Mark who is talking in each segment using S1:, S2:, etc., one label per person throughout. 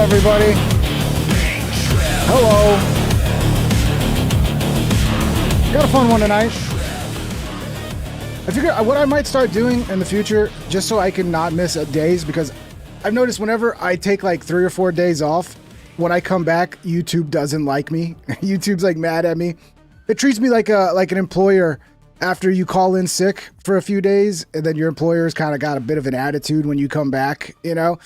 S1: everybody. Hello. Got a fun one tonight. I figure what I might start doing in the future, just so I can not miss days, because I've noticed whenever I take like 3 or 4 days off, when I come back, YouTube doesn't like me. YouTube's like mad at me. It treats me like an employer after you call in sick for a few days, and then your employer's kind of got a bit of an attitude when you come back, you know?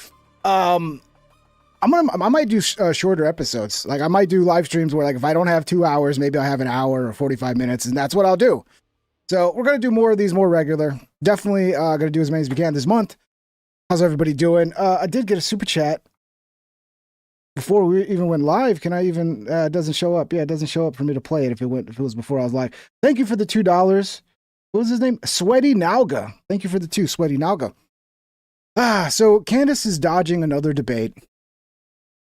S1: I might do shorter episodes. Like I might do live streams where like if I don't have 2 hours, maybe I'll have an hour or 45 minutes, and that's what I'll do. So we're going to do more of these more regular. Definitely going to do as many as we can this month. How's everybody doing? I did get a super chat before we even went live. Can I even, it doesn't show up. Yeah, it doesn't show up for me to play it if it was before I was live. Thank you for the $2. What was his name? Sweaty Nalga. Thank you for the 2, Sweaty Nalga. So Candace is dodging another debate.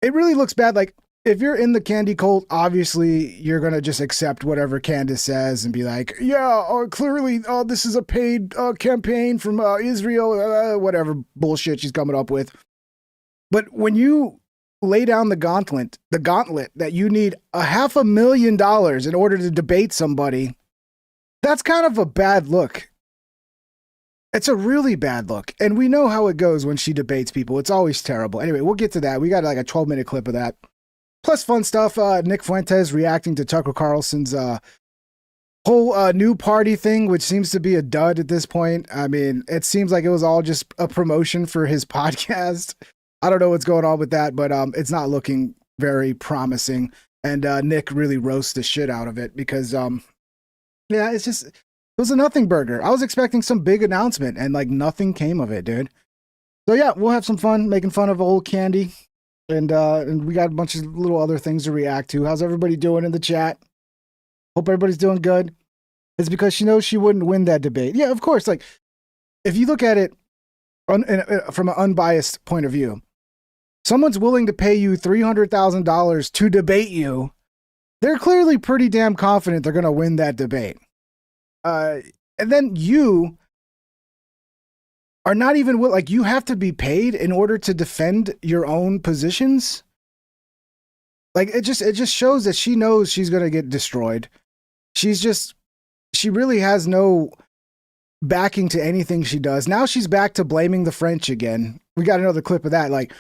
S1: It really looks bad. Like, if you're in the Candy cult, obviously you're going to just accept whatever Candace says and be like, yeah, clearly this is a paid campaign from Israel, whatever bullshit she's coming up with. But when you lay down the gauntlet that you need $500,000 in order to debate somebody, that's kind of a bad look. It's a really bad look. And we know how it goes when she debates people. It's always terrible. Anyway, we'll get to that. We got like a 12-minute clip of that. Plus fun stuff, Nick Fuentes reacting to Tucker Carlson's whole new party thing, which seems to be a dud at this point. I mean, it seems like it was all just a promotion for his podcast. I don't know what's going on with that, but it's not looking very promising. And Nick really roasts the shit out of it because, yeah, it was a nothing burger. I was expecting some big announcement and like nothing came of it, dude. So yeah, we'll have some fun making fun of old Candy. And we got a bunch of little other things to react to. How's everybody doing in the chat? Hope everybody's doing good. It's because she knows she wouldn't win that debate. Yeah, of course. Like, if you look at it from an unbiased point of view, someone's willing to pay you $300,000 to debate you. They're clearly pretty damn confident they're going to win that debate. And then you are not even like, you have to be paid in order to defend your own positions. Like it just shows that she knows she's going to get destroyed. She really has no backing to anything she does. Now she's back to blaming the French again. We got another clip of that. Like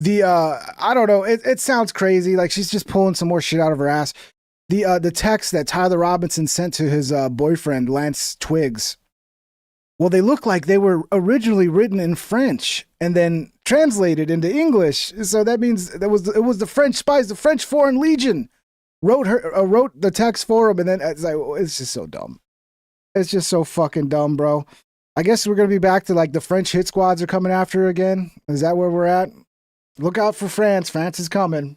S1: I don't know. It sounds crazy. Like she's just pulling some more shit out of her ass. The text that Tyler Robinson sent to his boyfriend, Lance Twiggs. Well, they look like they were originally written in French and then translated into English. So that means it was the French spies, the French Foreign Legion wrote the text for him. And then it's like, it's just so dumb. It's just so fucking dumb, bro. I guess we're going to be back to like the French hit squads are coming after her again. Is that where we're at? Look out for France. France is coming.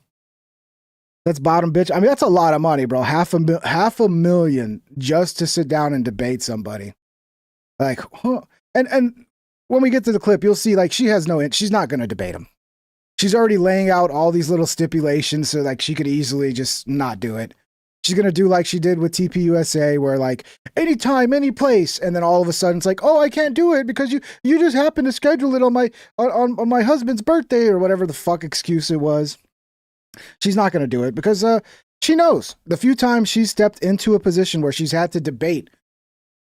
S1: That's bottom bitch. I mean, that's a lot of money, bro. $500,000 just to sit down and debate somebody. Like, huh. And when we get to the clip, you'll see like she's not going to debate him. She's already laying out all these little stipulations so like she could easily just not do it. She's going to do like she did with TPUSA where like anytime, any place. And then all of a sudden it's like, oh, I can't do it because you just happened to schedule it on my husband's birthday or whatever the fuck excuse it was. She's not going to do it because she knows the few times she's stepped into a position where she's had to debate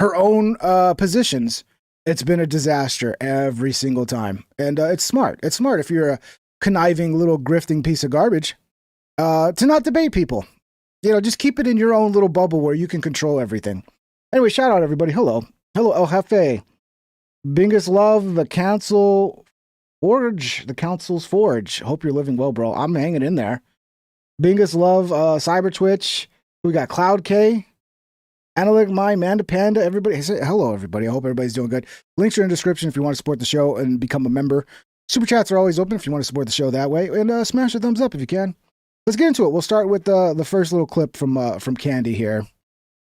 S1: her own positions, it's been a disaster every single time. And it's smart. It's smart if you're a conniving little grifting piece of garbage to not debate people. You know, just keep it in your own little bubble where you can control everything. Anyway, shout out everybody. Hello. Hello, El Jefe. Bingus Love, the Council Forge. The Council's Forge. Hope you're living well, bro. I'm hanging in there. Bingus Love, Cyber Twitch. We got Cloud K. Analytic Mind, Manda Panda, everybody. Hello, everybody. I hope everybody's doing good. Links are in the description if you want to support the show and become a member. Super chats are always open if you want to support the show that way. And smash a thumbs up if you can. Let's get into it. We'll start with the first little clip from Candy here,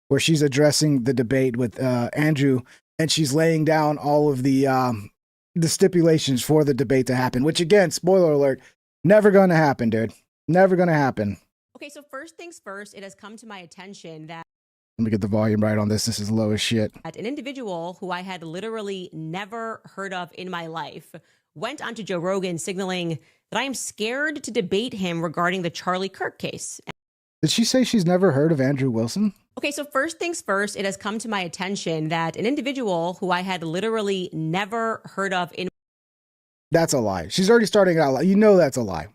S1: where she's addressing the debate with Andrew, and she's laying down all of the stipulations for the debate to happen, which again, spoiler alert, never going to happen, dude. Never going to happen.
S2: Okay, so first things first, it has come to my attention that
S1: let me get the volume right on this. This is low as shit.
S2: an individual who I had literally never heard of in my life went on to Joe Rogan signaling that I am scared to debate him regarding the Charlie Kirk case.
S1: Did she say she's never heard of Andrew Wilson?
S2: Okay, so first things first, it has come to my attention that an individual who I had literally never heard of in
S1: That's a lie. She's already starting out. You know that's a lie.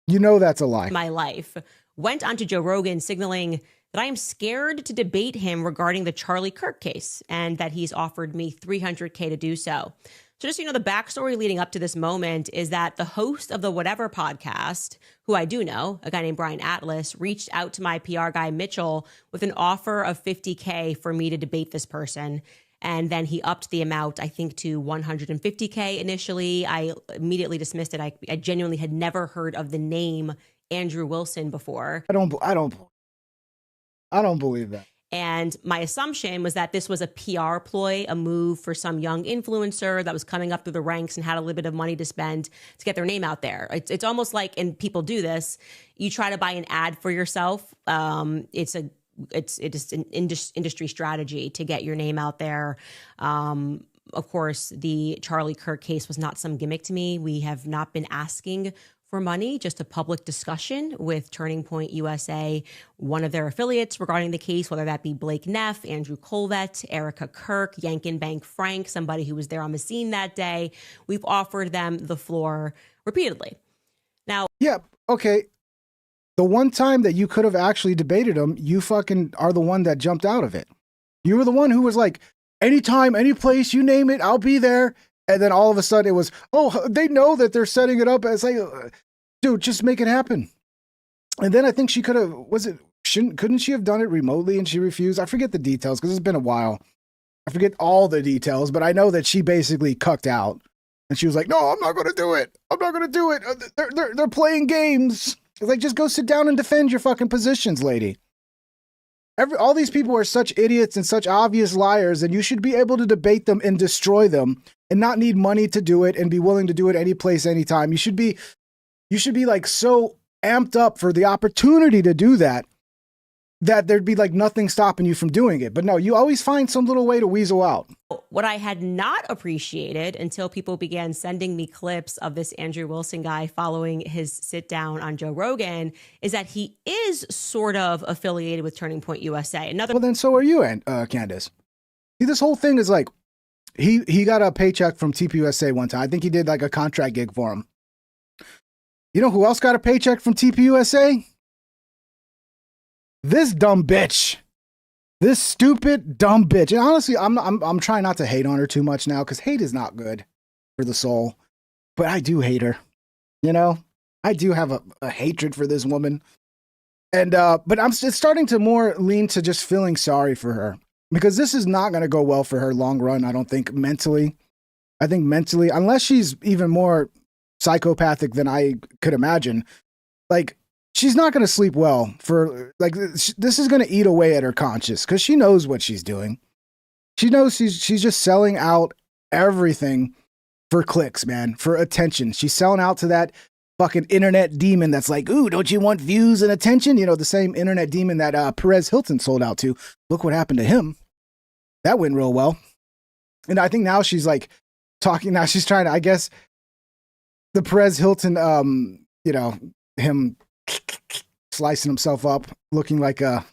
S1: You know that's a lie.
S2: my life went on to Joe Rogan signaling that I am scared to debate him regarding the Charlie Kirk case and that he's offered me $300K to do so. So just so you know, the backstory leading up to this moment is that the host of the Whatever podcast, who I do know, a guy named Brian Atlas, reached out to my PR guy, Mitchell, with an offer of $50K for me to debate this person. And then he upped the amount, I think, to $150K initially. I immediately dismissed it. I genuinely had never heard of the name Andrew Wilson before.
S1: I don't believe that.
S2: And my assumption was that this was a PR ploy, a move for some young influencer that was coming up through the ranks and had a little bit of money to spend to get their name out there. It's almost like, and people do this, you try to buy an ad for yourself. It's an industry strategy to get your name out there. Of course, the Charlie Kirk case was not some gimmick to me. We have not been asking for money, just a public discussion with Turning Point USA, one of their affiliates regarding the case, whether that be Blake Neff, Andrew Colvett, Erica Kirk, Yankin Bank Frank, somebody who was there on the scene that day. We've offered them the floor repeatedly. Now,
S1: yeah, okay. The one time that you could have actually debated him, you fucking are the one that jumped out of it. You were the one who was like, anytime, any place, you name it, I'll be there. And then all of a sudden it was, oh, they know that they're setting it up. It's like, dude, just make it happen. And then I think she could have, couldn't she have done it remotely and she refused? I forget the details because it's been a while. I forget all the details, but I know that she basically cucked out and she was like, no, I'm not going to do it. I'm not going to do it. They're playing games. It's like, just go sit down and defend your fucking positions, lady. All these people are such idiots and such obvious liars, and you should be able to debate them and destroy them and not need money to do it and be willing to do it any place, anytime. You should be like so amped up for the opportunity to do that there'd be like nothing stopping you from doing it. But no, you always find some little way to weasel out.
S2: What I had not appreciated until people began sending me clips of this Andrew Wilson guy following his sit down on Joe Rogan is that he is sort of affiliated with Turning Point USA.
S1: Well, then so are you, Candace. See, this whole thing is like, he got a paycheck from TPUSA one time. I think he did like a contract gig for him. You know who else got a paycheck from TPUSA? This dumb bitch. This stupid dumb bitch. And honestly, I'm trying not to hate on her too much now because hate is not good for the soul. But I do hate her. You know, I do have a hatred for this woman. And but it's starting to more lean to just feeling sorry for her because this is not going to go well for her long run. I don't think mentally. I think mentally, unless she's even more psychopathic than I could imagine, like, she's not going to sleep well for, like, this is going to eat away at her conscience because she knows what she's doing. She knows she's just selling out everything for clicks, man, for attention. She's selling out to that fucking internet demon that's like, ooh, don't you want views and attention? You know, the same internet demon that Perez Hilton sold out to. Look what happened to him. That went real well. And I think now she's like talking, now she's trying to, I guess, the Perez Hilton, you know, him slicing himself up, looking like a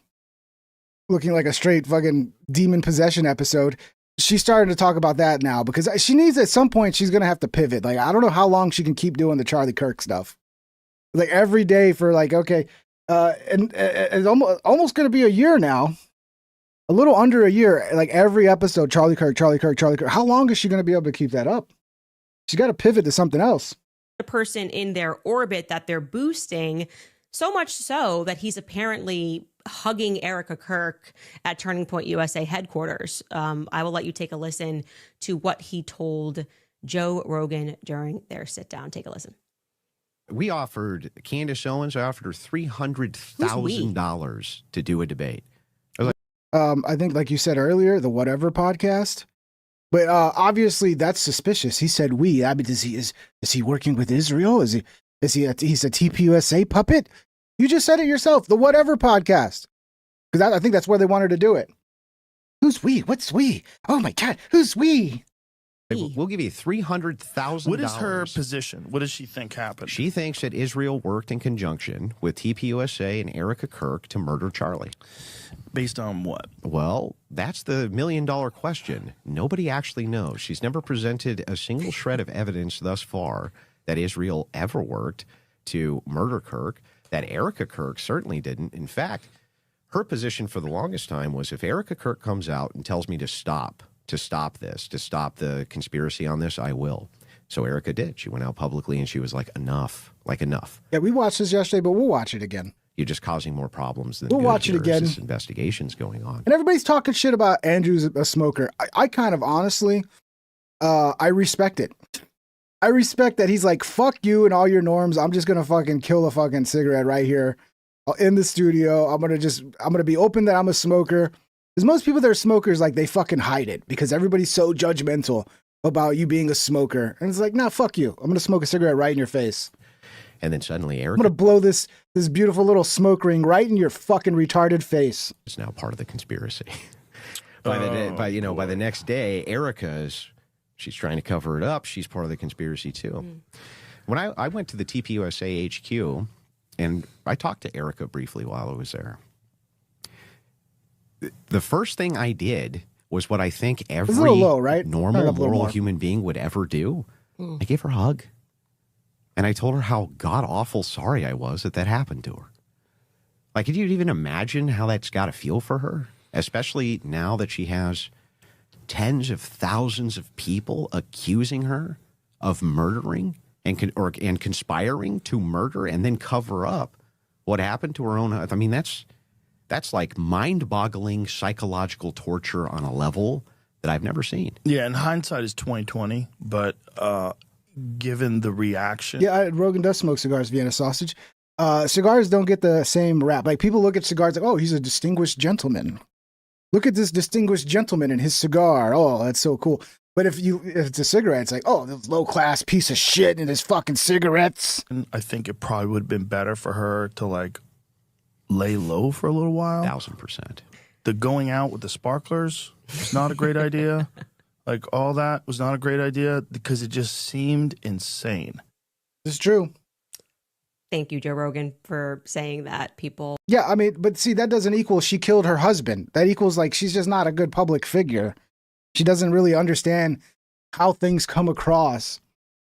S1: straight fucking demon possession episode. She's starting to talk about that now because she needs, at some point, she's going to have to pivot. Like, I don't know how long she can keep doing the Charlie Kirk stuff. Like every day for like, okay. And it's almost going to be a year now, a little under a year, like every episode, Charlie Kirk. How long is she going to be able to keep that up? She's got to pivot to something else.
S2: The person in their orbit that they're boosting, so much so that he's apparently hugging Erica Kirk at Turning Point USA headquarters. I will let you take a listen to what he told Joe Rogan during their sit down. Take a listen.
S3: We offered Candace Owens, I offered her $300,000 to do a debate.
S1: I think, like you said earlier, the Whatever podcast. But obviously that's suspicious. He said we. I mean, is he working with Israel? He's a TPUSA puppet? You just said it yourself. The Whatever podcast. Because I think that's where they wanted to do it. Who's we? What's we? Oh my God. Who's we?
S3: We'll give you $300,000.
S4: What is her position? What does she think happened?
S3: She thinks that Israel worked in conjunction with TPUSA and Erica Kirk to murder Charlie.
S4: Based on what?
S3: Well, that's the million-dollar question. Nobody actually knows. She's never presented a single shred of evidence thus far that Israel ever worked to murder Kirk, that Erica Kirk certainly didn't. In fact, her position for the longest time was if Erica Kirk comes out and tells me to stop this, to stop the conspiracy on this, I will. So Erica did. She went out publicly and she was like, enough.
S1: Yeah, we watched this yesterday, but we'll watch it again.
S3: You're just causing more problems than
S1: we'll
S3: good
S1: watch it
S3: here
S1: again.
S3: as this investigation's going on.
S1: And everybody's talking shit about Andrew's a smoker. I kind of honestly, I respect it. I respect that he's like, fuck you and all your norms. I'm just going to fucking kill a fucking cigarette right here in the studio. I'm going to be open that I'm a smoker. Because most people that are smokers, like, they fucking hide it because everybody's so judgmental about you being a smoker. And it's like, nah, fuck you. I'm going to smoke a cigarette right in your face.
S3: And then suddenly
S1: I'm
S3: Erica
S1: going to blow this beautiful little smoke ring right in your fucking retarded face.
S3: is now part of the conspiracy. By the next day, she's trying to cover it up. She's part of the conspiracy too. When I went to the TPUSA HQ and I talked to Erica briefly while I was there, the first thing I did was what I think every
S1: low, right?
S3: normal, moral human being would ever do. I gave her a hug. And I told her how god-awful sorry I was that happened to her. Like, could you even imagine how that's got to feel for her? Especially now that she has tens of thousands of people accusing her of murdering and conspiring to murder and then cover up what happened to her own. I mean, that's like mind-boggling psychological torture on a level that I've never seen.
S4: Yeah, and hindsight is 20/20, but given the reaction.
S1: Yeah, Rogan does smoke cigars, Vienna sausage. Cigars don't get the same rap. Like, people look at cigars like, oh, he's a distinguished gentleman. Look at this distinguished gentleman and his cigar. Oh, that's so cool. But if it's a cigarette, it's like, oh, this low-class piece of shit and his fucking cigarettes.
S4: And I think it probably would have been better for her to, like, lay low for a little while.
S3: 1,000%.
S4: The going out with the sparklers was not a great idea. Like, all that was not a great idea because it just seemed insane.
S1: It's true.
S2: Thank you, Joe Rogan, for saying that. People.
S1: Yeah, I mean, but see, that doesn't equal she killed her husband. That equals, like, she's just not a good public figure. She doesn't really understand how things come across.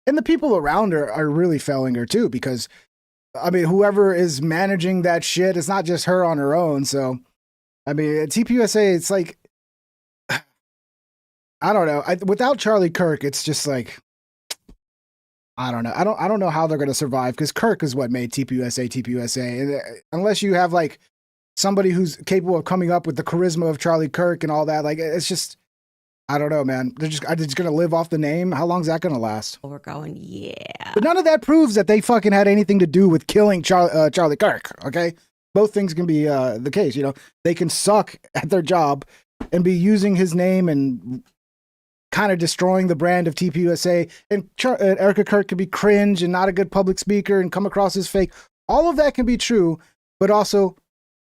S1: And the people around her are really failing her, too, because, I mean, whoever is managing that shit, it's not just her on her own. So, I mean, at TPUSA, it's like, I don't know. Without Charlie Kirk, it's just like, I don't know. I don't know how they're going to survive because Kirk is what made TPUSA. And unless you have like somebody who's capable of coming up with the charisma of Charlie Kirk and all that, like, it's just, I don't know, man. They're just going to live off the name. How long is that going to last?
S2: We're going, yeah.
S1: But none of that proves that they fucking had anything to do with killing Charlie Kirk. Okay, both things can be the case. You know, they can suck at their job and be using his name and kind of destroying the brand of TPUSA, and Erica Kirk could be cringe and not a good public speaker and come across as fake. All of that can be true, but also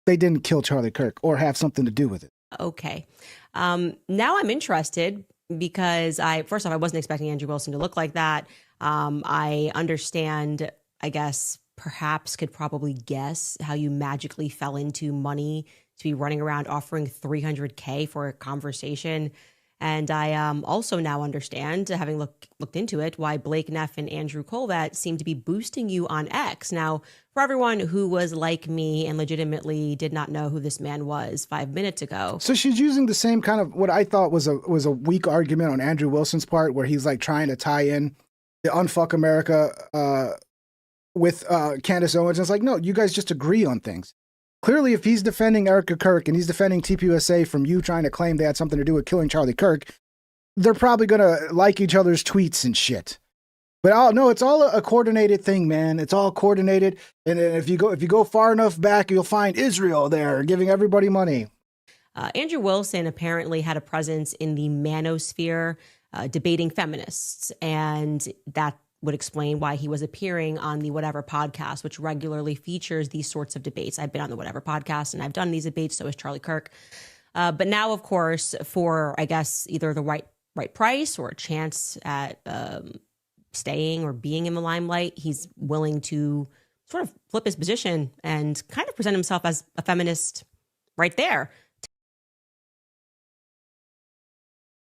S1: they didn't kill Charlie Kirk or have something to do with it.
S2: Okay. Now I'm interested because first off, I wasn't expecting Andrew Wilson to look like that. I understand, I guess, perhaps could probably guess how you magically fell into money to be running around offering $300K for a conversation. And I also now understand, having looked into it, why Blake Neff and Andrew Colvat seem to be boosting you on X. Now, for everyone who was like me and legitimately did not know who this man was 5 minutes ago.
S1: So she's using the same kind of what I thought was a weak argument on Andrew Wilson's part, where he's like trying to tie in the Unfuck America with Candace Owens. And it's like, no, you guys just agree on things. Clearly, if he's defending Erica Kirk and he's defending TPUSA from you trying to claim they had something to do with killing Charlie Kirk, they're probably going to like each other's tweets and shit. But no, it's all a coordinated thing, man. It's all coordinated. And if you go far enough back, you'll find Israel there giving everybody money.
S2: Andrew Wilson apparently had a presence in the manosphere debating feminists, and that would explain why he was appearing on the Whatever podcast, which regularly features these sorts of debates. I've been on the Whatever podcast and I've done these debates, so is Charlie Kirk. But now, of course, for, I guess, either the right price or a chance at staying or being in the limelight, he's willing to sort of flip his position and kind of present himself as a feminist right there.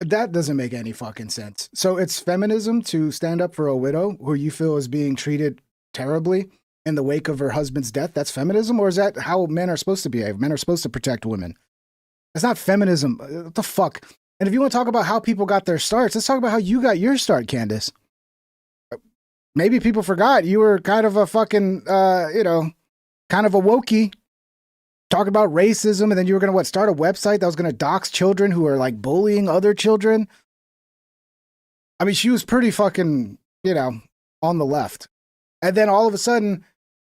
S1: That doesn't make any fucking sense. So it's feminism to stand up for a widow who you feel is being treated terribly in the wake of her husband's death. That's feminism? Or is that how men are supposed to behave? Men are supposed to protect women. That's not feminism. What the fuck? And if you want to talk about how people got their starts, let's talk about how you got your start, Candace. Maybe people forgot you were kind of a fucking, kind of a wokey. Talk about racism, and then you were going to start a website that was going to dox children who are like bullying other children. I mean, she was pretty fucking, on the left. And then all of a sudden,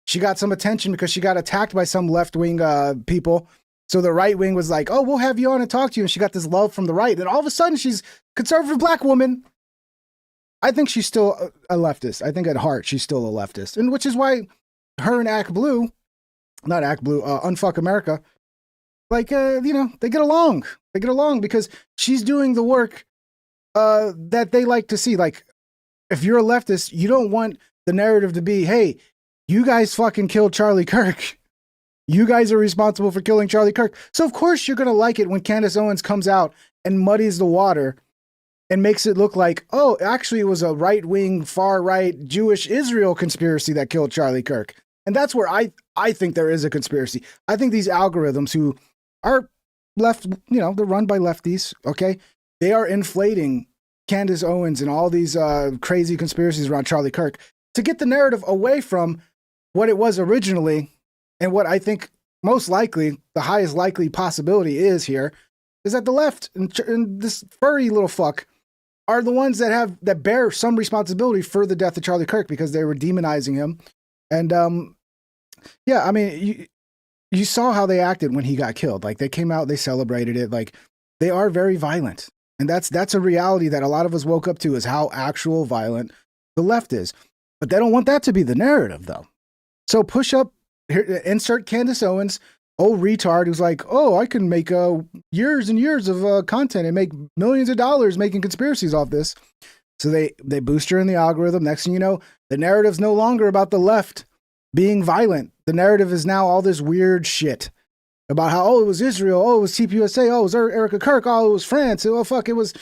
S1: she got some attention because she got attacked by some left-wing people. So the right wing was like, oh, we'll have you on and talk to you. And she got this love from the right. And all of a sudden, she's a conservative black woman. I think she's still a leftist. I think at heart, she's still a leftist. And which is why her and Unfuck America, they get along. They get along because she's doing the work that they like to see. Like, if you're a leftist, you don't want the narrative to be, hey, you guys fucking killed Charlie Kirk. You guys are responsible for killing Charlie Kirk. So, of course, you're going to like it when Candace Owens comes out and muddies the water and makes it look like, oh, actually, it was a right-wing, far-right Jewish Israel conspiracy that killed Charlie Kirk. And that's where I think there is a conspiracy. I think these algorithms who are left, they're run by lefties, okay? They are inflating Candace Owens and all these crazy conspiracies around Charlie Kirk to get the narrative away from what it was originally. And what I think most likely, the highest likely possibility is here, is that the left and this furry little fuck are the ones that bear some responsibility for the death of Charlie Kirk because they were demonizing him. And I mean, you saw how they acted when he got killed. Like, they came out, they celebrated it. Like, they are very violent. And that's a reality that a lot of us woke up to, is how actual violent the left is. But they don't want that to be the narrative, though. So push up, here, insert Candace Owens, old retard who's like, oh, I can make years and years of content and make millions of dollars making conspiracies off this. So they boost her in the algorithm. Next thing you know, the narrative's no longer about the left being violent. The narrative is now all this weird shit about how, oh, it was Israel. Oh, it was TPUSA. Oh, it was Erica Kirk. Oh, it was France. Oh, fuck, it was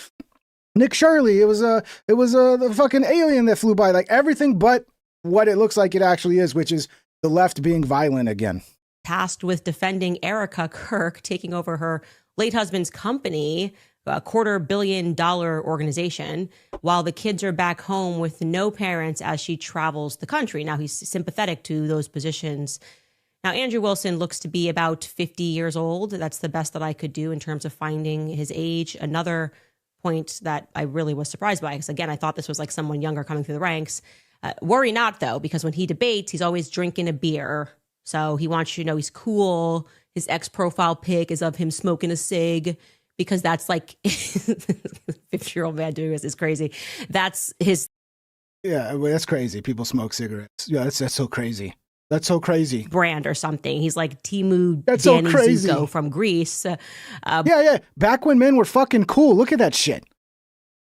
S1: Nick Shirley. It was the fucking alien that flew by. Like, everything but what it looks like it actually is, which is the left being violent again.
S2: Tasked with defending Erica Kirk, taking over her late husband's company, a $250 million organization, while the kids are back home with no parents as she travels the country. Now, he's sympathetic to those positions. Now, Andrew Wilson looks to be about 50 years old. That's the best that I could do in terms of finding his age. Another point that I really was surprised by, because again, I thought this was like someone younger coming through the ranks. Worry not, though, because when he debates, he's always drinking a beer. So he wants you to know he's cool. His ex-profile pic is of him smoking a cig, because that's like 50-year-old man doing this is crazy. That's his.
S1: Yeah, well, that's crazy. People smoke cigarettes. Yeah, that's so crazy. That's so crazy.
S2: Brand or something. He's like Timu
S1: That's so crazy.
S2: Zuko from Greece.
S1: Yeah. Back when men were fucking cool. Look at that shit.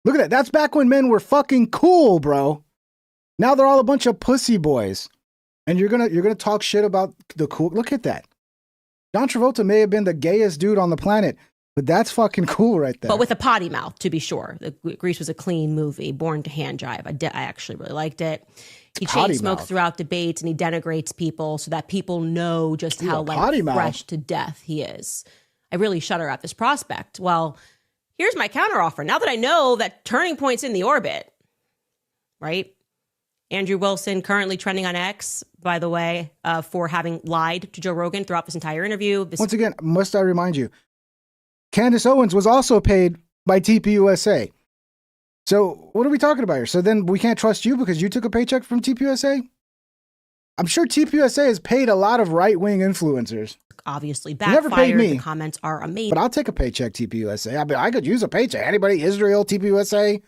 S1: Look at that. That's back when men were fucking cool, bro. Now they're all a bunch of pussy boys. And you're gonna talk shit about the cool. Look at that. John Travolta may have been the gayest dude on the planet, but that's fucking cool right there.
S2: But with a potty mouth, to be sure. Grease was a clean movie, born to hand jive. I actually really liked it. He chain smokes throughout debates, and he denigrates people so that people know just how fresh to death he is. I really shudder at this prospect. Well, here's my counteroffer. Now that I know that Turning Point's in the orbit, right? Andrew Wilson, currently trending on X, by the way, for having lied to Joe Rogan throughout this entire interview.
S1: Once again, must I remind you, Candace Owens was also paid by TPUSA. So what are we talking about here? So then we can't trust you because you took a paycheck from TPUSA? I'm sure TPUSA has paid a lot of right-wing influencers.
S2: Obviously backfired. Never paid me. The comments are amazing.
S1: But I'll take a paycheck, TPUSA. I mean, I could use a paycheck. Anybody? Israel, TPUSA?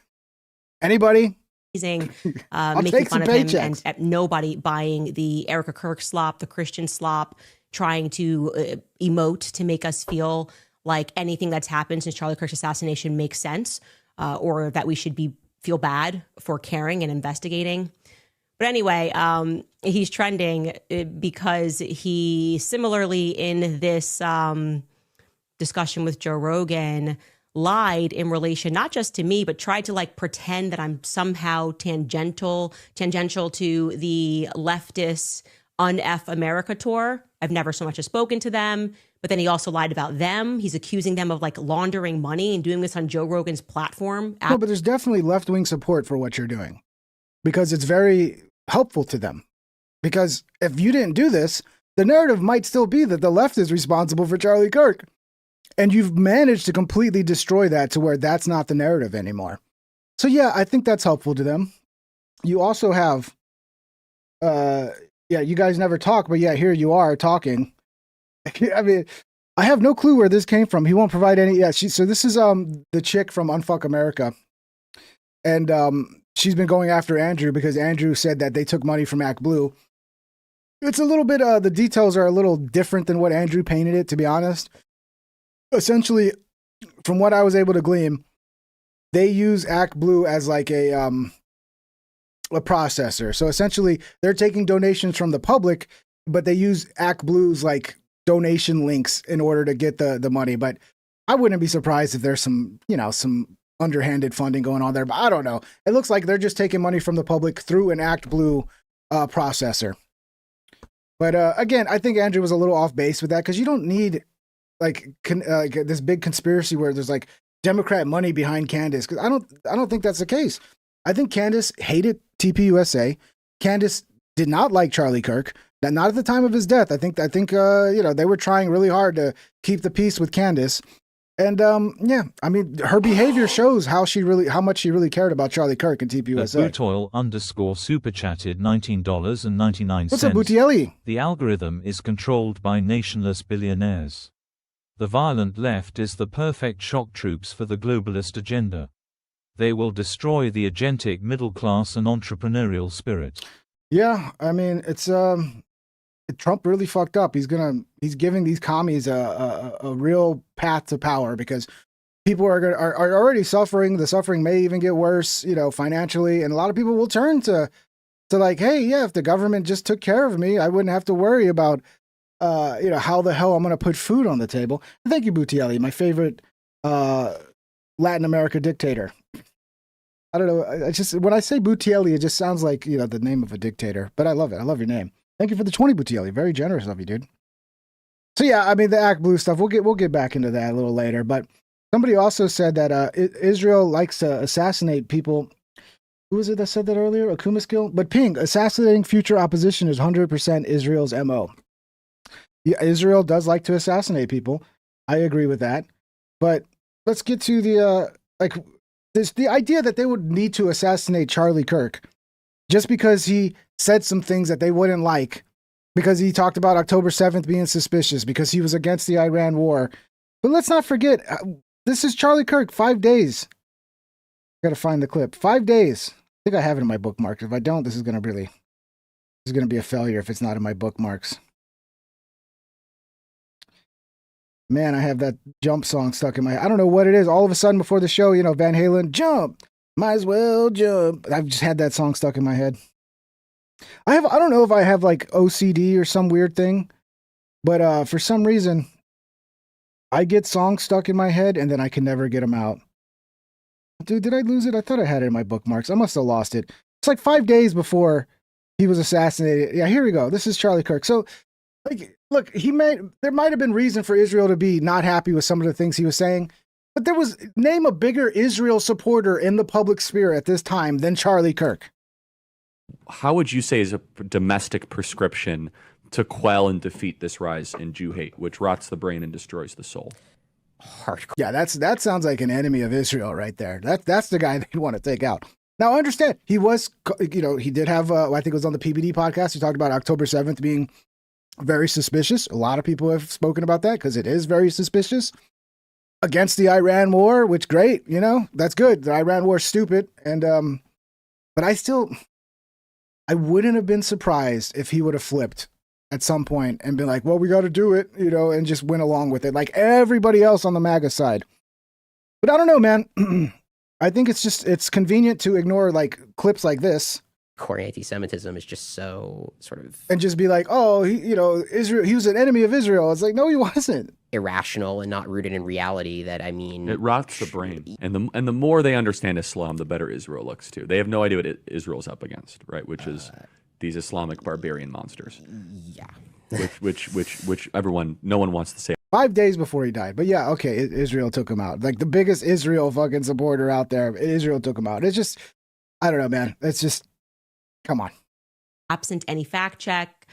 S1: Anybody?
S2: Making fun of him and nobody buying the Erica Kirk slop, the Christian slop, trying to emote to make us feel like anything that's happened since Charlie Kirk's assassination makes sense. or that we should feel bad for caring and investigating. But anyway, he's trending because he similarly in this discussion with Joe Rogan lied in relation not just to me, but tried to like pretend that I'm somehow tangential to the leftist Un-F America tour. I've never so much as spoken to them, but then he also lied about them. He's accusing them of like laundering money and doing this on Joe Rogan's platform.
S1: No, but there's definitely left-wing support for what you're doing because it's very helpful to them. Because if you didn't do this, the narrative might still be that the left is responsible for Charlie Kirk. And you've managed to completely destroy that to where that's not the narrative anymore. So yeah, I think that's helpful to them. You also have, you guys never talk, but yeah, here you are talking. I mean, I have no clue where this came from. He won't provide any. Yeah, so this is the chick from Unfuck America, and she's been going after Andrew because Andrew said that they took money from ActBlue. It's a little bit. The details are a little different than what Andrew painted it, to be honest. Essentially, from what I was able to glean, they use ActBlue as like a processor. So essentially, they're taking donations from the public, but they use ActBlue's like donation links in order to get the money. But I wouldn't be surprised if there's some underhanded funding going on there. But I don't know. It looks like they're just taking money from the public through an ActBlue processor. But again, I think Andrew was a little off base with that because you don't need like this big conspiracy where there's like Democrat money behind Candace, because I don't think that's the case. I think Candace hated TPUSA. Candace did not like Charlie Kirk. Not at the time of his death. I think they were trying really hard to keep the peace with Candace. And I mean, her behavior shows how much she really cared about Charlie Kirk and TPUSA.
S5: Bootoil super chatted $19.99.
S1: What's up, Bootielli?
S5: The algorithm is controlled by nationless billionaires. The violent left is the perfect shock troops for the globalist agenda. They will destroy the agentic middle class and entrepreneurial spirit. Yeah, I mean, it's Trump really fucked up. He's giving these commies a real path to power because people are already suffering. The suffering may even get worse, financially, and a lot of people will turn to like, hey, yeah, if the government just took care of me, I wouldn't have to worry about how the hell I'm going to put food on the table. Thank you, Butielli, my favorite Latin America dictator. I don't know. I just when I say Butielli, it just sounds like the name of a dictator. But I love it. I love your name. Thank you for the 20, Butielli. Very generous of you, dude. So yeah, I mean the ActBlue stuff. We'll get back into that a little later. But somebody also said that Israel likes to assassinate people. Who was it that said that earlier? Akumaskill? But Ping, assassinating future opposition is 100% Israel's MO. Yeah, Israel does like to assassinate people. I agree with that. But let's get to the the idea that they would need to assassinate Charlie Kirk just because he said some things that they wouldn't like, because he talked about October 7th being suspicious, because he was against the Iran war. But let's not forget, this is Charlie Kirk, 5 days. I gotta find the clip. 5 days. I think I have it in my bookmarks. If I don't, this is gonna be a failure if it's not in my bookmarks. Man, I have that jump song stuck in my head. I don't know what it is. All of a sudden before the show, Van Halen, jump, might as well jump. I've just had that song stuck in my head. I don't know if I have like OCD or some weird thing, but for some reason, I get songs stuck in my head and then I can never get them out. Dude, did I lose it? I thought I had it in my bookmarks. I must have lost it. It's like 5 days before he was assassinated. Yeah, here we go. This is Charlie Kirk. So, look, there might have been reason for Israel to be not happy with some of the things he was saying, but name a bigger Israel supporter in the public sphere at this time than Charlie Kirk.
S6: How would you say is a domestic prescription to quell and defeat this rise in Jew hate, which rots the brain and destroys the soul?
S3: Hardcore.
S1: Yeah, that sounds like an enemy of Israel right there. That's the guy they'd want to take out. Now, I understand he was, he did have, I think it was on the PBD podcast. He talked about October 7th being very suspicious. A lot of people have spoken about that because it is very suspicious. Against the Iran war, which great, that's good. The Iran war is stupid. And, but I wouldn't have been surprised if he would have flipped at some point and been like, well, we got to do it, and just went along with it like everybody else on the MAGA side. But I don't know, man. I think it's convenient to ignore like clips like this
S7: Core anti-Semitism is just so sort of
S1: and just be like, oh, Israel, he was an enemy of Israel. It's like, no, he wasn't.
S7: irrational and not rooted in reality. That, I mean,
S6: It rots the brain, and the more they understand Islam, the better Israel looks too. They have no idea what Israel's up against, right? Which is these Islamic barbarian monsters.
S7: Yeah.
S6: Which no one wants to say.
S1: 5 days before he died. But yeah, okay, Israel took him out. Like the biggest Israel fucking supporter out there, Israel took him out. It's just, I don't know, man. It's just, come on.
S2: Absent any fact check.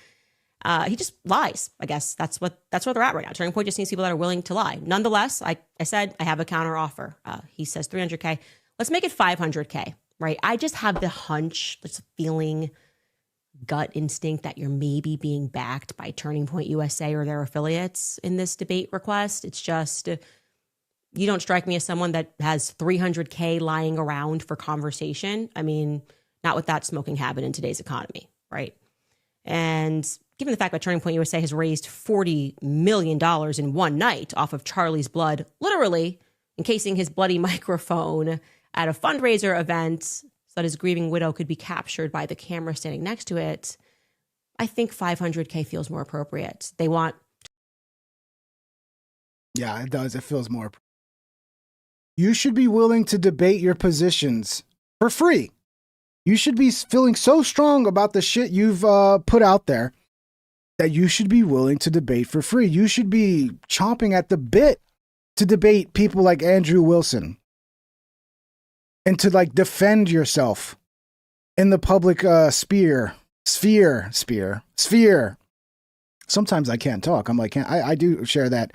S2: He just lies. I guess that's where they're at right now. Turning Point just needs people that are willing to lie. Nonetheless, I said I have a counter offer. He says 300K. Let's make it 500K, right? I just have the hunch, this feeling, gut instinct that you're maybe being backed by Turning Point USA or their affiliates in this debate request. It's just, you don't strike me as someone that has 300K lying around for conversation. I mean, not with that smoking habit in today's economy, right? And given the fact that Turning Point USA has raised $40 million in one night off of Charlie's blood, literally encasing his bloody microphone at a fundraiser event so that his grieving widow could be captured by the camera standing next to it, I think 500K feels more appropriate. They want...
S1: Yeah, it does. It feels more. You should be willing to debate your positions for free. You should be feeling so strong about the shit you've put out there that you should be willing to debate for free. You should be chomping at the bit to debate people like Andrew Wilson and to like defend yourself in the public sphere. Sometimes I can't talk. I'm like, I do share that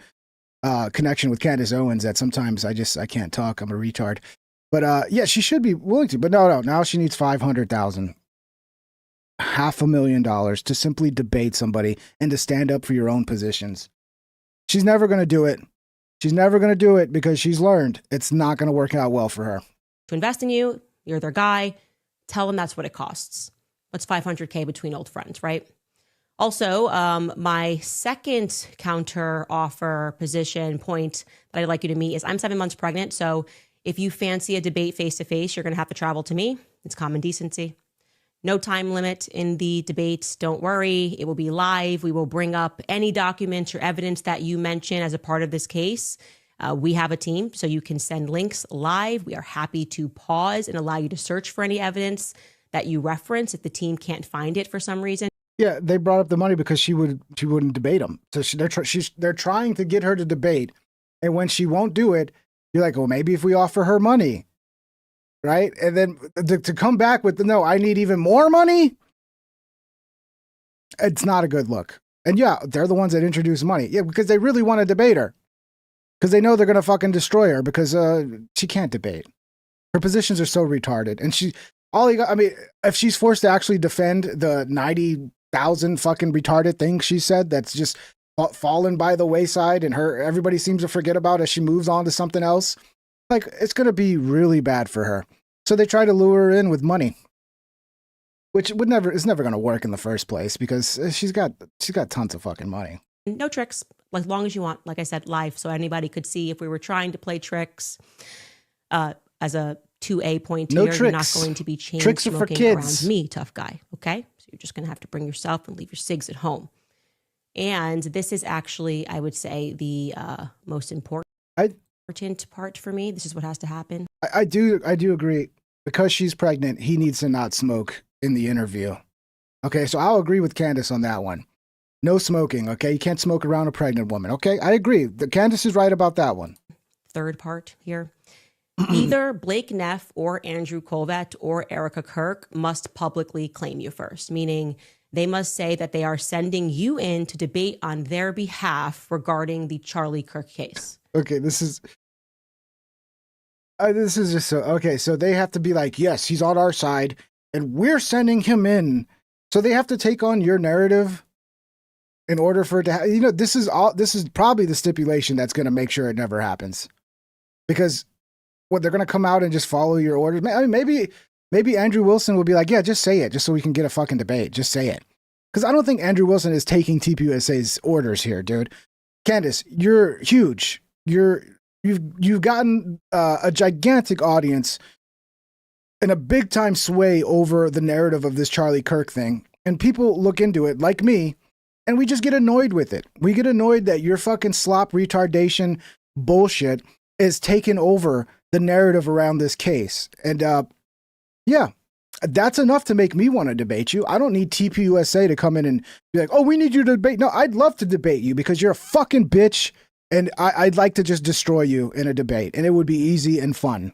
S1: connection with Candace Owens that sometimes I can't talk. I'm a retard. But yeah, she should be willing to. But no. Now she needs $500,000, $500,000 to simply debate somebody and to stand up for your own positions. She's never going to do it. She's never going to do it because she's learned it's not going to work out well for her.
S2: To invest in you, you're their guy. Tell them that's what it costs. What's 500K between old friends, right? Also, my second counter offer position point that I'd like you to meet is I'm 7 months pregnant. So if you fancy a debate face-to-face, you're going to have to travel to me. It's common decency. No time limit in the debates. Don't worry. It will be live. We will bring up any documents or evidence that you mention as a part of this case. We have a team, so you can send links live. We are happy to pause and allow you to search for any evidence that you reference if the team can't find it for some reason.
S1: Yeah, they brought up the money because she wouldn't debate them. So they're trying to get her to debate, and when she won't do it, you're like, well, maybe if we offer her money, right? And then to come back with no, I need even more money. It's not a good look. And yeah, they're the ones that introduce money. Yeah, because they really want to debate her. Because they know they're going to fucking destroy her because she can't debate. Her positions are so retarded. And if she's forced to actually defend the 90,000 fucking retarded things she said that's just fallen by the wayside and everybody seems to forget about as she moves on to something else, like it's going to be really bad for her. So they try to lure her in with money, which is never going to work in the first place because she's got tons of fucking money.
S2: No tricks, as long as you want. Like I said, live, so anybody could see if we were trying to play tricks. As a 2A point
S1: no
S2: here,
S1: tricks.
S2: You're not going to be chain
S1: Tricks are for
S2: smoking
S1: kids.
S2: around me, tough guy. Okay, so you're just going to have to bring yourself and leave your cigs at home. And this is actually, I would say, the most important part for me. This is what has to happen.
S1: I do agree. Because she's pregnant, he needs to not smoke in the interview. Okay, so I'll agree with Candace on that one. No smoking, okay? You can't smoke around a pregnant woman, okay? I agree. Candace is right about that one.
S2: Third part here. Either Blake Neff or Andrew Colvett or Erica Kirk must publicly claim you first, meaning they must say that they are sending you in to debate on their behalf regarding the Charlie Kirk case.
S1: Okay, this is just so... Okay, so they have to be like, yes, he's on our side, and we're sending him in. So they have to take on your narrative in order for it to this is probably the stipulation that's going to make sure it never happens. Because they're going to come out and just follow your orders. I mean, maybe Andrew Wilson will be like, yeah, just say it, just so we can get a fucking debate. Just say it. Because I don't think Andrew Wilson is taking TPUSA's orders here, dude. Candace, you're huge. You're you've gotten a gigantic audience and a big time sway over the narrative of this Charlie Kirk thing. And people look into it like me, and we just get annoyed with it. We get annoyed that your fucking slop retardation bullshit is taking over the narrative around this case. And yeah, that's enough to make me want to debate you. I don't need TPUSA to come in and be like, oh, we need you to debate. No, I'd love to debate you because you're a fucking bitch. And I'd like to just destroy you in a debate. And it would be easy and fun.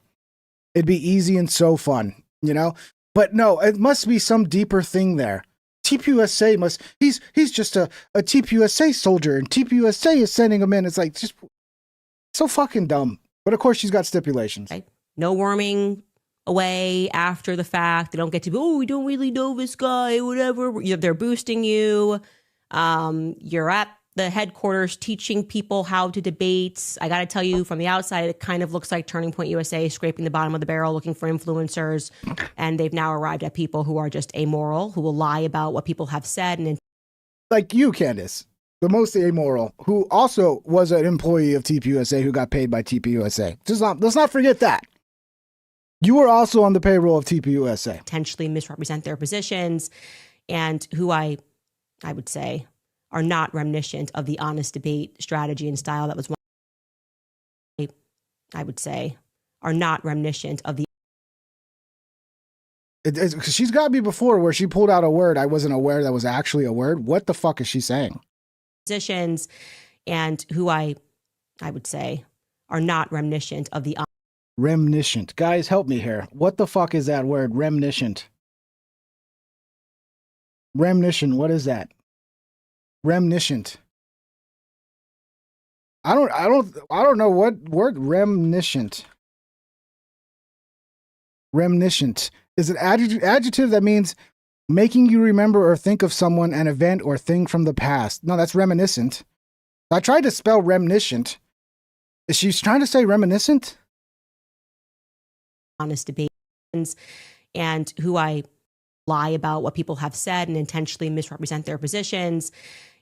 S1: It'd be easy and so fun, you know? But no, it must be some deeper thing there. TPUSA must, he's just a TPUSA soldier, and TPUSA is sending him in. It's like, just so fucking dumb. But of course, she's got stipulations.
S2: Okay. No worming away after the fact. They don't get to be, oh, we don't really know this guy, whatever. They're boosting you. You're at the headquarters teaching people how to debate. I got to tell you, from the outside, it kind of looks like Turning Point USA scraping the bottom of the barrel looking for influencers. And they've now arrived at people who are just amoral, who will lie about what people have said. And
S1: like you, Candace, the most amoral, who also was an employee of TPUSA who got paid by TPUSA. Let's not forget that. You were also on the payroll of TPUSA.
S2: Potentially misrepresent their positions, and who I would say are not reminiscent of the honest debate strategy and style that was one. I would say are not reminiscent of the.
S1: She's got me before where she pulled out a word I wasn't aware that was actually a word. What the fuck is she saying?
S2: Positions, and who I would say are not reminiscent of the.
S1: Reminiscent. Guys, help me here. What the fuck is that word? Reminiscent. Reminiscent. What is that? Reminiscent. I don't know what word. Reminiscent. Reminiscent is an adjective that means making you remember or think of someone, an event, or thing from the past. No, that's reminiscent. I tried to spell reminiscent. Is she trying to say reminiscent?
S2: Honest debates, and who I lie about what people have said and intentionally misrepresent their positions,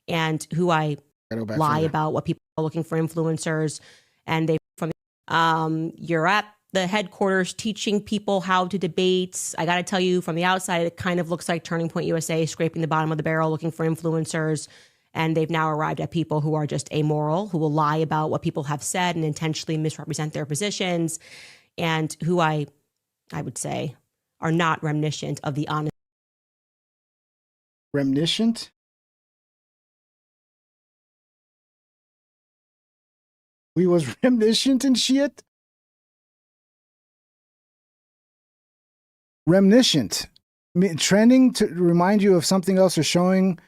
S2: and who I lie about what people are looking for influencers. And they from you're at the headquarters teaching people how to debate. I got to tell you, from the outside, it kind of looks like Turning Point USA scraping the bottom of the barrel looking for influencers. And they've now arrived at people who are just amoral, who will lie about what people have said and intentionally misrepresent their positions, and who I would say are not reminiscent of the honest.
S1: Reminiscent? We was reminiscent and shit? Reminiscent. Trending to remind you of something else or showing.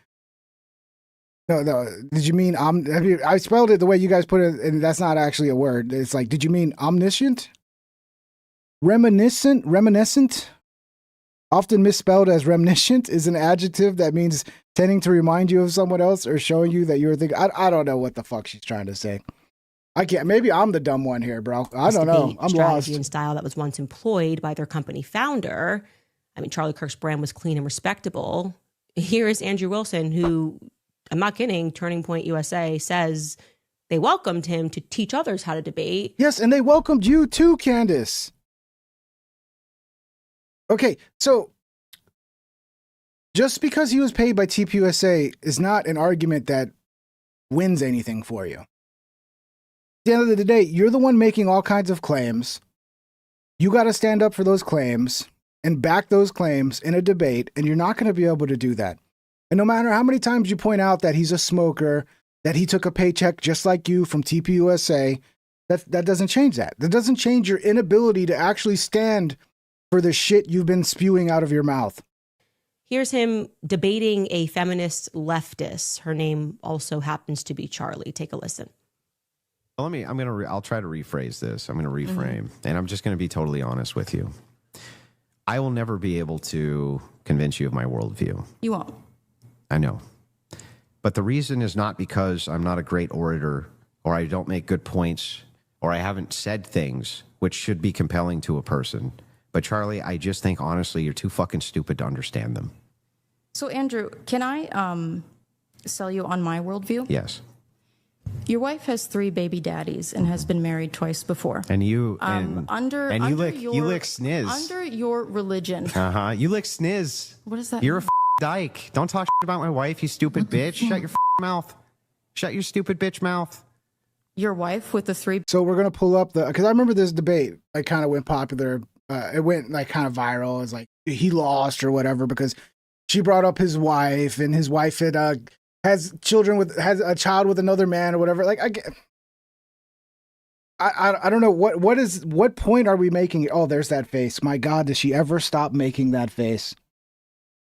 S1: No. Did you mean I spelled it the way you guys put it, and that's not actually a word. It's like, did you mean omniscient? Reminiscent, often misspelled as reminiscent, is an adjective that means tending to remind you of someone else or showing you that you're thinking. I don't know what the fuck she's trying to say. I can't. Maybe I'm the dumb one here, bro. I don't know. I'm
S2: strategy
S1: lost.
S2: and style that was once employed by their company founder. I mean, Charlie Kirk's brand was clean and respectable. Here is Andrew Wilson, who, I'm not kidding, Turning Point USA says they welcomed him to teach others how to debate.
S1: Yes, and they welcomed you too, Candace. Okay, so just because he was paid by TPUSA is not an argument that wins anything for you. At the end of the day, you're the one making all kinds of claims. You got to stand up for those claims and back those claims in a debate, and you're not going to be able to do that. And no matter how many times you point out that he's a smoker, that he took a paycheck just like you from TPUSA, that doesn't change that. That doesn't change your inability to actually stand for the shit you've been spewing out of your mouth.
S2: Here's him debating a feminist leftist. Her name also happens to be Charlie. Take a listen.
S3: Well, I'll try to rephrase this. I'm going to reframe, and I'm just going to be totally honest with you. I will never be able to convince you of my worldview.
S8: You won't.
S3: I know. But the reason is not because I'm not a great orator, or I don't make good points, or I haven't said things which should be compelling to a person. But Charlie, I just think, honestly, you're too fucking stupid to understand them.
S8: So, Andrew, can I sell you on my worldview?
S3: Yes.
S8: Your wife has 3 baby daddies and has been married twice before.
S3: And you
S8: You
S3: lick sniz.
S8: Under your religion.
S3: You lick sniz.
S8: What does that
S3: You're
S8: mean?
S3: a dyke. Don't talk about my wife, you stupid bitch. Shut your mouth. Shut your stupid bitch mouth.
S8: Your wife with the 3.
S1: So we're gonna pull up because I remember this debate like kind of went popular. It went like kind of viral. It's like he lost or whatever because she brought up his wife and his wife has a child with another man or whatever. Like I don't know what point are we making? Oh, there's that face. My God, does she ever stop making that face?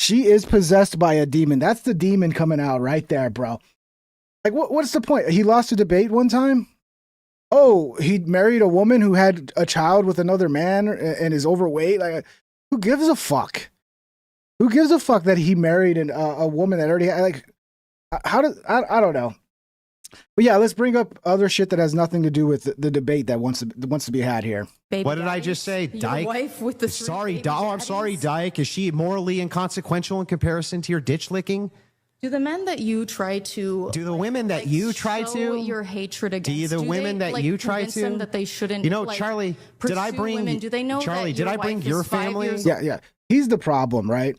S1: She is possessed by a demon. That's the demon coming out right there, bro. Like what's the point? He lost a debate one time. Oh, he married a woman who had a child with another man and is overweight. Like, who gives a fuck? Who gives a fuck that he married a woman that already had, like, how does, I don't know. But yeah, let's bring up other shit that has nothing to do with the debate that wants to be had here.
S8: Baby
S3: What did I
S8: daddies?
S3: just say?
S8: Your
S3: Dyke?
S8: wife with the 3
S3: Sorry,
S8: baby
S3: I'm sorry,
S8: daddies?
S3: Dyke. Is she morally inconsequential in comparison to your ditch licking?
S8: Do the men that you try to
S3: Do the women that you try
S8: show
S3: to
S8: your hatred against?
S3: the women
S8: they,
S3: that you try
S8: convince
S3: to
S8: them that they shouldn't?
S3: You know,
S8: like,
S3: Charlie, did I
S8: pursue
S3: bring
S8: women? Do they know
S3: Charlie,
S8: that
S3: did
S8: your
S3: I bring
S8: wife
S3: your
S8: is 5
S3: family?
S8: years
S1: Yeah. He's the problem, right?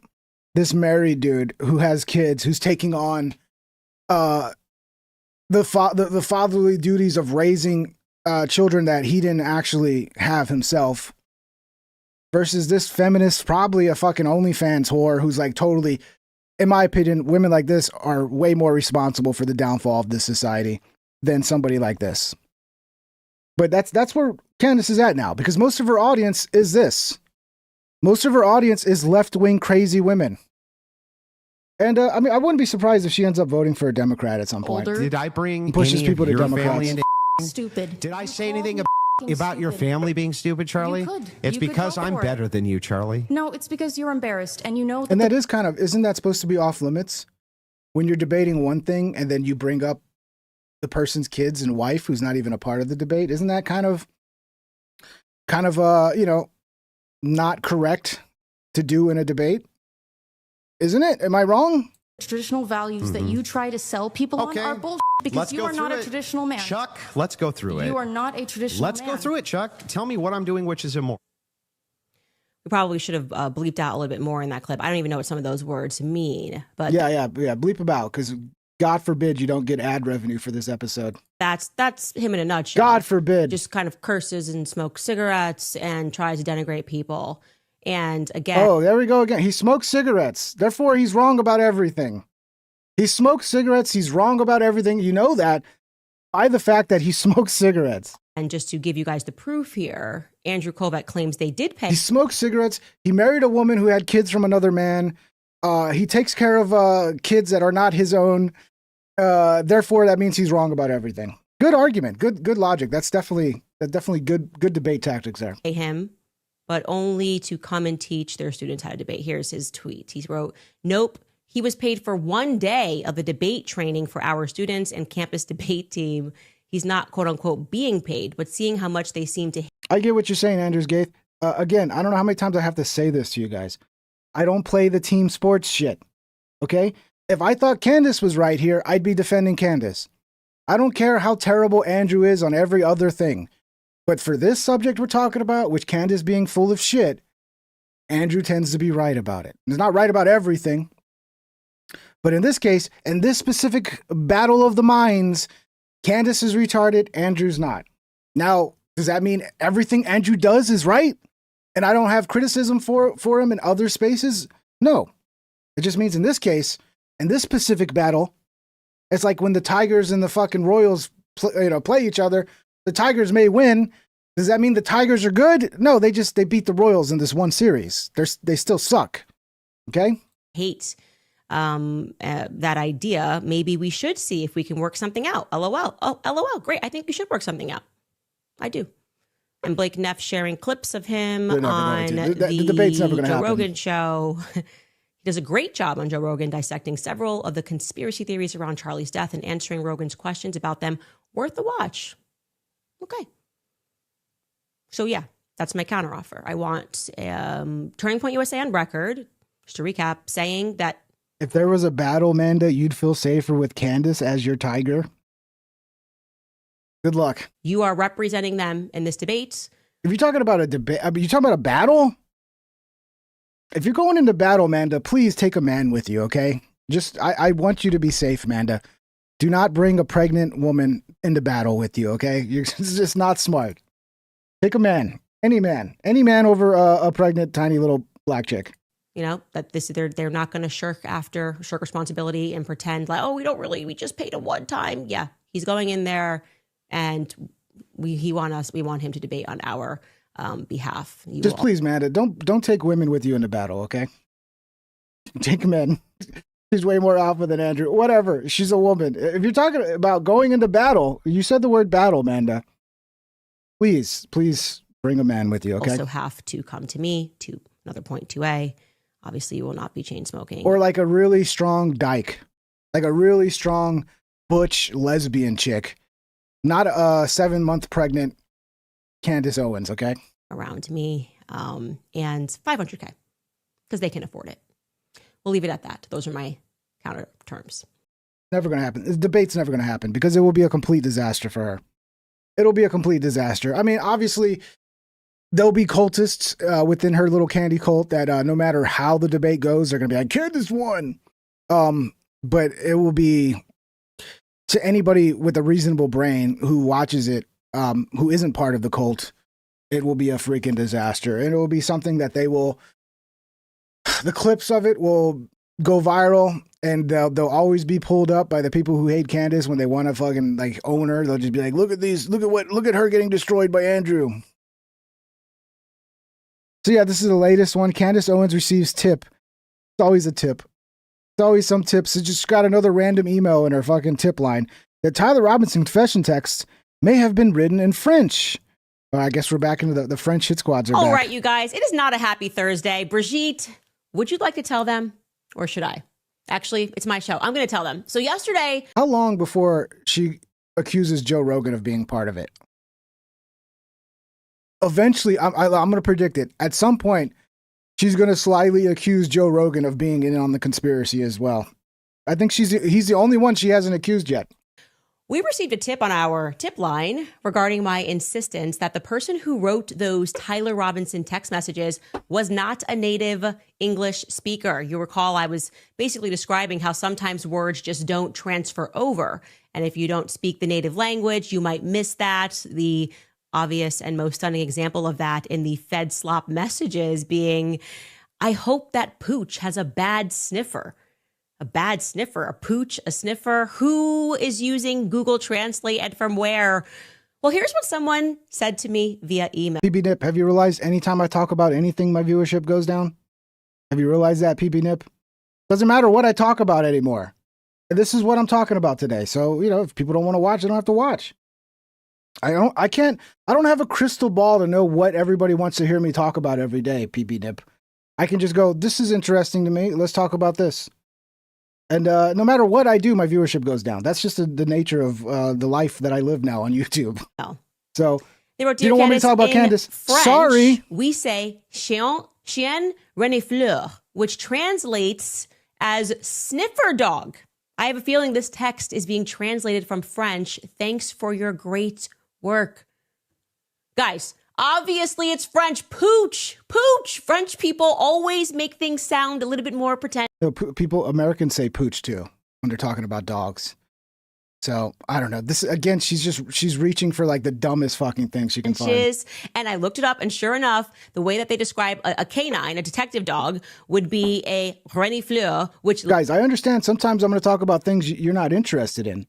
S1: This married dude who has kids, who's taking on the fatherly duties of raising children that he didn't actually have himself, versus this feminist, probably a fucking OnlyFans whore who's like totally, in my opinion, women like this are way more responsible for the downfall of this society than somebody like this. But that's where Candace is at now, because most of her audience is this. Most of her audience is left-wing crazy women. And I mean, I wouldn't be surprised if she ends up voting for a Democrat at some point.
S8: Older.
S3: Did I bring
S1: Pushes
S3: any
S1: people
S3: of
S1: to
S3: your
S1: Democrats.
S3: family into
S8: Stupid.
S3: Did I
S8: You
S3: say
S8: called
S3: anything
S8: me
S3: about your
S8: stupid.
S3: family being stupid, Charlie?
S8: could.
S3: It's
S8: You could
S3: because
S8: go
S3: I'm
S8: for it.
S3: better than you, Charlie.
S8: No, it's because you're embarrassed and you know that
S1: And that is kind of, isn't that supposed to be off limits? When you're debating one thing and then you bring up the person's kids and wife who's not even a part of the debate, isn't that kind of not correct to do in a debate? Isn't it? Am I wrong?
S8: traditional values that you try to sell people
S3: Okay.
S8: on are bullshit because
S3: Let's
S8: you
S3: go
S8: are not
S3: through
S8: a
S3: it.
S8: traditional man.
S3: Chuck, let's go through it.
S8: You are not a traditional
S3: Let's
S8: man.
S3: go through it, Chuck. Tell me what I'm doing, which is immoral.
S2: We probably should have bleeped out a little bit more in that clip. I don't even know what some of those words mean, but
S1: Yeah. Bleep about, because God forbid you don't get ad revenue for this episode.
S2: that's him in a nutshell.
S1: God forbid.
S2: Just kind of curses and smokes cigarettes and tries to denigrate people. And again,
S1: Oh, there we go again. He smokes cigarettes. Therefore, he's wrong about everything. He smokes cigarettes. He's wrong about everything. You know that by the fact that he smokes cigarettes.
S2: and just to give you guys the proof here, Andrew Kovac claims they did pay
S1: He smokes cigarettes. He married a woman who had kids from another man. He takes care of kids that are not his own. Therefore, that means he's wrong about everything. Good argument. Good logic. That's definitely good debate tactics there.
S2: him, but only to come and teach their students how to debate. Here's his tweet. He wrote, "Nope. He was paid for 1 day of the debate training for our students and campus debate team. He's not, quote unquote, being paid, but seeing how much they seem to
S1: I get what you're saying, Andrews Gaith. Again, I don't know how many times I have to say this to you guys. I don't play the team sports shit. Okay? If I thought Candace was right here, I'd be defending Candace. I don't care how terrible Andrew is on every other thing. But for this subject we're talking about, which Candace being full of shit, Andrew tends to be right about it. He's not right about everything. But in this case, in this specific battle of the minds, Candace is retarded, Andrew's not. Now, does that mean everything Andrew does is right? And I don't have criticism for him in other spaces? No. It just means in this case, in this specific battle, it's like when the Tigers and the fucking Royals play each other, the Tigers may win. Does that mean the Tigers are good? No, they beat the Royals in this one series. They still suck. Okay?
S2: hate that idea. Maybe we should see if we can work something out. LOL. Oh, LOL. Great. I think we should work something out. I do. And Blake Neff sharing clips of him
S1: They're never
S2: on
S1: going to. The debate's never gonna
S2: Joe
S1: happen.
S2: Rogan show. He does a great job on Joe Rogan dissecting several of the conspiracy theories around Charlie's death and answering Rogan's questions about them. Worth the watch. Okay. So yeah, that's my counteroffer. I want Turning Point USA on record, just to recap, saying that
S1: If there was a battle, Amanda, you'd feel safer with Candace as your tiger. Good luck.
S2: You are representing them in this debate.
S1: If you're talking about a debate, I mean, you're talking about a battle. If you're going into battle, Amanda, please take a man with you, okay? I want you to be safe, Amanda. Do not bring a pregnant woman into battle with you, okay? It's just not smart. Take a man, any man over a pregnant, tiny little black chick.
S2: You know, that they're not going to shirk responsibility and pretend like, oh, we just paid him one time. Yeah, he's going in there, and we want him to debate on our behalf.
S1: Please, Amanda, don't take women with you into battle, okay? Take men. She's way more alpha than Andrew. Whatever. She's a woman. If you're talking about going into battle, you said the word battle, Amanda. Please bring a man with you, okay?
S2: Also have to come to me, to another point 2A. Obviously, you will not be chain smoking.
S1: Or like a really strong dyke. Like a really strong butch lesbian chick. Not a 7-month pregnant Candace Owens, okay?
S2: Around me, and $500K, because they can afford it. We'll leave it at that. Those are my counter terms.
S1: Never going to happen. The debate's never going to happen because it will be a complete disaster for her. It'll be a complete disaster. I mean, obviously, there'll be cultists within her little candy cult that no matter how the debate goes, they're going to be like, Candace won. But it will be, to anybody with a reasonable brain who watches it, who isn't part of the cult, it will be a freaking disaster. And it will be something that the clips of it will go viral, and they'll always be pulled up by the people who hate Candace when they want to fucking like own her. They'll just be like, look at her getting destroyed by Andrew. So yeah, this is the latest one. Candace Owens receives tip. It's always a tip. It's always some tips. She just got another random email in her fucking tip line that Tyler Robinson confession text may have been written in French. I guess we're back into the French hit squads.
S2: All right, you guys. It is not a happy Thursday. Brigitte, would you like to tell them, or should I? Actually, it's my show. I'm going to tell them. So yesterday...
S1: How long before she accuses Joe Rogan of being part of it? Eventually, I'm going to predict it. At some point, she's going to slyly accuse Joe Rogan of being in on the conspiracy as well. I think he's the only one she hasn't accused yet.
S2: We received a tip on our tip line regarding my insistence that the person who wrote those Tyler Robinson text messages was not a native English speaker. You recall I was basically describing how sometimes words just don't transfer over. And if you don't speak the native language, you might miss that. The obvious and most stunning example of that in the Fed slop messages being, I hope that Pooch has a bad sniffer. A bad sniffer, a pooch, a sniffer. Who is using Google Translate and from where? Well, here's what someone said to me via email.
S1: PB Nip, have you realized anytime I talk about anything, my viewership goes down? Have you realized that, PB Nip? Doesn't matter what I talk about anymore. This is what I'm talking about today. So, if people don't want to watch, they don't have to watch. I don't have a crystal ball to know what everybody wants to hear me talk about every day, PB Nip. I can just go, this is interesting to me. Let's talk about this. And no matter what I do, my viewership goes down. That's just the nature of the life that I live now on YouTube.
S2: Oh.
S1: So,
S2: they wrote,
S1: you don't want me to talk about Candace?
S2: French,
S1: sorry.
S2: We say chien renifleur, which translates as sniffer dog. I have a feeling this text is being translated from French. Thanks for your great work. Guys, obviously it's French. Pooch. French people always make things sound a little bit more pretend.
S1: Americans say pooch too when they're talking about dogs. So I don't know. This again, she's reaching for like the dumbest fucking thing she can find.
S2: And I looked it up, and sure enough, the way that they describe a canine, a detective dog, would be a renifleur, which...
S1: Guys, I understand sometimes I'm going to talk about things you're not interested in.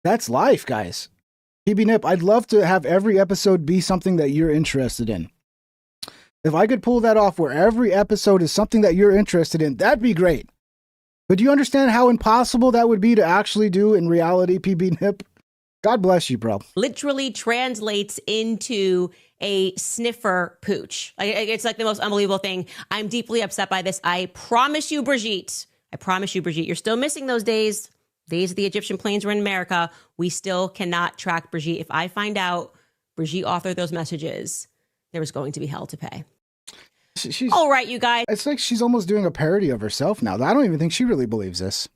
S1: That's life, guys. PB Nip, I'd love to have every episode be something that you're interested in. If I could pull that off where every episode is something that you're interested in, that'd be great. But do you understand how impossible that would be to actually do in reality, PB Nip? God bless you, bro.
S2: Literally translates into a sniffer pooch. It's like the most unbelievable thing. I'm deeply upset by this. I promise you, Brigitte. You're still missing those days the Egyptian planes were in America. We still cannot track Brigitte. If I find out Brigitte authored those messages, there was going to be hell to pay.
S1: She's,
S2: all right, you guys.
S1: It's like she's almost doing a parody of herself now. I don't even think she really believes this.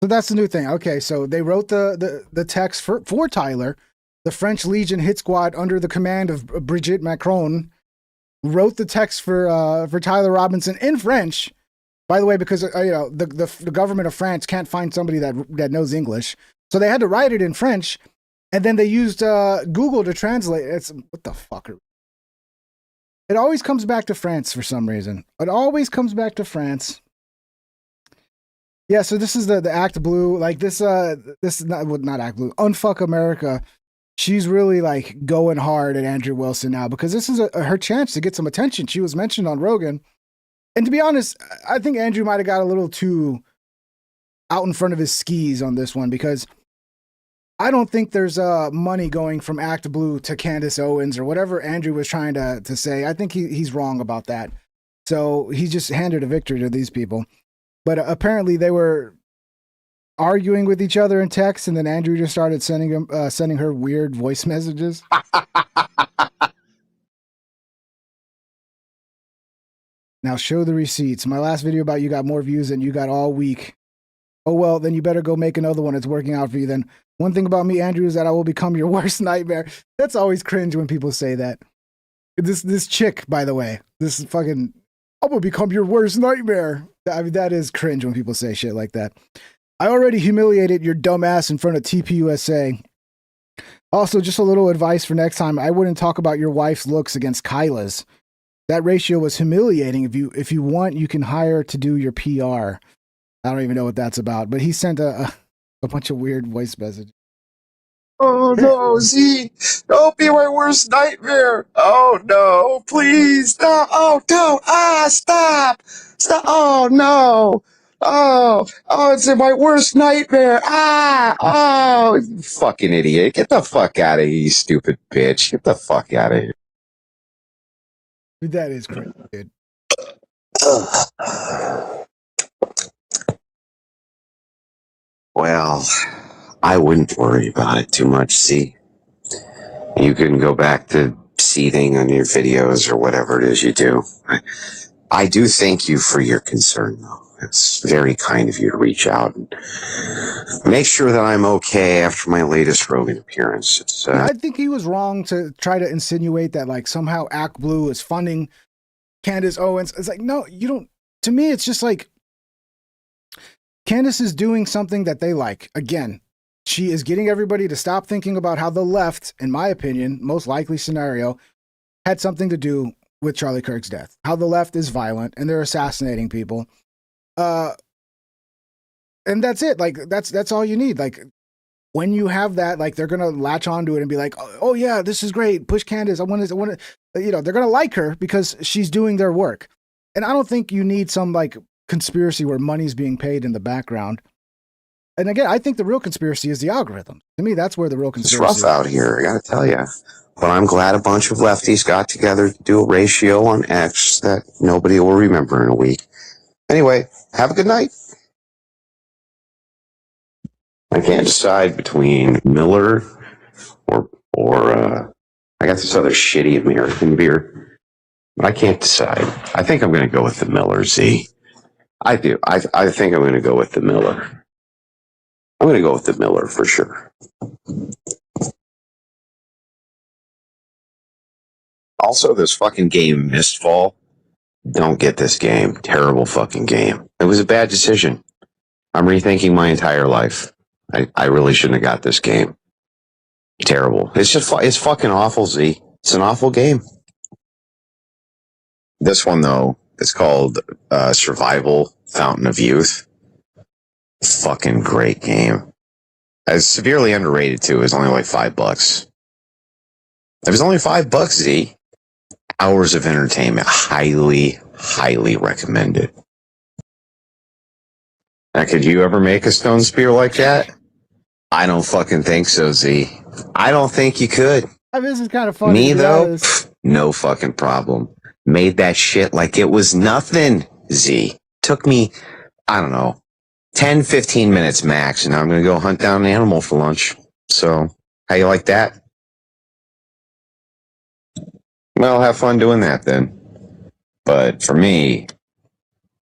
S1: So that's the new thing. Okay, so they wrote the text for Tyler. The French Legion hit squad under the command of Brigitte Macron wrote the text for Tyler Robinson in French. By the way, because the government of France can't find somebody that knows English, so they had to write it in French, and then they used Google to translate. It's what the fuck. It always comes back to France for some reason. It always comes back to France. Yeah, so this is the Act Blue, like this is not Act Blue, Unfuck America. She's really like going hard at Andrew Wilson now because this is her chance to get some attention. She was mentioned on Rogan. And to be honest, I think Andrew might have got a little too out in front of his skis on this one because I don't think there's money going from Act Blue to Candace Owens or whatever Andrew was trying to say. I think he's wrong about that. So he just handed a victory to these people. But apparently they were arguing with each other in text, and then Andrew just started sending her weird voice messages. Now show the receipts. My last video about you got more views than you got all week. Oh, well, then you better go make another one. It's working out for you then. One thing about me, Andrew, is that I will become your worst nightmare. That's always cringe when people say that. This chick, by the way, this fucking, I'm going to become your worst nightmare. I mean, that is cringe when people say shit like that. I already humiliated your dumb ass in front of TPUSA. Also, just a little advice for next time. I wouldn't talk about your wife's looks against Kyla's. That ratio was humiliating. If you want, you can hire to do your PR. I don't even know what that's about, but he sent a bunch of weird voice messages.
S9: Oh no, Z! Don't be my worst nightmare! Oh no, please! No! Oh no! Stop! Stop! Oh no! It's my worst nightmare! Oh, you fucking idiot! Get the fuck out of here, you stupid bitch! Get the fuck out of here!
S1: That is crazy, dude.
S9: Well, I wouldn't worry about it too much, see? You can go back to seething on your videos or whatever it is you do. I do thank you for your concern, though. It's very kind of you to reach out and make sure that I'm okay after my latest Rogan appearance. It's,
S1: I think he was wrong to try to insinuate that like somehow Act Blue is funding Candace Owens. It's like, no, you don't. To me, it's just like Candace is doing something that they like. Again, she is getting everybody to stop thinking about how the left, in my opinion, most likely scenario, had something to do with Charlie Kirk's death. How the left is violent and they're assassinating people. And that's it. Like that's all you need. Like when you have that, like they're gonna latch onto it and be like, oh yeah, this is great. Push Candace. I want to, they're gonna like her because she's doing their work. And I don't think you need some like conspiracy where money's being paid in the background. And again, I think the real conspiracy is the algorithm. To me, that's where the real conspiracy
S9: rough
S1: is.
S9: out here, I gotta tell you. But I'm glad a bunch of lefties got together to do a ratio on X that nobody will remember in a week. Anyway, have a good night. I can't decide between Miller or I got this other shitty American beer, but I can't decide. I think I'm going to go with the Miller, Z. I do. I think I'm going to go with the Miller. I'm going to go with the Miller for sure. Also, this fucking game, Mistfall. Don't get this game. Terrible fucking game. It was a bad decision. I'm rethinking my entire life. I really shouldn't have got this game. Terrible. It's fucking awful, Z. It's an awful game. This one, though, is called Survival Fountain of Youth. Fucking great game. It's severely underrated, too. It's only like $5. It was only $5, Z. Hours of entertainment. Highly, highly recommended. Now, could you ever make a stone spear like that? I don't fucking think so, Z. I don't think you could.
S1: I mean, this is kind of funny.
S9: Me, though? No fucking problem. Made that shit like it was nothing, Z. Took me, I don't know, 10, 15 minutes max, and now I'm going to go hunt down an animal for lunch. So, how you like that? Well, have fun doing that then. But for me,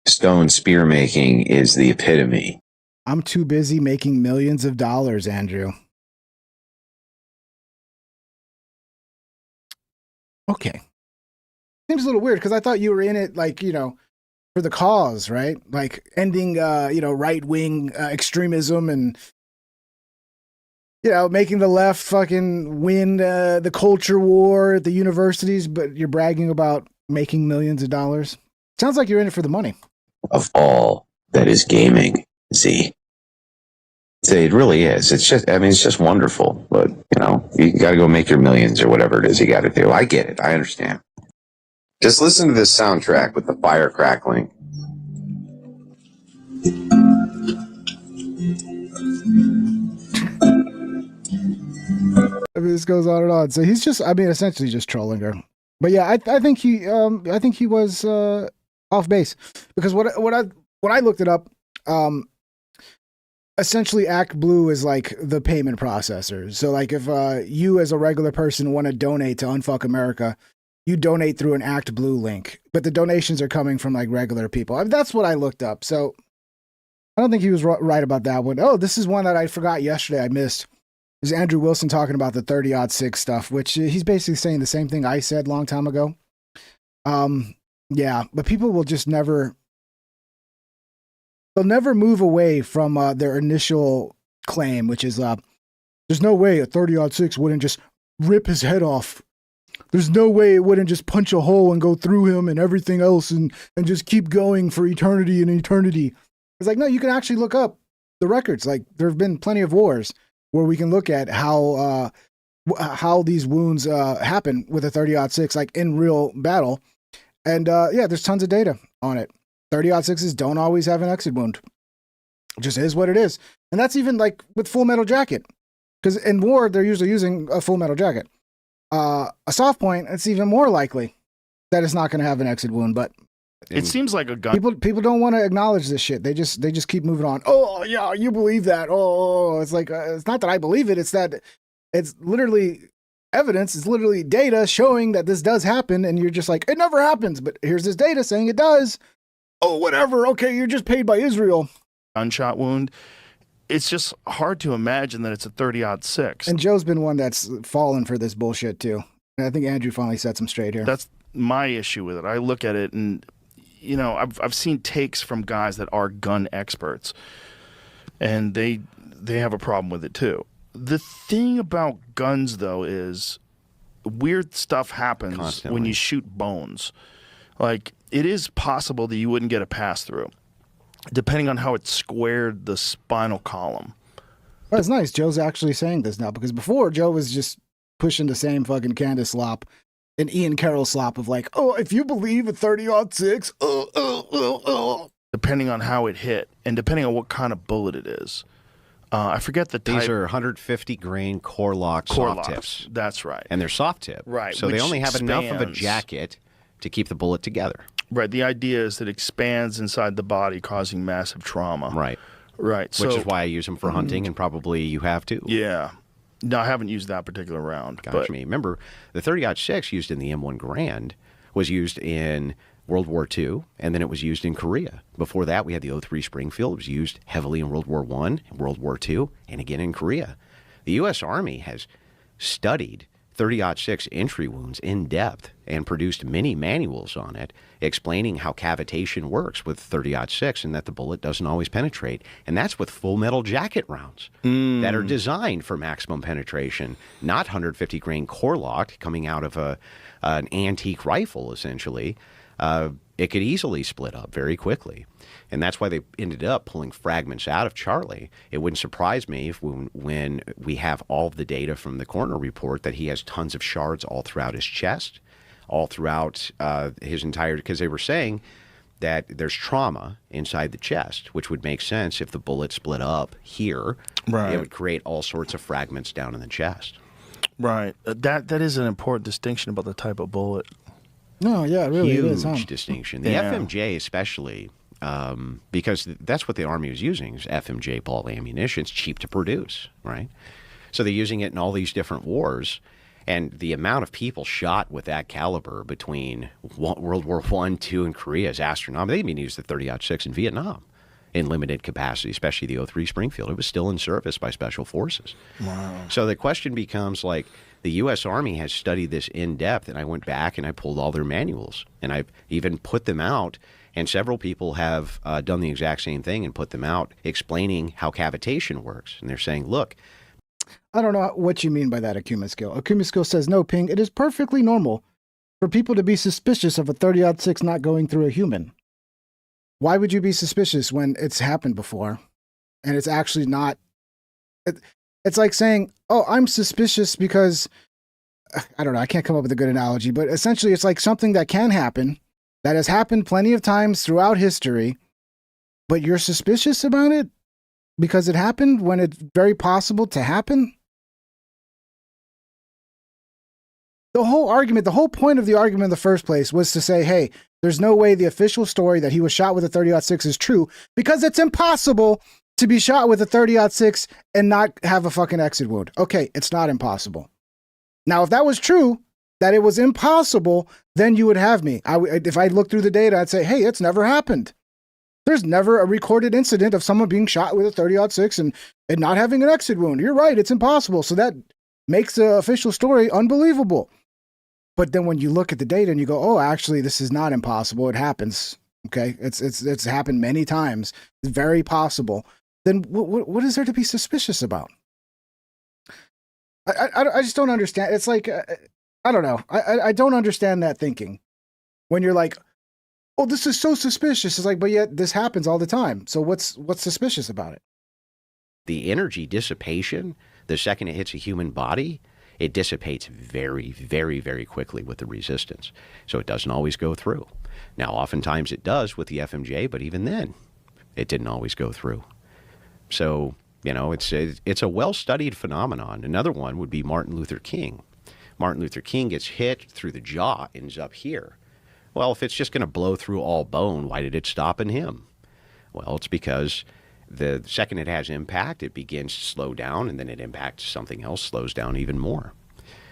S9: stone spear making is the epitome
S1: I'm too busy making millions of dollars, Andrew. Okay. Seems a little weird because I thought you were in it, like, for the cause, right? Like ending, right-wing extremism and, making the left fucking win the culture war at the universities, but you're bragging about making millions of dollars. Sounds like you're in it for the money.
S9: Of all that is gaming, Z. It really is. It's just wonderful. But, you got to go make your millions or whatever it is you got to do. I get it. I understand. Just listen to this soundtrack with the fire crackling.
S1: I mean, this goes on and on. So he's just, essentially just trolling her. But yeah, I think he was off base because when I looked it up, essentially Act Blue is like the payment processor. So like if you as a regular person want to donate to Unfuck America, you donate through an Act Blue link, but the donations are coming from like regular people. That's what I looked up. So I don't think he was right about that one. Oh, this is one that I forgot yesterday. I missed. Is Andrew Wilson talking about the 30-06 stuff, which he's basically saying the same thing I said a long time ago. Yeah, but people will just never, they'll never move away from their initial claim, which is there's no way a 30-06 wouldn't just rip his head off. There's no way it wouldn't just punch a hole and go through him and everything else and just keep going for eternity and eternity. It's like, no, you can actually look up the records. Like there have been plenty of wars where we can look at how these wounds happen with a 30-06, like in real battle. And yeah, there's tons of data on it. 30-06s don't always have an exit wound. It just is what it is. And that's even like with Full Metal Jacket. Because in war, they're usually using a Full Metal Jacket. A soft point, it's even more likely that it's not going to have an exit wound, but
S4: it seems like a gun.
S1: People don't want to acknowledge this shit. They just keep moving on. Oh yeah, you believe that? Oh, it's like it's not that I believe it. It's that it's literally evidence. It's literally data showing that this does happen, and you're just like, it never happens. But here's this data saying it does. Oh, whatever. Okay, you're just paid by Israel.
S4: Gunshot wound. It's just hard to imagine that it's a 30-06.
S1: And Joe's been one that's fallen for this bullshit too. And I think Andrew finally sets him straight here.
S4: That's my issue with it. I look at it and, I've seen takes from guys that are gun experts, and they have a problem with it too. The thing about guns, though, is weird stuff happens
S3: constantly
S4: when you shoot bones. Like, it is possible that you wouldn't get a pass-through, depending on how it squared the spinal column.
S1: Well, it's nice. Joe's actually saying this now, because before Joe was just pushing the same fucking Candace slop and Ian Carroll slop of like, oh, if you believe a 30-06,
S4: depending on how it hit and depending on what kind of bullet it is. I forget the type.
S3: These are 150 grain core lock soft tips.
S4: That's right.
S3: And they're soft tip.
S4: Right.
S3: So they only have enough of a
S4: expands.
S3: jacket to keep the bullet together.
S4: Right. The idea is that it expands inside the body, causing massive trauma.
S3: Right.
S4: Right.
S3: Which is why I use them for hunting, and probably you have too.
S4: Yeah. No, I haven't used that particular round.
S3: Gotcha. Me. Remember, the 30-06 used in the M1 Garand was used in World War II, and then it was used in Korea. Before that, we had the 03 Springfield. It was used heavily in World War I, World War II, and again in Korea. The U.S. Army has studied 30-06 entry wounds in depth and produced many manuals on it explaining how cavitation works with 30-06 and that the bullet doesn't always penetrate. And that's with Full Metal Jacket rounds that are designed for maximum penetration, not 150 grain core locked coming out of an antique rifle, essentially. It could easily split up very quickly. And that's why they ended up pulling fragments out of Charlie. It wouldn't surprise me if when we have all of the data from the coroner report that he has tons of shards all throughout his chest, all throughout his entire, because they were saying that there's trauma inside the chest, which would make sense if the bullet split up here.
S4: Right.
S3: It would create all sorts of fragments down in the chest.
S4: Right. That is an important distinction about the type of bullet.
S1: No, yeah, it really
S3: Huge
S1: is. Huh?
S3: distinction. The
S4: Yeah.
S3: FMJ especially, because that's what the Army was using, is FMJ ball ammunition. It's cheap to produce, right? So they're using it in all these different wars. And the amount of people shot with that caliber between World War I, II, and Korea is astronomical. They even used the 30-06 in Vietnam. in limited capacity, especially the O3 Springfield. It was still in service by special forces. Wow. So the question becomes like, the U.S. Army has studied this in depth, and I went back and I pulled all their manuals, and I've even put them out, and several people have done the exact same thing and put them out explaining how cavitation works. And they're saying, look,
S1: I don't know what you mean by that, Akuma Skill. Akuma Skill says, no, Ping, it is perfectly normal for people to be suspicious of a 30-06 not going through a human. Why would you be suspicious when it's happened before and it's actually not? It's like saying, oh, I'm suspicious because, I don't know, I can't come up with a good analogy, but essentially it's like something that can happen, that has happened plenty of times throughout history, but you're suspicious about it because it happened when it's very possible to happen? The whole argument, the whole point of the argument in the first place was to say, hey, there's no way the official story that he was shot with a 30-06 is true because it's impossible to be shot with a 30-06 and not have a fucking exit wound. Okay, it's not impossible. Now, if that was true, that it was impossible, then you would have me. If I looked through the data, I'd say, hey, it's never happened. There's never a recorded incident of someone being shot with a 30-06 and not having an exit wound. You're right, it's impossible. So that makes the official story unbelievable. But then when you look at the data and you go, oh, actually, this is not impossible. It happens. Okay. It's happened many times. It's very possible. Then what is there to be suspicious about? I just don't understand. It's like, I don't know. I don't understand that thinking when you're like, oh, this is so suspicious. It's like, but yet this happens all the time. So what's suspicious about it?
S3: The energy dissipation, the second it hits a human body, it dissipates very, very, very quickly with the resistance. So it doesn't always go through. Now, oftentimes it does with the FMJ, but even then, it didn't always go through. So, you know, it's a well-studied phenomenon. Another one would be Martin Luther King. Martin Luther King gets hit through the jaw, ends up here. Well, if it's just going to blow through all bone, why did it stop in him? Well, it's because the second it has impact, it begins to slow down, and then it impacts something else, slows down even more.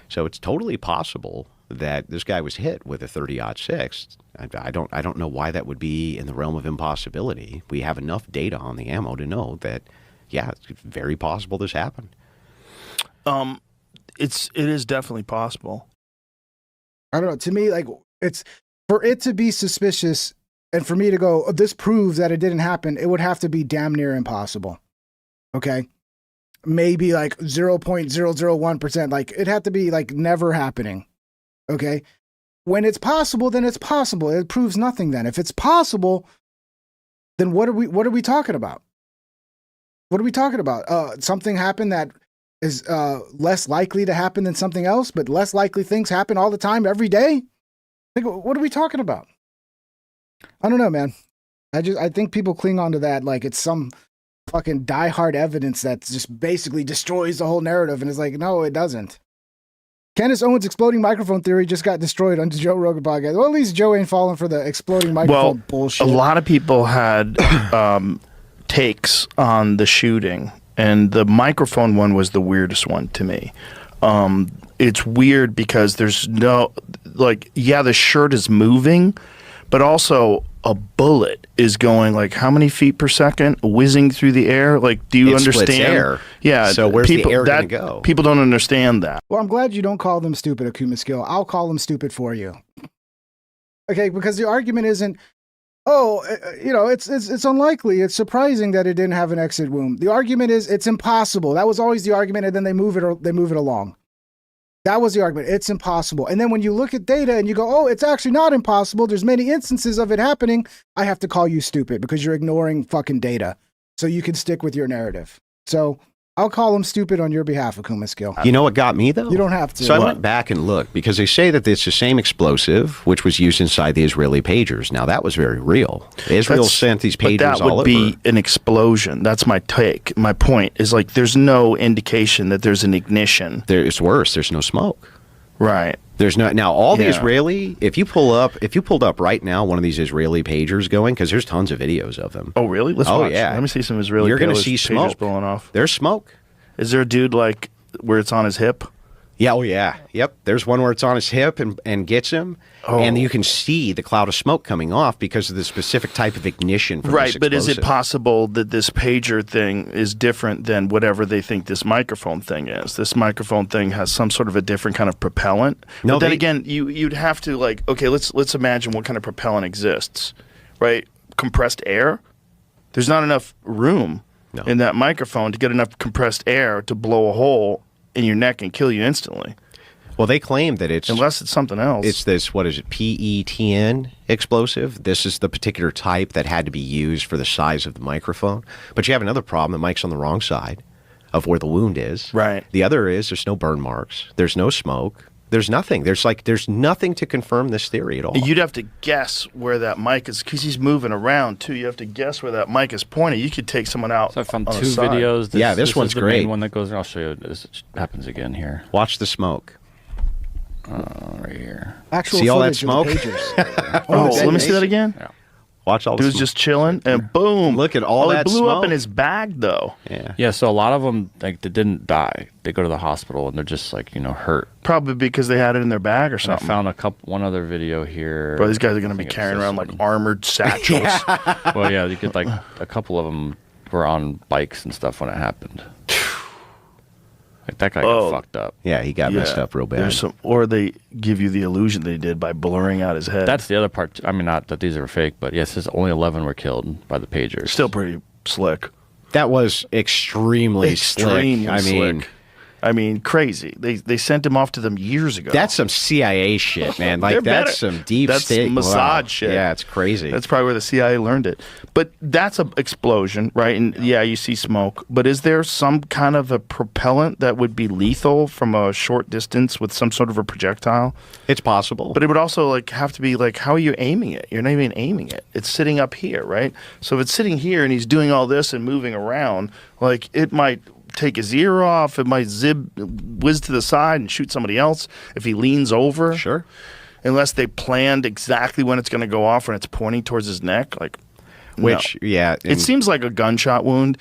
S3: So it's totally possible that this guy was hit with a 30-06. I don't know why that would be in the realm of impossibility. We have enough data on the ammo to know that, yeah, it's very possible this happened.
S4: It is definitely possible.
S1: I don't know. To me, like, it's for it to be suspicious. And for me to go, oh, this proves that it didn't happen, it would have to be damn near impossible. Okay? Maybe like 0.001%. Like, it had to be like never happening. Okay? When it's possible, then it's possible. It proves nothing then. If it's possible, then what are we talking about? What are we talking about? Something happened that is less likely to happen than something else, but less likely things happen all the time, every day? Like, what are we talking about? I don't know, man. I think people cling on to that like it's some fucking diehard evidence that just basically destroys the whole narrative, and it's like, no, it doesn't. Candace Owens' exploding microphone theory just got destroyed on the Joe Rogan podcast. Well, at least Joe ain't falling for the exploding microphone bullshit.
S4: A lot of people had takes on the shooting, and the microphone one was the weirdest one to me. It's weird because there's no, like, yeah, the shirt is moving, but also a bullet is going like how many feet per second, whizzing through the air? Like, do you understand?
S3: Splits air.
S4: Yeah.
S3: So where's the air going to go?
S4: People don't understand that.
S1: Well, I'm glad you don't call them stupid, Akuma Skill. I'll call them stupid for you. Okay, because the argument isn't, oh, you know, it's unlikely. It's surprising that it didn't have an exit wound. The argument is it's impossible. That was always the argument, and then they move it along. That was the argument. It's impossible. And then when you look at data and you go, oh, it's actually not impossible, there's many instances of it happening, I have to call you stupid because you're ignoring fucking data. So you can stick with your narrative. So I'll call them stupid on your behalf, Akuma Skill.
S3: You know what got me, though?
S1: You don't have to.
S3: So I went back and looked because they say that it's the same explosive which was used inside the Israeli pagers. Now, that was very real. Israel sent these pagers all over.
S4: But that would be an explosion. That's my take. My point is, like, there's no indication that there's an ignition.
S3: It's worse. There's no smoke.
S4: Right.
S3: There's no now all the Israeli. If you pulled up right now one of these Israeli pagers going, because there's tons of videos of them.
S4: Oh really? Let's watch.
S3: Yeah.
S4: Let me see some Israeli.
S3: You're going to see
S4: pagers
S3: smoke
S4: blowing off.
S3: There's smoke.
S4: Is there a dude like where it's on his hip?
S3: Yeah, oh yeah. Yep. There's one where it's on his hip and gets him. And you can see the cloud of smoke coming off because of the specific type of ignition for
S4: Right,
S3: this
S4: but is it
S3: explosive.
S4: possible that this pager thing is different than whatever they think this microphone thing is? This microphone thing has some sort of a different kind of propellant.
S3: No,
S4: but then
S3: they-
S4: again, you'd have to like, okay, let's imagine what kind of propellant exists, right? Compressed air. There's not enough room in that microphone to get enough compressed air to blow a hole in your neck and kill you instantly.
S3: Well, they claim that it's...
S4: Unless it's something else.
S3: It's this, what is it, PETN explosive. This is the particular type that had to be used for the size of the microphone. But you have another problem. The mic's on the wrong side of where the wound is.
S4: Right.
S3: The other is there's no burn marks. There's no smoke. There's nothing. There's nothing to confirm this theory at all.
S4: You'd have to guess where that mic is, because he's moving around too. You have to guess where that mic is pointing. You could take someone out.
S10: So I found
S4: on
S10: 2
S4: the side.
S10: videos.
S3: This one's
S10: is the
S3: great.
S10: Main one that goes. I'll show you. This happens again here.
S3: Watch the smoke.
S10: Right here.
S1: Actual
S3: See all that
S1: footage of the
S3: smoke?
S1: pagers.
S4: Oh, let me see that again.
S10: Yeah.
S3: Watch all the
S4: Dude's
S3: smoke.
S4: just chilling, and boom!
S3: Look at all
S4: it
S3: that
S4: blew up
S3: smoke.
S4: in his bag, though.
S3: Yeah.
S10: Yeah. So a lot of them, like, they didn't die. They go to the hospital and they're just like, hurt.
S4: Probably because they had it in their bag or
S10: And I
S4: something.
S10: found one other video here.
S4: Bro, these guys are going to
S10: I
S4: be
S10: think it's
S4: carrying
S10: this
S4: around like
S10: one.
S4: armored satchels.
S10: Well, yeah, you get like a couple of them were on bikes and stuff when it happened. Like that guy got fucked up.
S3: Yeah, he got messed up real bad.
S4: There's or they give you the illusion they did by blurring out his head.
S10: That's the other part. I mean, not that these are fake, but yes, there's only 11 were killed by the pagers.
S4: still pretty slick.
S3: That was extremely slick.
S4: I mean, crazy. They sent him off to them years ago.
S3: That's some CIA shit, man. Like,
S4: They're
S3: that's
S4: better.
S3: some deep
S4: That's
S3: state.
S4: Mossad
S3: Wow.
S4: shit.
S3: Yeah, it's crazy.
S4: That's probably where the CIA learned it. But that's an explosion, right? And yeah, you see smoke. But is there some kind of a propellant that would be lethal from a short distance with some sort of a projectile?
S3: It's possible.
S4: But it would also like have to be like, how are you aiming it? You're not even aiming it. It's sitting up here, right? So if it's sitting here and he's doing all this and moving around, like it might take his ear off. It might whiz to the side and shoot somebody else if he leans over.
S3: Sure.
S4: Unless they planned exactly when it's going to go off and it's pointing towards his neck. Like,
S3: Which,
S4: no.
S3: yeah.
S4: It seems like a gunshot wound.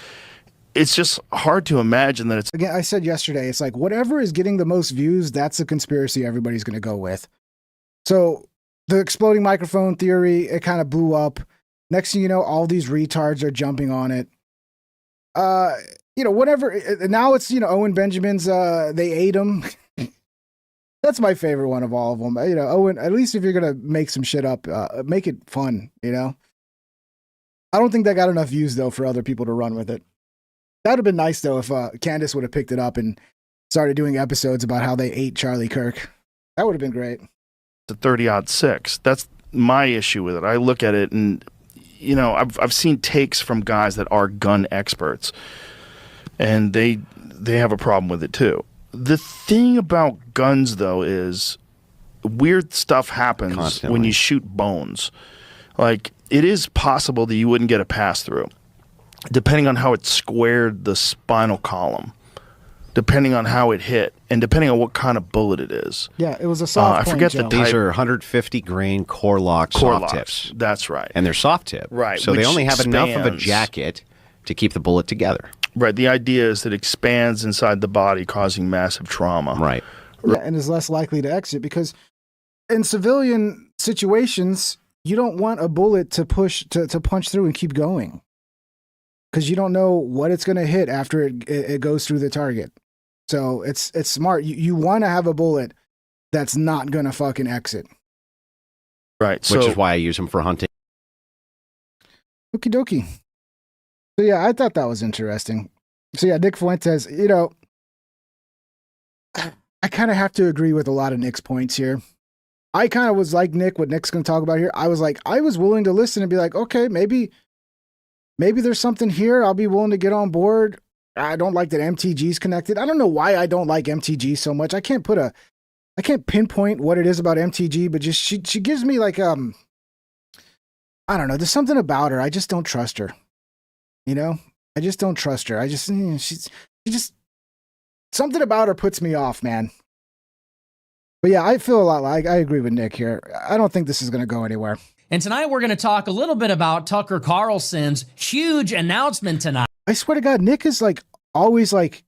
S4: It's just hard to imagine that it's...
S1: Again, I said yesterday, it's like whatever is getting the most views, that's a conspiracy everybody's going to go with. So the exploding microphone theory, it kind of blew up. Next thing you know, all these retards are jumping on it. Whatever. Now it's, Owen Benjamin's, they ate him. That's my favorite one of all of them. Owen, at least if you're going to make some shit up, make it fun, I don't think that got enough views, though, for other people to run with it. That would have been nice, though, if Candace would have picked it up and started doing episodes about how they ate Charlie Kirk. That would have been great.
S4: a 30-06. That's my issue with it. I look at it and, I've seen takes from guys that are gun experts, and they have a problem with it, too. The thing about guns, though, is weird stuff happens
S3: Constantly.
S4: when you shoot bones. Like, it is possible that you wouldn't get a pass-through, depending on how it squared the spinal column, depending on how it hit, and depending on what kind of bullet it is.
S1: Yeah, it was a soft
S4: I
S1: point,
S4: forget the
S1: Joe.
S4: type.
S3: These are 150 grain core lock
S4: Core
S3: soft
S4: locks.
S3: tips.
S4: That's right.
S3: And they're soft tip.
S4: Right,
S3: So they
S4: which
S3: only have enough of a
S4: expands.
S3: jacket to keep the bullet together.
S4: Right. The idea is that it expands inside the body, causing massive trauma.
S3: Right.
S1: Yeah, and is less likely to exit because in civilian situations, you don't want a bullet to push to punch through and keep going because you don't know what it's going to hit after it goes through the target. So it's smart. You want to have a bullet that's not going to fucking exit.
S4: Right.
S3: Which is why I use them for hunting.
S1: Okie dokie. So yeah, I thought that was interesting. So yeah, Nick Fuentes, I kind of have to agree with a lot of Nick's points here. I kind of was like Nick, what Nick's going to talk about here. I was willing to listen and be like, okay, maybe there's something here. I'll be willing to get on board. I don't like that MTG's connected. I don't know why I don't like MTG so much. I can't pinpoint what it is about MTG, but just she gives me like I don't know. There's something about her. I just don't trust her. I just don't trust her. She just something about her puts me off, man. But yeah, I feel a lot like I agree with Nick here. I don't think this is going to go anywhere.
S11: And tonight we're going to talk a little bit about Tucker Carlson's huge announcement tonight.
S1: I swear to God, Nick is like always like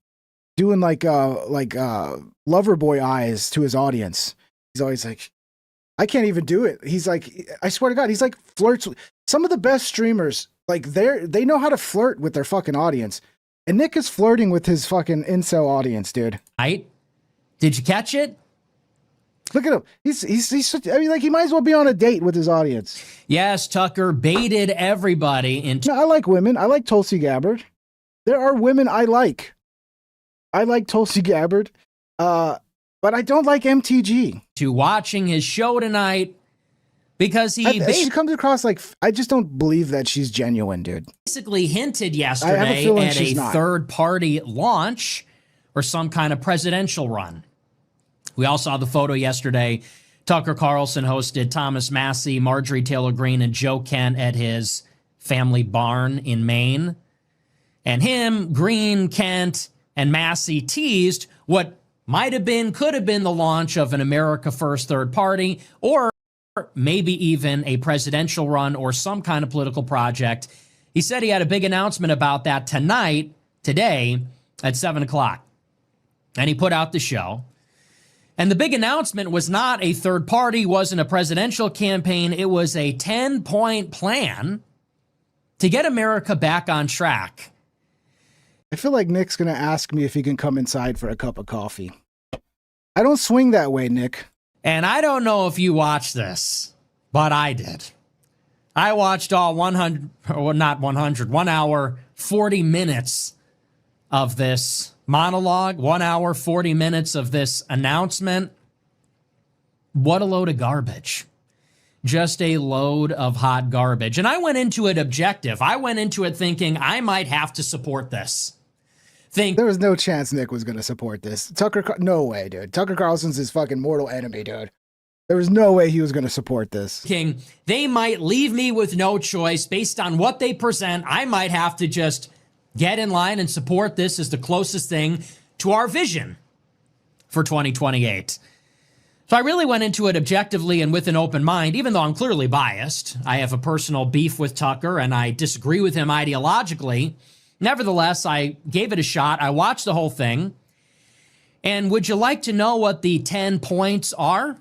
S1: doing like lover boy eyes to his audience. He's always like, I can't even do it. He's like, I swear to God, he's like flirts. Some of the best streamers, like they know how to flirt with their fucking audience. And Nick is flirting with his fucking incel audience, dude.
S11: Right? Did you catch it?
S1: Look at him. He's such, I mean, like he might as well be on a date with his audience.
S11: Yes, Tucker baited everybody into.
S1: No, I like women. I like Tulsi Gabbard. There are women I like. I like Tulsi Gabbard. But I don't like MTG.
S11: To watching his show tonight because
S1: she comes across like, I just don't believe that she's genuine, dude.
S11: Basically hinted yesterday at a third-party launch or some kind of presidential run. We all saw the photo yesterday. Tucker Carlson hosted Thomas Massey, Marjorie Taylor Greene, and Joe Kent at his family barn in Maine. And him, Greene, Kent, and Massey teased what might have been, could have been the launch of an America First third party, or maybe even a presidential run or some kind of political project. He said he had a big announcement about that today, at 7 o'clock. And he put out the show. And the big announcement was not a third party, wasn't a presidential campaign. It was a 10-point plan to get America back on track.
S1: I feel like Nick's going to ask me if he can come inside for a cup of coffee. I don't swing that way, Nick.
S11: And I don't know if you watched this, but I did. I watched all 1 hour, 40 minutes of this monologue, 1 hour, 40 minutes of this announcement. What a load of garbage. Just a load of hot garbage. And I went into it objective. I went into it thinking I might have to support this.
S1: There was no chance Nick was going to support this. No way, dude. Tucker Carlson's his fucking mortal enemy, dude. There was no way he was going to support this.
S11: They might leave me with no choice based on what they present. I might have to just get in line and support this as the closest thing to our vision for 2028. So I really went into it objectively and with an open mind, even though I'm clearly biased. I have a personal beef with Tucker and I disagree with him ideologically. Nevertheless, I gave it a shot. I watched the whole thing. And would you like to know what the 10 points are?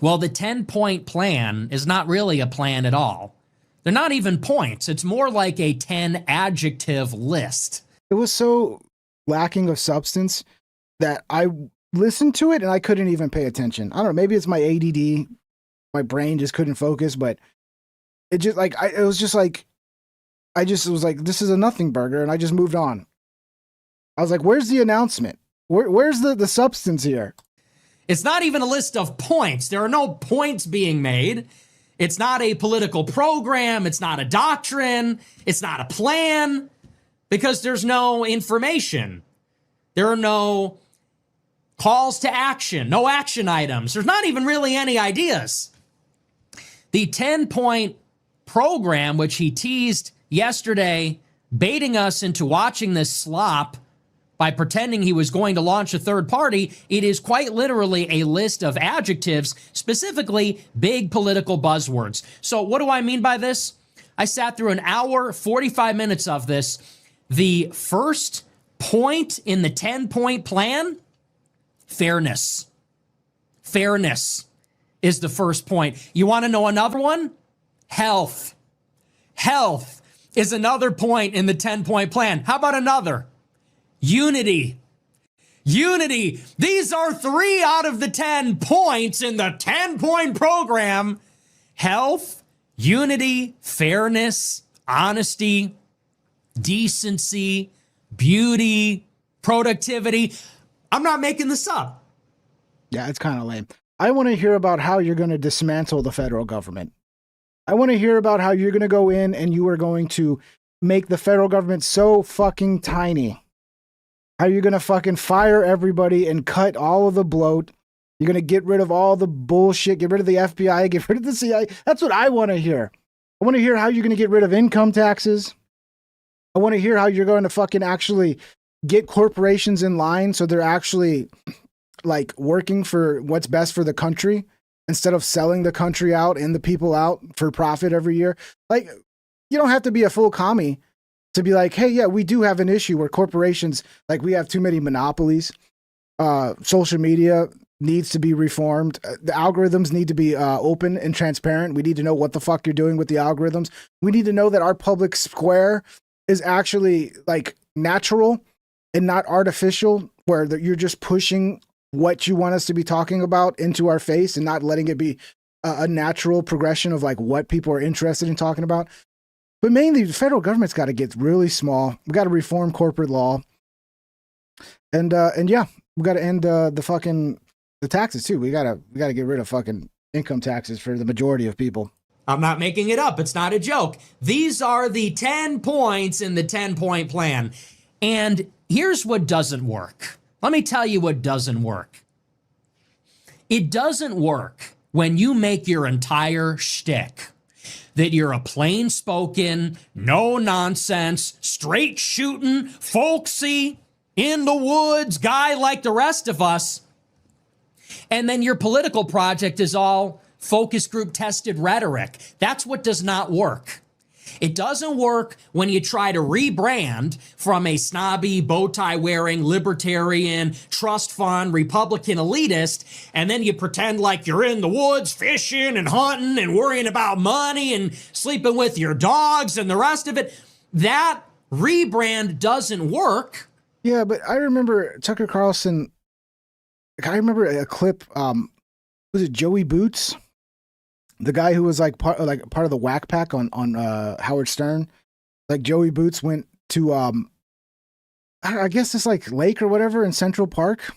S11: Well, the 10-point plan is not really a plan at all. They're not even points. It's more like a 10-adjective list.
S1: It was so lacking of substance that I listened to it and I couldn't even pay attention. I don't know, maybe it's my ADD. My brain just couldn't focus, but it just like, it was like, this is a nothing burger, and I just moved on. I was like, where's the announcement? Where's the substance here?
S11: It's not even a list of points. There are no points being made. It's not a political program. It's not a doctrine. It's not a plan, because there's no information. There are no calls to action, no action items. There's not even really any ideas. The 10-point program, which he teased yesterday, baiting us into watching this slop by pretending he was going to launch a third party, it is quite literally a list of adjectives, specifically big political buzzwords. So what do I mean by this? I sat through an hour, 45 minutes of this. The first point in the 10-point plan, fairness. Fairness is the first point. You want to know another one? Health. Health is another point in the 10-point plan. How about another? Unity. Unity. These are 3 out of the 10 points in the 10-point program. Health, unity, fairness, honesty, decency, beauty, productivity. I'm not making this up.
S1: Yeah, it's kind of lame. I want to hear about how you're going to dismantle the federal government. I want to hear about how you're going to go in and you are going to make the federal government so fucking tiny. How you're going to fucking fire everybody and cut all of the bloat. You're going to get rid of all the bullshit, get rid of the FBI, get rid of the CIA. That's what I want to hear. I want to hear how you're going to get rid of income taxes. I want to hear how you're going to fucking actually get corporations in line so they're actually like working for what's best for the country instead of selling the country out and the people out for profit every year. Like, you don't have to be a full commie to be like, hey, yeah, we do have an issue where corporations, like we have too many monopolies. Social media needs to be reformed. The algorithms need to be open and transparent. We need to know what the fuck you're doing with the algorithms. We need to know that our public square is actually like natural and not artificial, where you're just pushing what you want us to be talking about into our face and not letting it be a natural progression of like what people are interested in talking about. But mainly the federal government's got to get really small. We got to reform corporate law. And yeah, we got to end the taxes too. We gotta get rid of fucking income taxes for the majority of people.
S11: I'm not making it up. It's not a joke. These are the 10 points in the 10-point plan. And here's what doesn't work. Let me tell you what doesn't work. It doesn't work when you make your entire shtick that you're a plain-spoken, no-nonsense, straight-shooting, folksy, in the woods guy like the rest of us. And then your political project is all focus group tested rhetoric. That's what does not work. It doesn't work when you try to rebrand from a snobby, bow tie wearing, libertarian, trust fund, Republican elitist, and then you pretend like you're in the woods fishing and hunting and worrying about money and sleeping with your dogs and the rest of it. That rebrand doesn't work.
S1: Yeah, but I remember Tucker Carlson. I remember a clip. Was it Joey Boots, the guy who was like part of the Whack Pack on Howard Stern? Like Joey Boots went to I guess this like lake or whatever in Central Park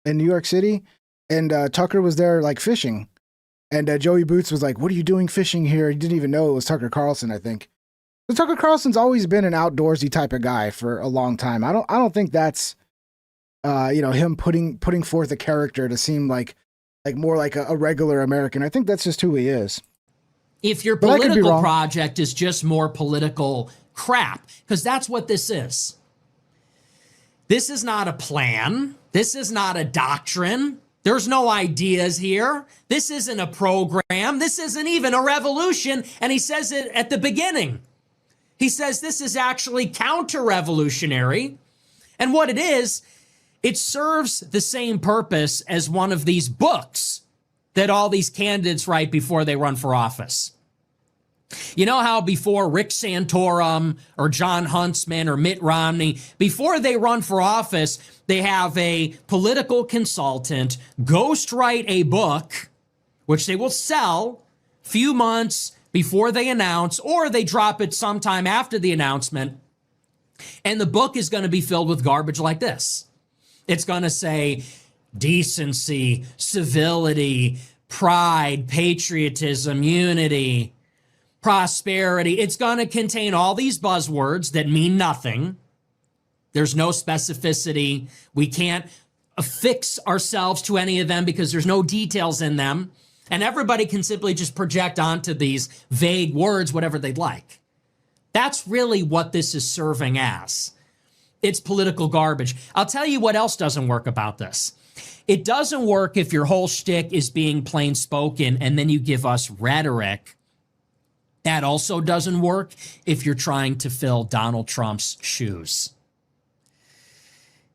S1: in New York City, and Tucker was there like fishing, and Joey Boots was like, "What are you doing fishing here?" He didn't even know it was Tucker Carlson, I think. But Tucker Carlson's always been an outdoorsy type of guy for a long time. I don't think that's him putting forth a character to seem like more like a regular American. I think that's just who he is.
S11: If your political project is just more political crap, because that's what this is. This is not a plan. This is not a doctrine. There's no ideas here. This isn't a program. This isn't even a revolution. And he says it at the beginning. He says this is actually counter-revolutionary. And what it is, it serves the same purpose as one of these books that all these candidates write before they run for office. You know how before Rick Santorum or John Huntsman or Mitt Romney, before they run for office, they have a political consultant ghostwrite a book, which they will sell a few months before they announce, or they drop it sometime after the announcement. And the book is going to be filled with garbage like this. It's going to say decency, civility, pride, patriotism, unity, prosperity. It's going to contain all these buzzwords that mean nothing. There's no specificity. We can't affix ourselves to any of them because there's no details in them. And everybody can simply just project onto these vague words whatever they'd like. That's really what this is serving as. It's political garbage. I'll tell you what else doesn't work about this. It doesn't work if your whole shtick is being plain spoken and then you give us rhetoric. That also doesn't work if you're trying to fill Donald Trump's shoes.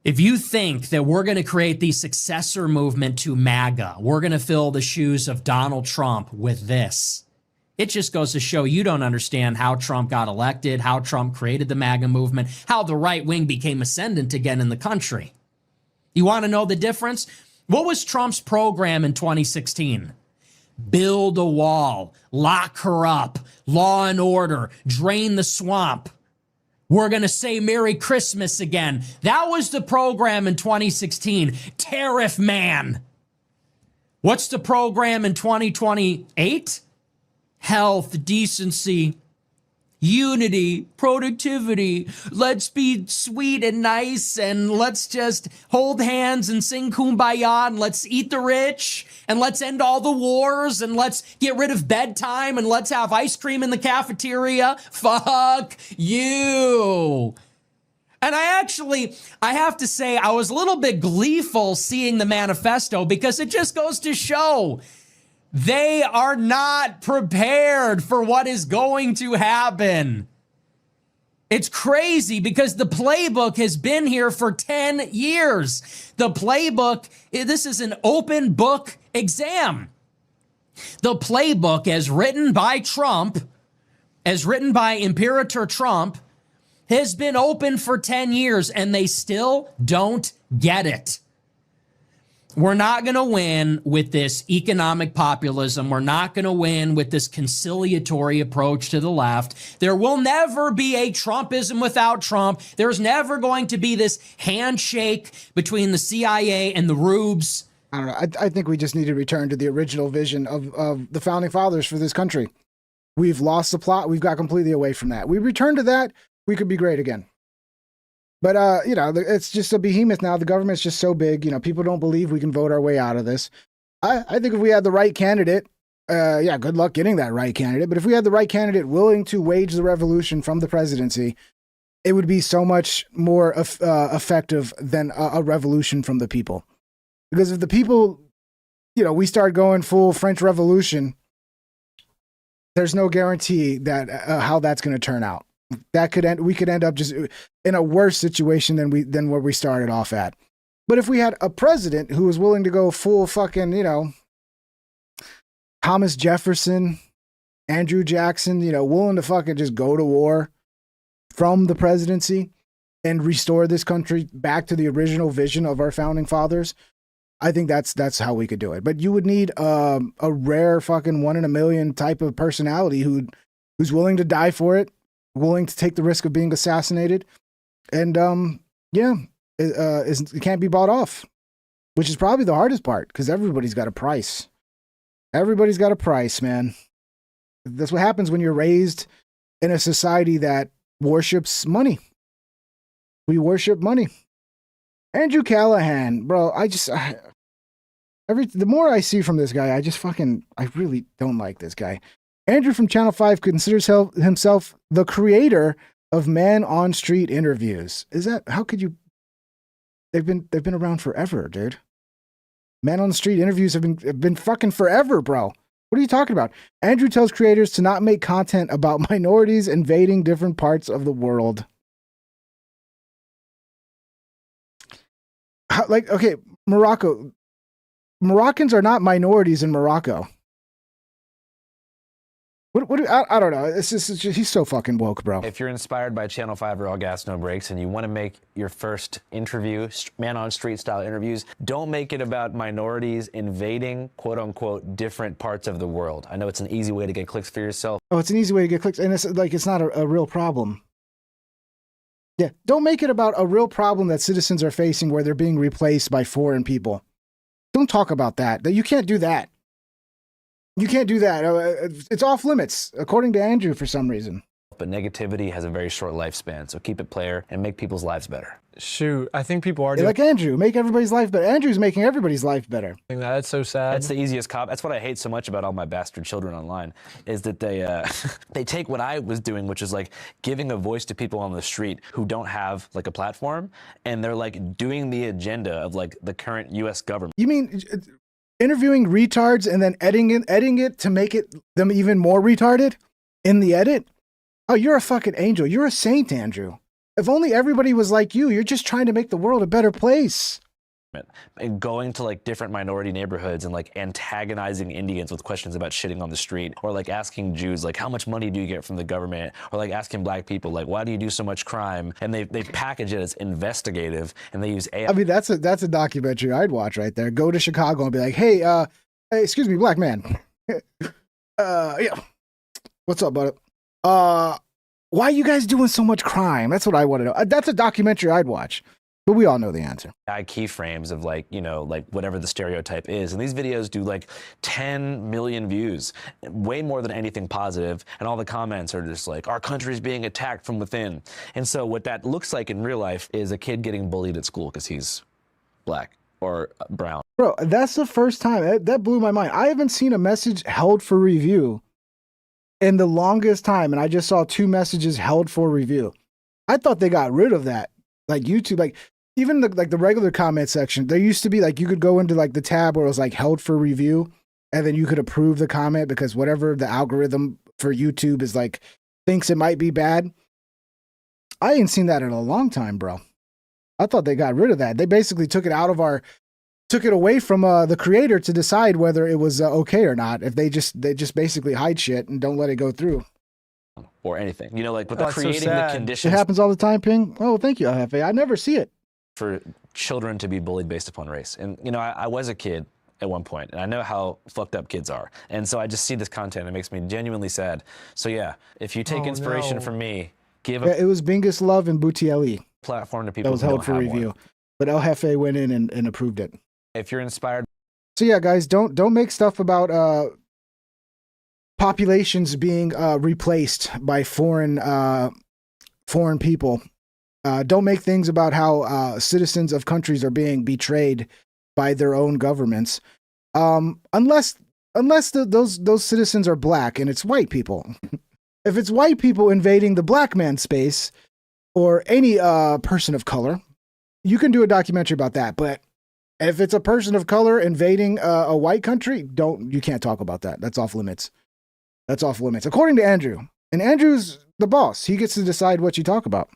S11: If you think that we're going to create the successor movement to MAGA, we're going to fill the shoes of Donald Trump with this, it just goes to show you don't understand how Trump got elected, how Trump created the MAGA movement, how the right wing became ascendant again in the country. You want to know the difference? What was Trump's program in 2016? Build a wall, lock her up, law and order, drain the swamp. We're going to say Merry Christmas again. That was the program in 2016. Tariff man. What's the program in 2028? Health, decency, unity, productivity. Let's be sweet and nice and let's just hold hands and sing Kumbaya and let's eat the rich and let's end all the wars and let's get rid of bedtime and let's have ice cream in the cafeteria. Fuck you. And I have to say, I was a little bit gleeful seeing the manifesto because it just goes to show they are not prepared for what is going to happen. It's crazy because the playbook has been here for 10 years. The playbook, this is an open book exam. The playbook, as written by Trump, as written by Imperator Trump, has been open for 10 years and they still don't get it. We're not going to win with this economic populism. We're not going to win with this conciliatory approach to the left. There will never be a Trumpism without Trump. There's never going to be this handshake between the CIA and the rubes.
S1: I don't know. I think we just need to return to the original vision of the founding fathers for this country. We've lost the plot. We've got completely away from that. We return to that, we could be great again. But, it's just a behemoth now. The government's just so big. People don't believe we can vote our way out of this. I think if we had the right candidate, good luck getting that right candidate. But if we had the right candidate willing to wage the revolution from the presidency, it would be so much more effective than a revolution from the people. Because if the people, we start going full French Revolution, there's no guarantee that how that's going to turn out. We could end up just in a worse situation than where we started off at. But if we had a president who was willing to go full fucking, Thomas Jefferson, Andrew Jackson, willing to fucking just go to war from the presidency and restore this country back to the original vision of our founding fathers, I think that's how we could do it. But you would need a rare fucking 1 in a million type of personality who's willing to die for it, willing to take the risk of being assassinated, and it can't be bought off, which is probably the hardest part because everybody's got a price. Everybody's got a price, man. That's what happens when you're raised in a society that worships money. We worship money. Andrew Callahan, bro, the more I see from this guy, I really don't like this guy. Andrew from Channel 5 considers himself the creator of Man on Street interviews. How could you? They've been around forever, dude. Man on the Street interviews have been fucking forever, bro. What are you talking about? Andrew tells creators to not make content about minorities invading different parts of the world. Morocco. Moroccans are not minorities in Morocco. I don't know. He's so fucking woke, bro.
S12: If you're inspired by Channel 5 or All Gas No Breaks and you want to make your first interview, man on street style interviews, don't make it about minorities invading, quote unquote, different parts of the world. I know it's an easy way to get clicks for yourself.
S1: Oh, it's an easy way to get clicks. And it's not a real problem. Yeah. Don't make it about a real problem that citizens are facing where they're being replaced by foreign people. Don't talk about that. You can't do that. You can't do that. It's off limits, according to Andrew, for some reason.
S12: But negativity has a very short lifespan, so keep it player and make people's lives better.
S13: Shoot, I think people are doing
S1: like Andrew, make everybody's life better. Andrew's making everybody's life better.
S13: That's so sad.
S12: That's the easiest cop. That's what I hate so much about all my bastard children online, is that they take what I was doing, which is like giving a voice to people on the street who don't have like a platform, and they're like doing the agenda of like the current U.S. government.
S1: You mean interviewing retards and then editing it to make them even more retarded in the edit? Oh, you're a fucking angel. You're a saint, Andrew. If only everybody was like you. You're just trying to make the world a better place.
S12: And going to like different minority neighborhoods and like antagonizing Indians with questions about shitting on the street, or like asking Jews like, how much money do you get from the government, or like asking black people like, why do you do so much crime? And they package it as investigative, and they use AI.
S1: I mean, that's a documentary I'd watch right there. Go to Chicago and be like, hey, excuse me, black man. Yeah, what's up, buddy? Why are you guys doing so much crime? That's what I want to know. That's a documentary I'd watch. But we all know the answer.
S12: Keyframes of like, like whatever the stereotype is. And these videos do like 10 million views, way more than anything positive. And all the comments are just like, our country's being attacked from within. And so what that looks like in real life is a kid getting bullied at school because he's black or brown.
S1: Bro, that's the first time. That blew my mind. I haven't seen a message held for review in the longest time. And I just saw 2 messages held for review. I thought they got rid of that. Like YouTube, like even the regular comment section, there used to be like you could go into like the tab where it was like held for review, and then you could approve the comment because whatever the algorithm for YouTube is like thinks it might be bad. I ain't seen that in a long time, bro. I thought they got rid of that. They basically took it away from the creator to decide whether it was okay or not. If they just basically hide shit and don't let it go through.
S12: Or anything. You know, like, but
S13: Oh, it's so
S12: creating the
S13: sad.
S1: It
S12: conditions
S1: happens all the time, Ping. Oh, thank you, Hefe. I never see it.
S12: for children to be bullied based upon race. And, you know, I was a kid at one point, and I know how fucked up kids are. And so I just see this content, and it makes me genuinely sad. So yeah, if you take inspiration from me, give
S1: Yeah, it was Bingus Love and Butieli
S12: platform to
S1: that
S12: people
S1: was
S12: who
S1: held
S12: don't
S1: for
S12: have
S1: review.
S12: one.
S1: But El Jefe went in and approved it.
S12: If you're inspired,
S1: So yeah, guys, don't make stuff about populations being replaced by foreign people. Don't make things about how citizens of countries are being betrayed by their own governments, unless those citizens are black and it's white people. If it's white people invading the black man space or any person of color, you can do a documentary about that. But if it's a person of color invading a white country, you can't talk about that. That's off limits. That's off limits, according to Andrew. And Andrew's the boss. He gets to decide what you talk about.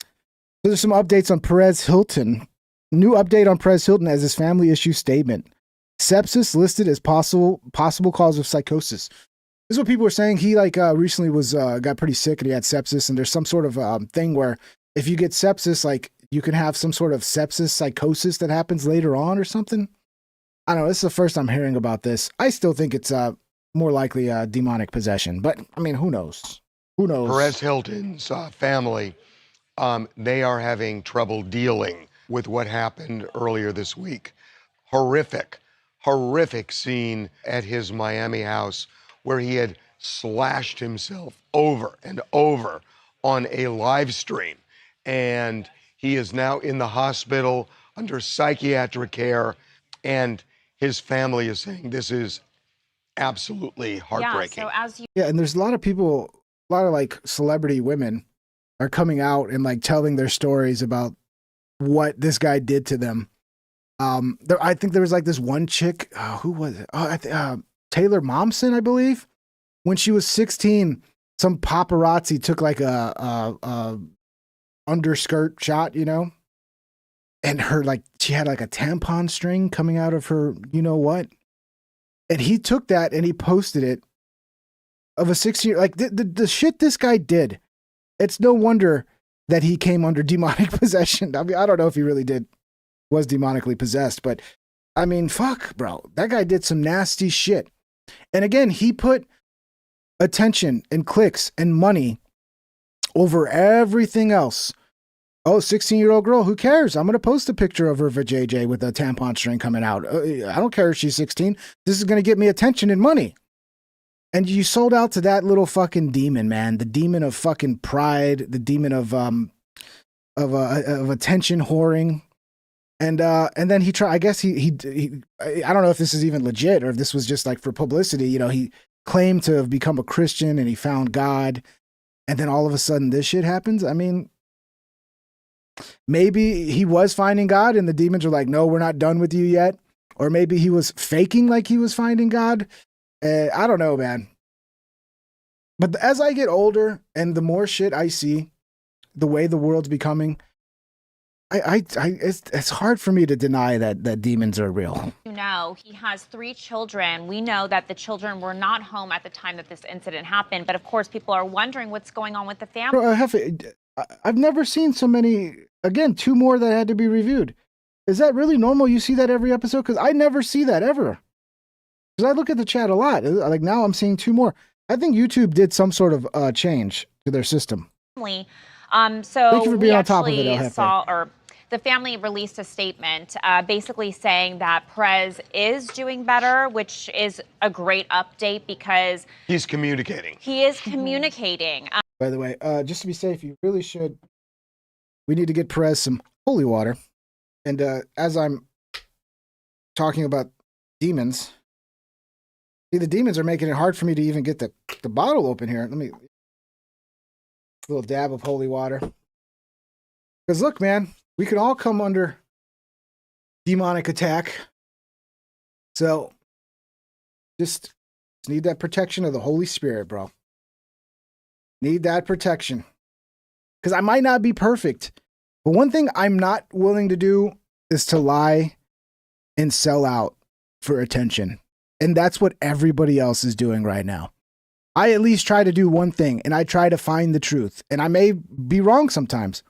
S1: So there's some updates on Perez Hilton. New update on Perez Hilton as his family issues statement. Sepsis listed as possible cause of psychosis. This is what people were saying. He recently got pretty sick and he had sepsis. And there's some sort of thing where if you get sepsis, like you can have some sort of sepsis psychosis that happens later on or something. I don't know. This is the first I'm hearing about this. I still think it's more likely demonic possession, but I mean, who knows? Who knows?
S14: Perez Hilton's family, they are having trouble dealing with what happened earlier this week. Horrific scene at his Miami house where he had slashed himself over and over on a live stream. And he is now in the hospital under psychiatric care. And his family is saying this is absolutely heartbreaking.
S1: Yeah, and there's a lot of people, a lot of like celebrity women are coming out and like telling their stories about what this guy did to them. I think there was like this one chick, who was it? Taylor Momsen, I believe. When she was 16, some paparazzi took like a underskirt shot, you know, and she had like a tampon string coming out of her, you know what? And he took that and he posted it of a 16-year, like the shit this guy did. It's no wonder that he came under demonic possession. I mean, I don't know if he really was demonically possessed, but I mean, fuck, bro. That guy did some nasty shit. And again, he put attention and clicks and money over everything else. Oh, 16-year-old girl, who cares? I'm going to post a picture of her vajayjay with a tampon string coming out. I don't care if she's 16. This is going to get me attention and money. And you sold out to that little fucking demon, man. The demon of fucking pride, the demon of attention whoring. And then he tried, I guess he I don't know if this is even legit or if this was just like for publicity. You know, he claimed to have become a Christian and he found God. And then all of a sudden this shit happens. I mean, maybe he was finding God and the demons are like, no, we're not done with you yet. Or maybe he was faking like he was finding God. I don't know, man. But as I get older and the more shit I see, the way the world's becoming, it's hard for me to deny that demons are real.
S15: You know, he has 3 children. We know that the children were not home at the time that this incident happened. But of course, people are wondering what's going on with the family.
S1: Bro, I've never seen so many. Again, 2 more that had to be reviewed. Is that really normal? You see that every episode? Because I never see that ever. Because I look at the chat a lot. Like now I'm seeing 2 more. I think YouTube did some sort of change to their system.
S15: So
S1: Thank you for being on top of it, El Jefe.
S15: The family released a statement basically saying that Perez is doing better, which is a great update because
S14: he's communicating.
S15: He is communicating.
S1: By the way, just to be safe, you really should. We need to get Perez some holy water. And as I'm talking about demons, see, the demons are making it hard for me to even get the bottle open here. Let me, a little dab of holy water. Because look, man, we can all come under demonic attack. So just need that protection of the Holy Spirit, bro. Need that protection. because I might not be perfect. But one thing I'm not willing to do is to lie and sell out for attention. And that's what everybody else is doing right now. I at least try to do one thing, and I try to find the truth. And I may be wrong sometimes.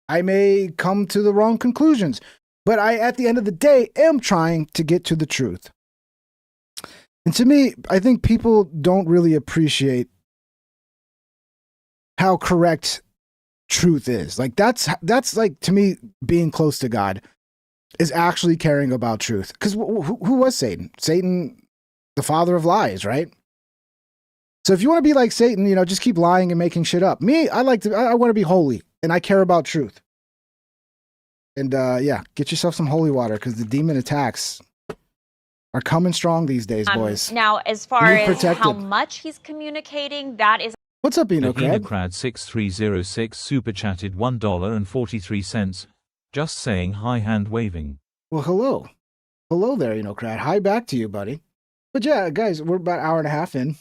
S1: I may come to the wrong conclusions. But I, at the end of the day, am trying to get to the truth. And to me, I think people don't really appreciate how correct truth is. Like that's like, to me, being close to God is actually caring about truth. Because who was Satan? Satan, the father of lies, right? So if you want to be like Satan, you know, just keep lying and making shit up. Me, I want to be holy, and I care about truth. And yeah, get yourself some holy water, because the demon attacks are coming strong these days, boys.
S15: Now, as far
S1: Be
S15: as
S1: protected.
S15: how much he's communicating, that is.
S1: What's up, Enocrad?
S5: Enocrad6306 super chatted $1.43. Just saying hi, hand waving.
S1: Well, hello. Hello there, Enocrad. Hi back to you, buddy. But yeah, guys, we're about an hour and a half in.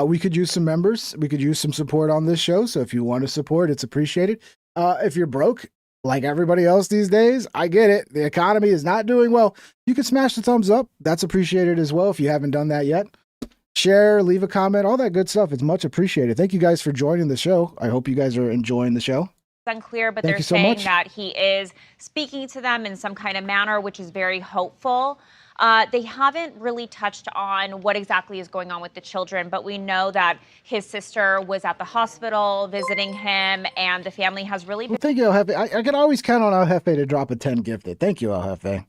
S1: We could use some members. We could use some support on this show. So if you want to support, it's appreciated. If you're broke, like everybody else these days, I get it. The economy is not doing well. You can smash the thumbs up. That's appreciated as well if you haven't done that yet. Share, leave a comment, all that good stuff. It's much appreciated. Thank you guys for joining the show. I hope you guys are enjoying the show.
S15: Unclear, but
S1: Thank
S15: they're
S1: you so
S15: saying
S1: much.
S15: that he is speaking to them in some kind of manner, which is very hopeful. They haven't really touched on what exactly is going on with the children, but we know that his sister was at the hospital visiting him, and the family has really been.
S1: Well, thank you, El Jefe. I can always count on El Jefe to drop a 10 gifted. Thank you, El Jefe.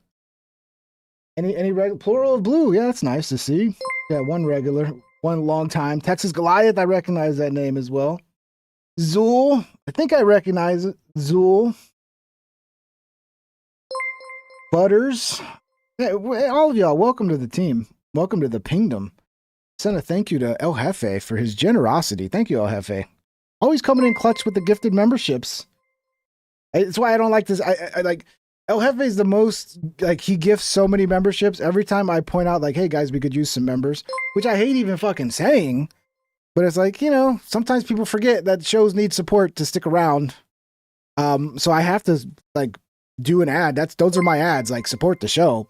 S1: Any plural of blue? Yeah, that's nice to see. Yeah, one regular, one long time. Texas Goliath, I recognize that name as well. Zool, I think I recognize it. Zool. Butters. Yeah, all of y'all, welcome to the team. Welcome to the kingdom. Send a thank you to El Jefe for his generosity. Thank you, El Jefe. Always coming in clutch with the gifted memberships. It's why I don't like this. I like El Jefe is the most, like, he gifts so many memberships. Every time I point out, like, hey guys, we could use some members, which I hate even fucking saying, but it's like, you know, sometimes people forget that shows need support to stick around. So I have to, like, do an ad. Those are my ads, like, support the show.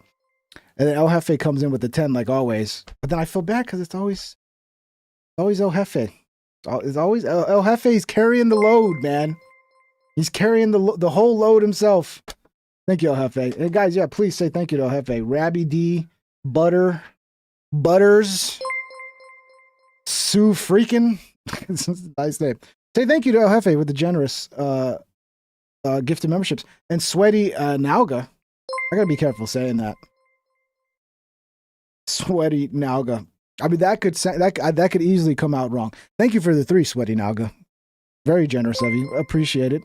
S1: And then El Jefe comes in with the 10, like always. But then I feel bad because it's always El Jefe. It's always El Jefe. He's carrying the load, man. He's carrying the whole load himself. Thank you, El Jefe. And guys, yeah, please say thank you to El Jefe. Rabby D, Butters, Sue Freakin'. It's a nice name. Say thank you to El Jefe with the generous gifted memberships. And Sweaty Nauga. I gotta be careful saying that. Sweaty Nauga. I mean, that could easily come out wrong. Thank you for the 3, Sweaty Nauga. Very generous of you. Appreciate it.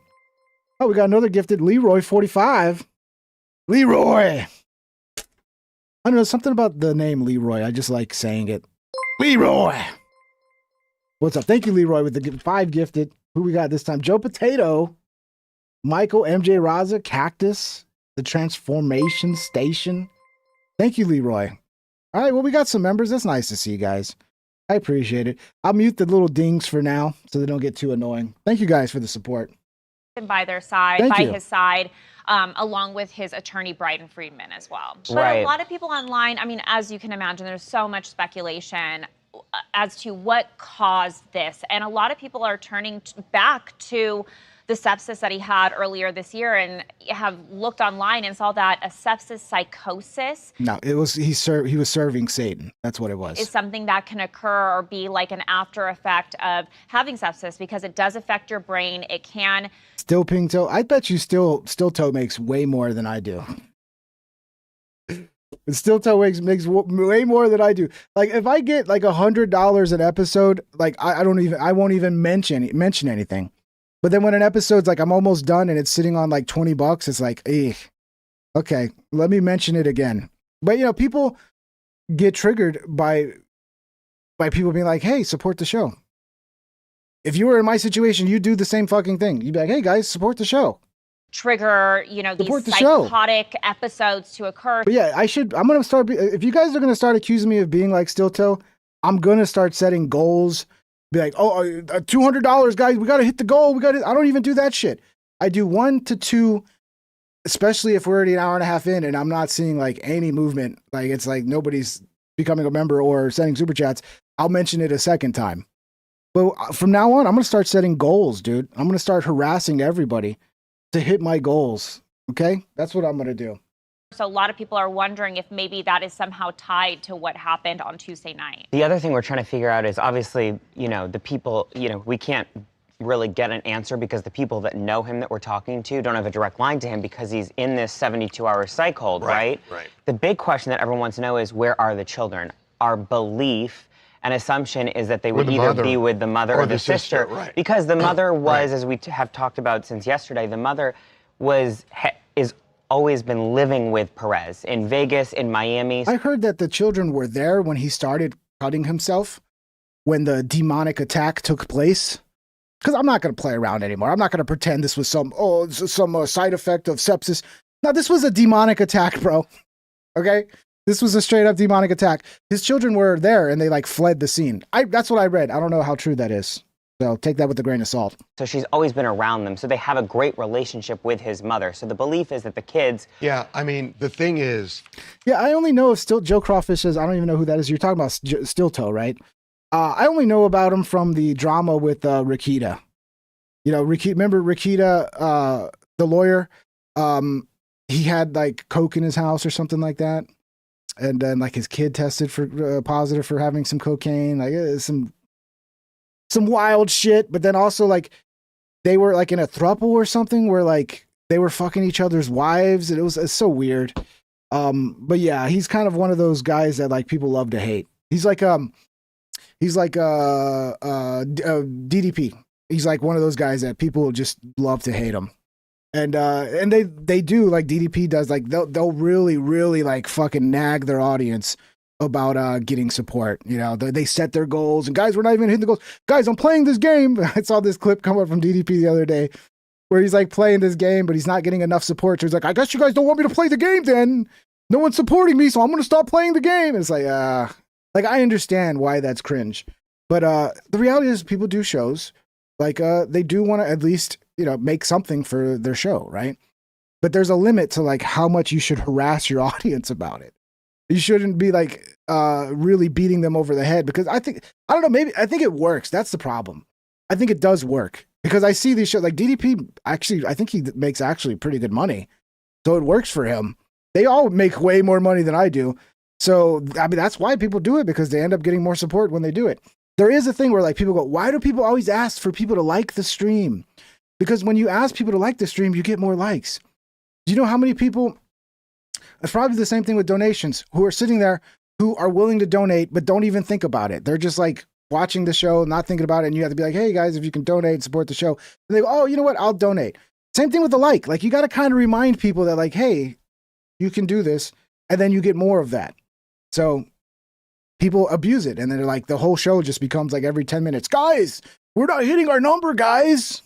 S1: Oh, we got another gifted Leroy 45. Leroy. I don't know, something about the name Leroy. I just like saying it. Leroy. What's up? Thank you, Leroy, with the 5 gifted. Who we got this time? Joe Potato, Michael, MJ Raza, Cactus, the Transformation Station. Thank you, Leroy. All right, well, we got some members. That's nice to see you guys. I appreciate it. I'll mute the little dings for now so they don't get too annoying. Thank you guys for the support.
S15: By their side,
S1: Thank
S15: by
S1: you.
S15: his side, along with his attorney, Bryden Friedman, as well. But
S7: Right.
S15: a lot of people online, I mean, as you can imagine, there's so much speculation as to what caused this. And a lot of people are turning back to the sepsis that he had earlier this year and have looked online and saw that a sepsis psychosis
S1: No, he was serving Satan. That's what it was.
S15: is something that can occur or be like an after effect of having sepsis because it does affect your brain. It can.
S1: Still Ping Toe. I bet you Still Toe makes way more than I do. Still Toe makes way more than I do. Like if I get like $100 an episode, like I won't even mention anything. But then when an episode's like I'm almost done and it's sitting on like $20, it's like, okay, let me mention it again. But you know, people get triggered by people being like, hey, support the show. If you were in my situation, you'd do the same fucking thing. You'd be like, hey guys, support the show.
S15: Trigger, you know,
S1: Support
S15: these
S1: the show.
S15: psychotic episodes to occur.
S1: But yeah, I'm going to start, if you guys are going to start accusing me of being like Still Toe, I'm going to start setting goals be like, oh, $200, guys, we got to hit the goal. I don't even do that shit. I do 1 to 2, especially if we're already an hour and a half in and I'm not seeing like any movement. Like it's like nobody's becoming a member or sending super chats. I'll mention it a second time. But from now on, I'm going to start setting goals, dude. I'm going to start harassing everybody to hit my goals. Okay? That's what I'm going to do.
S15: So a lot of people are wondering if maybe that is somehow tied to what happened on Tuesday night.
S16: The other thing we're trying to figure out is obviously, the people, we can't really get an answer because the people that know him that we're talking to don't have a direct line to him because he's in this 72-hour psych hold, right?
S14: Right.
S16: The big question that everyone wants to know is, where are the children? Our belief and assumption is that they would either be with the mother or the sister.
S14: Right.
S16: Because the mother was, as we have talked about since yesterday, the mother is always been living with Perez in Vegas, in Miami.
S1: I heard that the children were there when he started cutting himself, when the demonic attack took place. Because I'm not going to play around anymore. I'm not going to pretend this was some side effect of sepsis. No, this was a demonic attack, bro. Okay? This was a straight up demonic attack. His children were there and they like fled the scene. That's what I read. I don't know how true that is. So take that with a grain of salt.
S16: So she's always been around them. So they have a great relationship with his mother. So the belief is that the kids.
S14: Yeah, I mean, the thing is.
S1: Yeah, I only know of Joe Crawfish is, I don't even know who that is. You're talking about Steel Toe, right? I only know about him from the drama with Rakita. Remember Rakita, the lawyer? He had like coke in his house or something like that. And then like his kid tested for positive for having some cocaine, like some wild shit. But then also like they were like in a throuple or something where like they were fucking each other's wives, and it's so weird. But yeah, he's kind of one of those guys that like people love to hate. He's like DDP. He's like one of those guys that people just love to hate him. And they do, like DDP does, like they'll really, really like fucking nag their audience about getting support. They set their goals, and guys, we're not even hitting the goals. Guys, I'm playing this game. I saw this clip come up from DDP the other day where he's like playing this game, but he's not getting enough support. So he's like, I guess you guys don't want me to play the game then. No one's supporting me, so I'm gonna stop playing the game. And it's like I understand why that's cringe. But the reality is people do shows. Like they do want to at least, make something for their show, right? But there's a limit to like how much you should harass your audience about it. You shouldn't be like really beating them over the head, because I think it works. That's the problem. I think it does work because I see these shows like DDP. Actually, I think he makes actually pretty good money, so it works for him. They all make way more money than I do. So I mean, that's why people do it, because they end up getting more support when they do it. There is a thing where like people go, why do people always ask for people to like the stream? Because when you ask people to like the stream, you get more likes. Do you know how many people, it's probably the same thing with donations, who are sitting there who are willing to donate, but don't even think about it. They're just like watching the show, not thinking about it. And you have to be like, hey guys, if you can donate and support the show. And they go, oh, you know what? I'll donate. Same thing with the like. Like you got to kind of remind people that like, hey, you can do this. And then you get more of that. So people abuse it. And then they're like, the whole show just becomes like every 10 minutes, guys, we're not hitting our number, guys.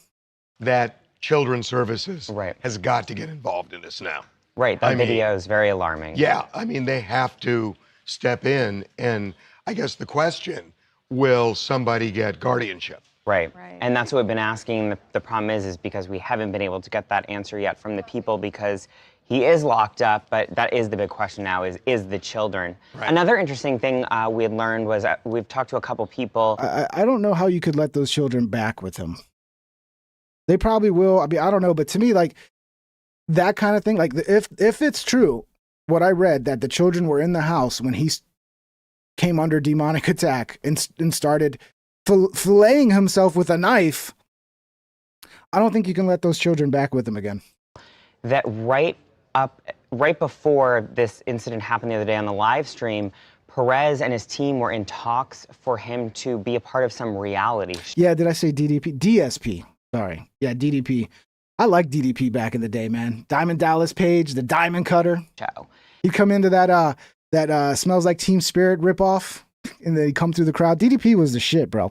S14: That Children's Services has got to get involved in this now.
S16: Right. That video is very alarming.
S14: Yeah. I mean, they have to step in. And I guess the question, will somebody get guardianship?
S16: Right. And that's what we've been asking. The problem is because we haven't been able to get that answer yet from the people, because he is locked up, but that is the big question now is the children. Right. Another interesting thing we had learned was we've talked to a couple people.
S1: I don't know how you could let those children back with him. They probably will. I mean, I don't know. But to me, like that kind of thing, like if it's true, what I read, that the children were in the house when he came under demonic attack and started filleting himself with a knife, I don't think you can let those children back with him again.
S16: That right before this incident happened the other day on the live stream, Perez and his team were in talks for him to be a part of some reality show.
S1: Yeah, did I say DDP? DSP. Sorry. Yeah, DDP. I liked DDP back in the day, man. Diamond Dallas Page, the Diamond Cutter. He'd come into that Smells Like Teen Spirit ripoff, and then he'd come through the crowd. DDP was the shit, bro.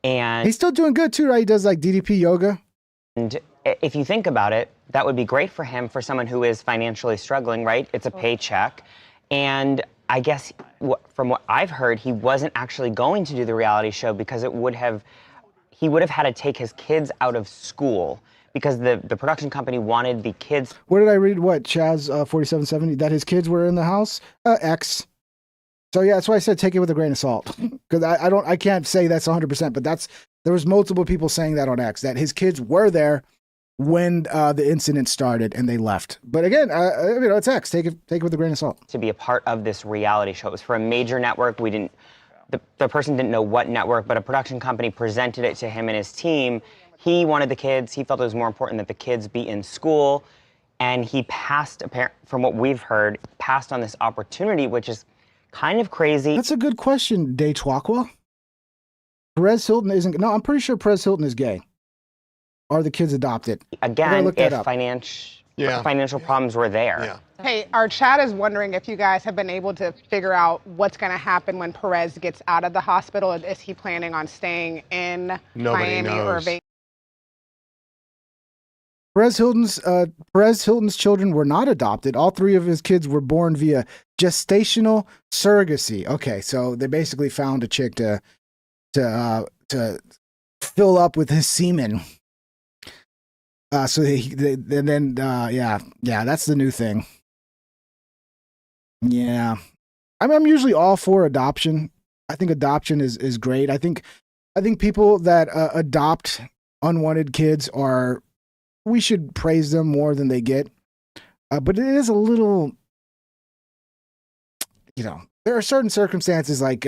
S16: And
S1: he's still doing good too, right? He does like DDP yoga.
S16: And if you think about it, that would be great for him, for someone who is financially struggling, right? It's a paycheck. And I guess from what I've heard, he wasn't actually going to do the reality show because he would have had to take his kids out of school because the production company wanted the kids.
S1: Where did I read? What Chaz 4770 that his kids were in the house? X. So yeah, that's why I said take it with a grain of salt because I can't say that's 100%, but there was multiple people saying that on X that his kids were there when the incident started and they left. But again, it's X. Take it with a grain of salt.
S16: To be a part of this reality show. It was for a major network. We didn't. The person didn't know what network, but a production company presented it to him and his team. He wanted the kids. He felt it was more important that the kids be in school, and he passed. From what we've heard, passed on this opportunity, which is kind of crazy.
S1: That's a good question, Daytwakwa. Perez Hilton isn't. No, I'm pretty sure Perez Hilton is gay. Are the kids adopted?
S16: Again, if financial problems were there.
S17: Yeah. Hey, our chat is wondering if you guys have been able to figure out what's going to happen when Perez gets out of the hospital. Is he planning on staying in Miami or Vegas?
S1: Perez Hilton's children were not adopted. All three of his kids were born via gestational surrogacy. Okay, so they basically found a chick to fill up with his semen. That's the new thing. Yeah, I'm usually all for adoption. I think adoption is great. I think people that adopt unwanted kids we should praise them more than they get. But it is a little, there are certain circumstances like,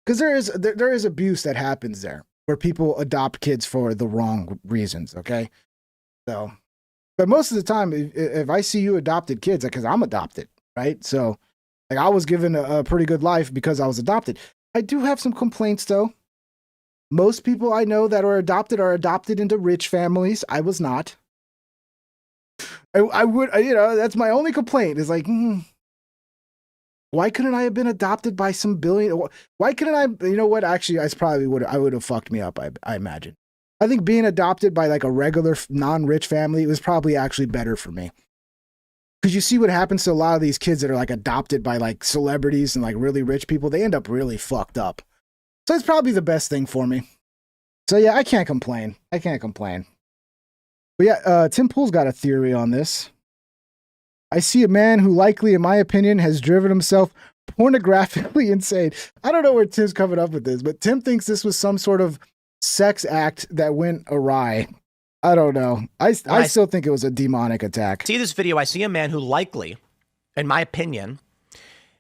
S1: because there is abuse that happens there where people adopt kids for the wrong reasons. Okay. So, but most of the time, if I see you adopted kids, because I'm adopted, right? So like I was given a pretty good life because I was adopted. I do have some complaints though. Most people I know that are adopted into rich families. I was not. I would, that's my only complaint is like, why couldn't I have been adopted by some billion? Why couldn't I, you know what? Actually, I would have fucked me up. I imagine. I think being adopted by like a regular non-rich family was probably actually better for me. Because you see what happens to a lot of these kids that are like adopted by like celebrities and like really rich people. They end up really fucked up. So it's probably the best thing for me. So yeah, I can't complain. But yeah, Tim Pool's got a theory on this. I see a man who likely, in my opinion, has driven himself pornographically insane. I don't know where Tim's coming up with this, but Tim thinks this was some sort of sex act that went awry. I don't know. I still think it was a demonic attack.
S18: See this video, I see a man who likely, in my opinion,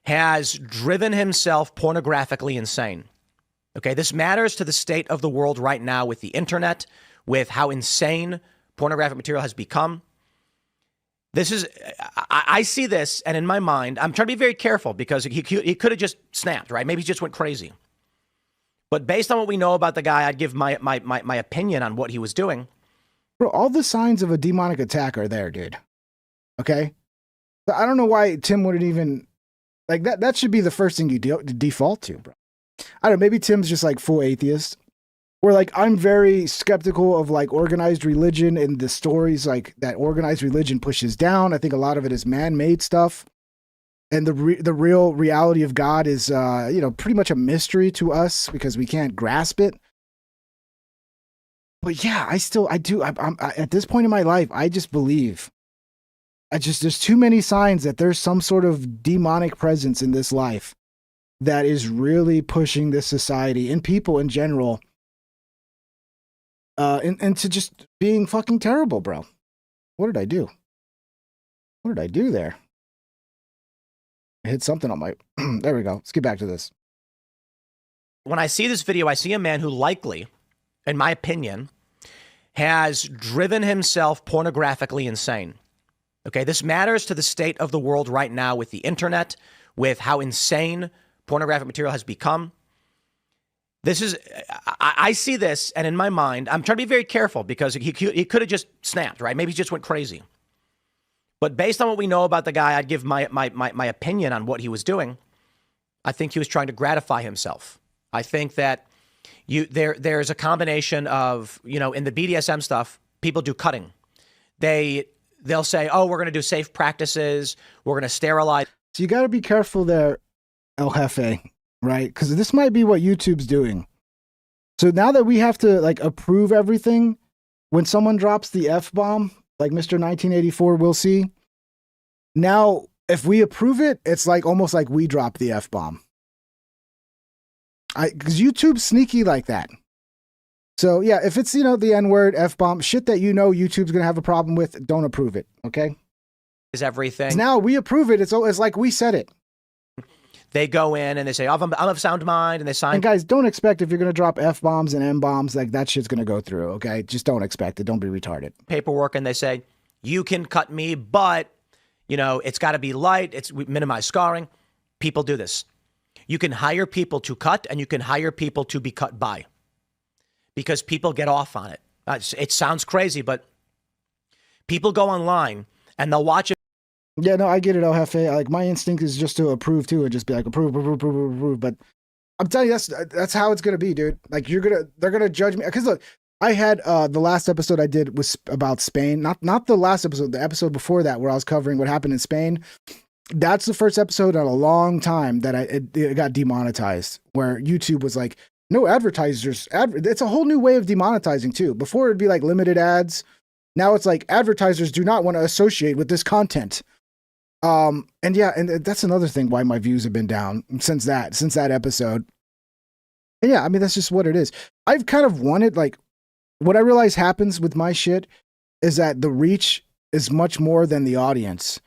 S18: has driven himself pornographically insane. Okay, this matters to the state of the world right now with the internet, with how insane pornographic material has become. This is, I see this, and in my mind, I'm trying to be very careful because he could have just snapped, right? Maybe he just went crazy. But based on what we know about the guy, I'd give my opinion on what he was doing.
S1: Bro, all the signs of a demonic attack are there, dude. Okay? But I don't know why Tim wouldn't even, like, that should be the first thing you default to, bro. I don't know, maybe Tim's just like full atheist. Where like I'm very skeptical of like organized religion and the stories like that organized religion pushes down. I think a lot of it is man-made stuff. And the real reality of God is pretty much a mystery to us because we can't grasp it. But yeah, I'm at this point in my life, I just believe. There's too many signs that there's some sort of demonic presence in this life that is really pushing this society and people in general into just being fucking terrible, bro. What did I do? What did I do there? I hit something on my... There we go. Let's get back to this.
S18: When I see this video, I see a man who likely, in my opinion, has driven himself pornographically insane. Okay, this matters to the state of the world right now with the internet, with how insane pornographic material has become. This is, I see this, and in my mind, I'm trying to be very careful because he could have just snapped, right? Maybe he just went crazy. But based on what we know about the guy, I'd give my opinion on what he was doing. I think he was trying to gratify himself. I think that there's a combination of, in the BDSM stuff, people do cutting. They'll say, oh, we're going to do safe practices. We're going to sterilize.
S1: So you got to be careful there, El Jefe, right? Because this might be what YouTube's doing. So now that we have to like approve everything, when someone drops the F-bomb, like Mr. 1984 will see, now if we approve it, it's like almost like we drop the F-bomb. Because YouTube's sneaky like that. So yeah, if it's, the N-word, F-bomb, shit that YouTube's going to have a problem with, don't approve it, okay?
S18: Is everything.
S1: 'Cause now we approve it, it's like we said it.
S18: They go in and they say, I'm of sound mind, and they sign.
S1: And guys, don't expect if you're going to drop F-bombs and M-bombs, like that shit's going to go through, okay? Just don't expect it. Don't be retarded.
S18: Paperwork, and they say, you can cut me, but, it's got to be light. We minimize scarring. People do this. You can hire people to cut, and you can hire people to be cut by, because people get off on it. It sounds crazy, but people go online and they'll watch it.
S1: Yeah, no, I get it, El Jefe. Like, my instinct is just to approve too, and just be like, approve. But I'm telling you, that's how it's gonna be, dude. Like, they're gonna judge me. Because look, I had the last episode I did was about Spain. Not the last episode, the episode before that, where I was covering what happened in Spain. That's the first episode in a long time that it got demonetized, where YouTube was like, no advertisers. It's a whole new way of demonetizing too. Before it'd be like limited ads. Now it's like advertisers do not want to associate with this content. And that's another thing why my views have been down since that episode. And yeah, I mean, that's just what it is. I've kind of wanted, like, what I realize happens with my shit is that the reach is much more than the audience.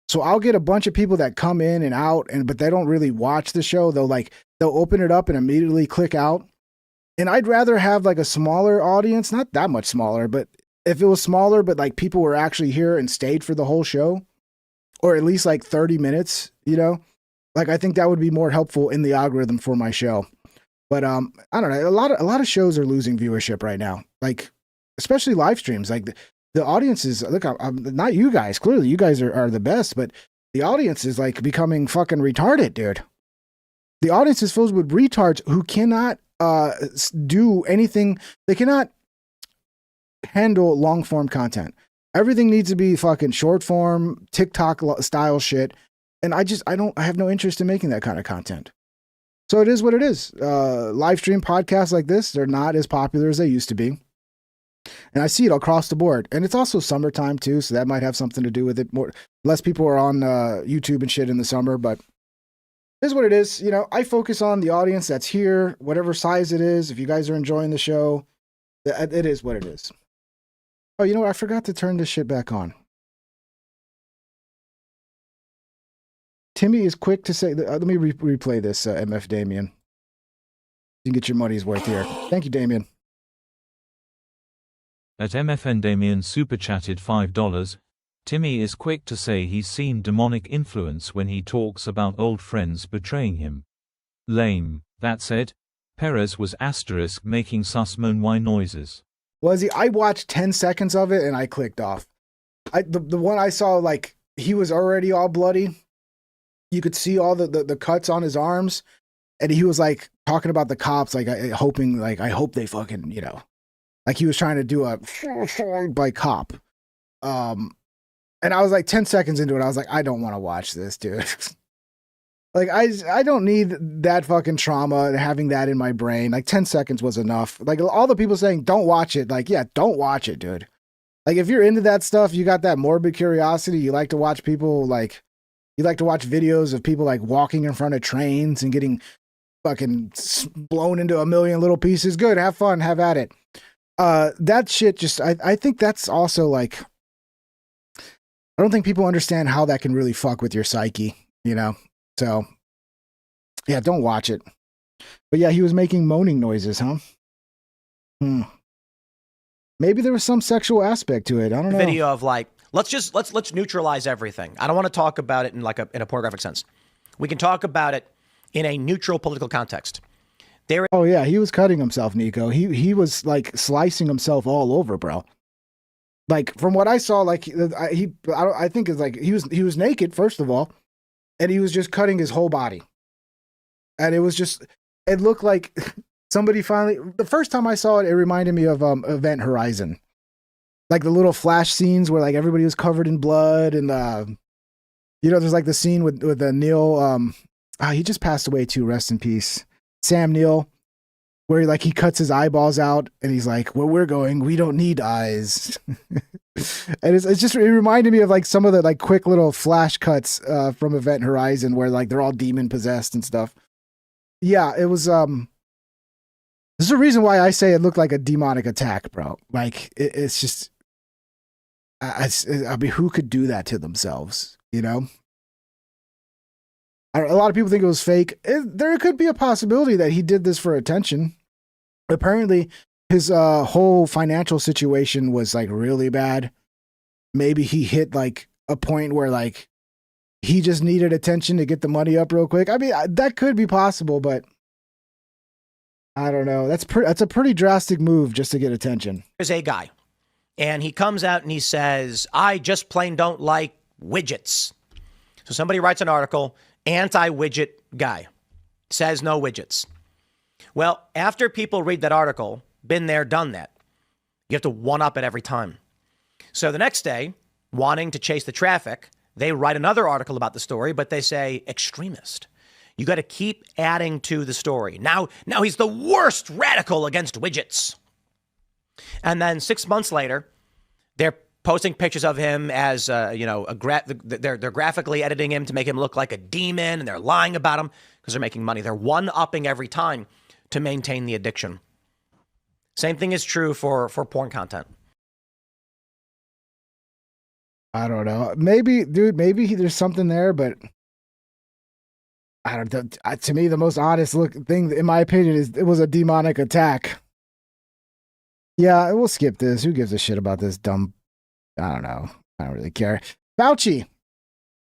S1: So I'll get a bunch of people that come in and out, but they don't really watch the show. They'll open it up and immediately click out. And I'd rather have like a smaller audience, not that much smaller, but if it was smaller, but like people were actually here and stayed for the whole show, or at least like 30 minutes, like I think that would be more helpful in the algorithm for my show. But I don't know. A lot of shows are losing viewership right now, like especially live streams. Like the audiences, look, I'm not you guys. Clearly, you guys are the best, but the audience is like becoming fucking retarded, dude. The audience is filled with retards who cannot do anything. They cannot handle long form content. Everything needs to be fucking short form, TikTok style shit. And I have no interest in making that kind of content. So it is what it is. Live stream podcasts like this, they're not as popular as they used to be. And I see it across the board. And it's also summertime too, so that might have something to do with it. Less people are on YouTube and shit in the summer, but it is what it is. I focus on the audience that's here, whatever size it is. If you guys are enjoying the show, it is what it is. Oh, you know what? I forgot to turn this shit back on. Timmy is quick to say, let me replay this, MF Damien. You can get your money's worth here. Thank you, Damien.
S5: At MFN Damien super chatted $5. Timmy is quick to say he's seen demonic influence when he talks about old friends betraying him. Lame. That said, Perez was asterisk making sus moan why noises.
S1: Was he? I watched 10 seconds of it and I clicked off. The one I saw, like, he was already all bloody. You could see all the cuts on his arms. And he was like talking about the cops, like hoping, like, I hope they fucking, like he was trying to do a by cop. And I was like 10 seconds into it, I was like, I don't want to watch this, dude. Like, I don't need that fucking trauma, having that in my brain. Like, 10 seconds was enough. Like, all the people saying, don't watch it. Like, yeah, don't watch it, dude. Like, if you're into that stuff, you got that morbid curiosity, you like to watch people, like, you like to watch videos of people, like, walking in front of trains and getting fucking blown into a million little pieces. Good, have fun, have at it. That shit just, I think that's also, like, I don't think people understand how that can really fuck with your psyche, So, yeah, don't watch it. But yeah, he was making moaning noises, huh? Maybe there was some sexual aspect to it. I don't know.
S18: Video of like, let's neutralize everything. I don't want to talk about it in a pornographic sense. We can talk about it in a neutral political context.
S1: Oh yeah, he was cutting himself, Nico. He was like slicing himself all over, bro. Like from what I saw, like I think it's like he was naked first of all. And he was just cutting his whole body. And it looked like somebody finally, the first time I saw it, it reminded me of Event Horizon. Like the little flash scenes where like everybody was covered in blood and You know, there's like the scene with the Neil. He just passed away too. Rest in peace, Sam Neill. Where like he cuts his eyeballs out and he's like, "Where we're going, we don't need eyes." And it's just, it reminded me of like some of the like quick little flash cuts from Event Horizon where like they're all demon possessed and stuff. Yeah, it was. There's a reason why I say it looked like a demonic attack, bro. Like it's just, I mean, who could do that to themselves? You know. A lot of people think it was fake. There could be a possibility that he did this for attention. Apparently, his whole financial situation was like really bad. Maybe he hit like a point where like he just needed attention to get the money up real quick. I mean, that could be possible, but I don't know. That's a pretty drastic move just to get attention.
S18: There's a guy, and he comes out and he says, "I just plain don't like widgets." So somebody writes an article. Anti-widget guy says no widgets. Well, after people read that article, been there, done that, you have to one-up it every time. So the next day, wanting to chase the traffic, they write another article about the story, but they say extremist. You got to keep adding to the story. Now he's the worst radical against widgets. And then 6 months later, they're posting pictures of him as, they're graphically editing him to make him look like a demon, and they're lying about him because they're making money. They're one-upping every time to maintain the addiction. Same thing is true for porn content.
S1: I don't know. Maybe there's something there, but I don't know. To me, the most honest thing, in my opinion, is it was a demonic attack. Yeah, we'll skip this. Who gives a shit about this dumb? I don't know. I don't really care. Fauci. Looks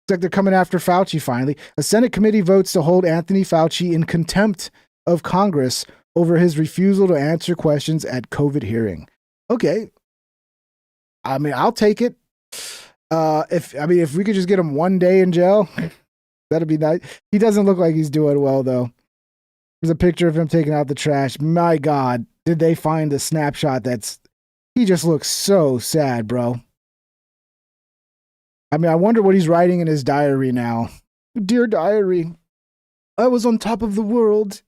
S1: like they're coming after Fauci finally. A Senate committee votes to hold Anthony Fauci in contempt of Congress over his refusal to answer questions at COVID hearing. Okay. I mean, I'll take it. If we could just get him 1 day in jail, that'd be nice. He doesn't look like he's doing well, though. There's a picture of him taking out the trash. My God, did they find the snapshot he just looks so sad, bro. I mean, I wonder what he's writing in his diary now. Dear diary, I was on top of the world.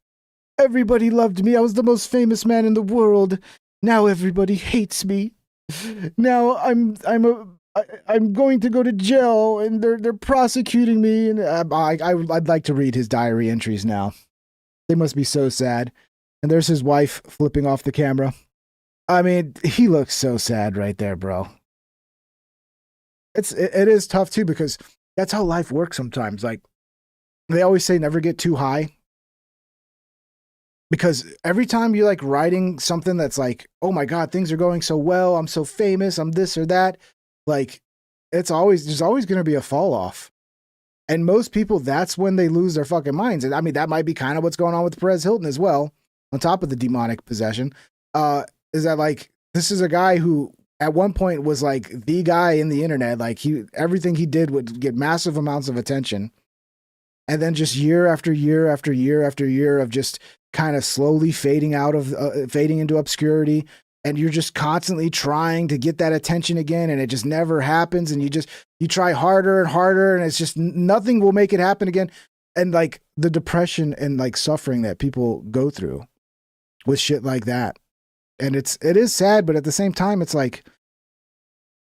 S1: Everybody loved me. I was the most famous man in the world. Now everybody hates me. Now I'm going to go to jail, and they're prosecuting me. And I'd like to read his diary entries now. They must be so sad. And there's his wife flipping off the camera. I mean, he looks so sad right there, bro. It is tough too, because that's how life works sometimes. Like they always say, never get too high. Because every time you're like writing something that's like, oh my God, things are going so well, I'm so famous, I'm this or that. Like there's always going to be a fall off. And most people, that's when they lose their fucking minds. And I mean, that might be kind of what's going on with Perez Hilton as well, on top of the demonic possession. Is that like, this is a guy who at one point was like the guy in the internet. Like everything he did would get massive amounts of attention. And then just year after year after year after year of just kind of slowly fading into obscurity. And you're just constantly trying to get that attention again. And it just never happens. And you try harder and harder, and it's just nothing will make it happen again. And like the depression and like suffering that people go through with shit like that. And it is sad, but at the same time, it's like,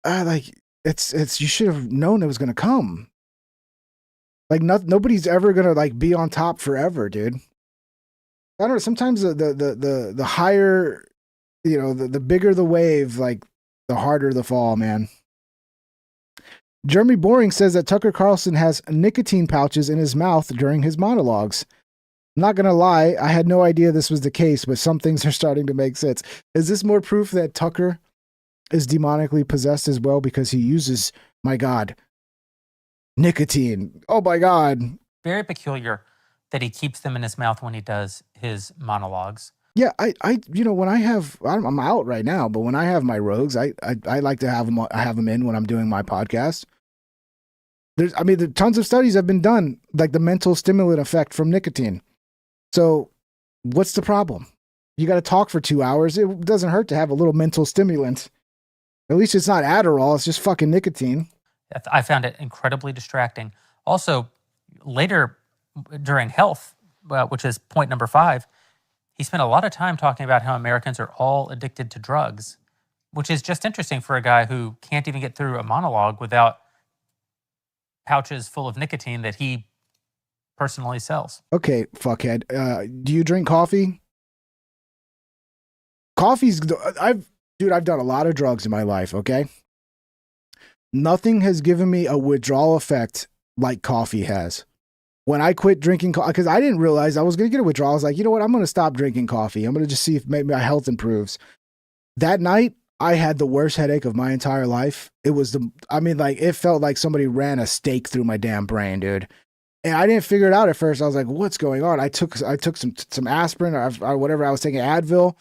S1: it's you should have known it was going to come. Like nobody's ever going to like be on top forever, dude. I don't know. Sometimes the higher, the bigger the wave, like the harder the fall, man. Jeremy Boring says that Tucker Carlson has nicotine pouches in his mouth during his monologues. I'm not going to lie, I had no idea this was the case, but some things are starting to make sense. Is this more proof that Tucker is demonically possessed as well because he uses, my God, nicotine? Oh my God.
S19: Very peculiar that he keeps them in his mouth when he does his monologues.
S1: Yeah, I when I'm out right now, but when I have my rogues, I like to have them in when I'm doing my podcast. There's tons of studies have been done, like the mental stimulant effect from nicotine. So what's the problem? You got to talk for 2 hours. It doesn't hurt to have a little mental stimulant. At least it's not Adderall. It's just fucking nicotine.
S19: I found it incredibly distracting Also, later during health, which is point number 5, he spent a lot of time talking about how Americans are all addicted to drugs, which is just interesting for a guy who can't even get through a monologue without pouches full of nicotine that he personally sells.
S1: Okay, fuckhead. Do you drink coffee? I've done a lot of drugs in my life, okay? Nothing has given me a withdrawal effect like coffee has. When I quit drinking coffee, because I didn't realize I was going to get a withdrawal, I was like, you know what? I'm going to stop drinking coffee. I'm going to just see if maybe my health improves. That night, I had the worst headache of my entire life. It was it felt like somebody ran a stake through my damn brain, dude. And I didn't figure it out at first. I was like, what's going on? I took some aspirin or whatever. I was taking Advil,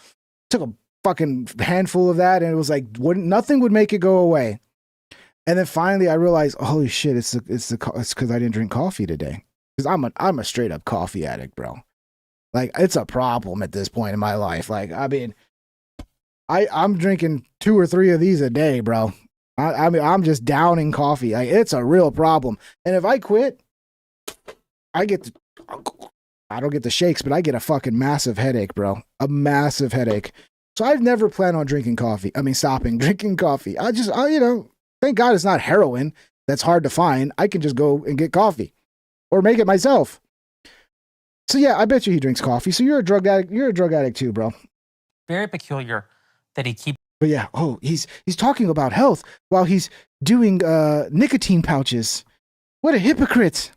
S1: took a fucking handful of that, and it was like, nothing would make it go away. And then finally I realized, holy shit, it's because I didn't drink coffee today. Because I'm a straight up coffee addict, bro. Like, it's a problem at this point in my life. Like, I mean, I'm drinking 2 or 3 of these a day, bro. I mean, I'm just downing coffee. Like, it's a real problem. And if I quit, I don't get the shakes, but I get a fucking massive headache, bro. A massive headache. So I've never planned on stopping drinking coffee. Thank God it's not heroin that's hard to find. I can just go and get coffee or make it myself. So yeah, I bet you he drinks coffee. So you're a drug addict. You're a drug addict too, bro.
S19: Very peculiar that he keeps.
S1: But yeah, he's talking about health while he's doing nicotine pouches. What a hypocrite.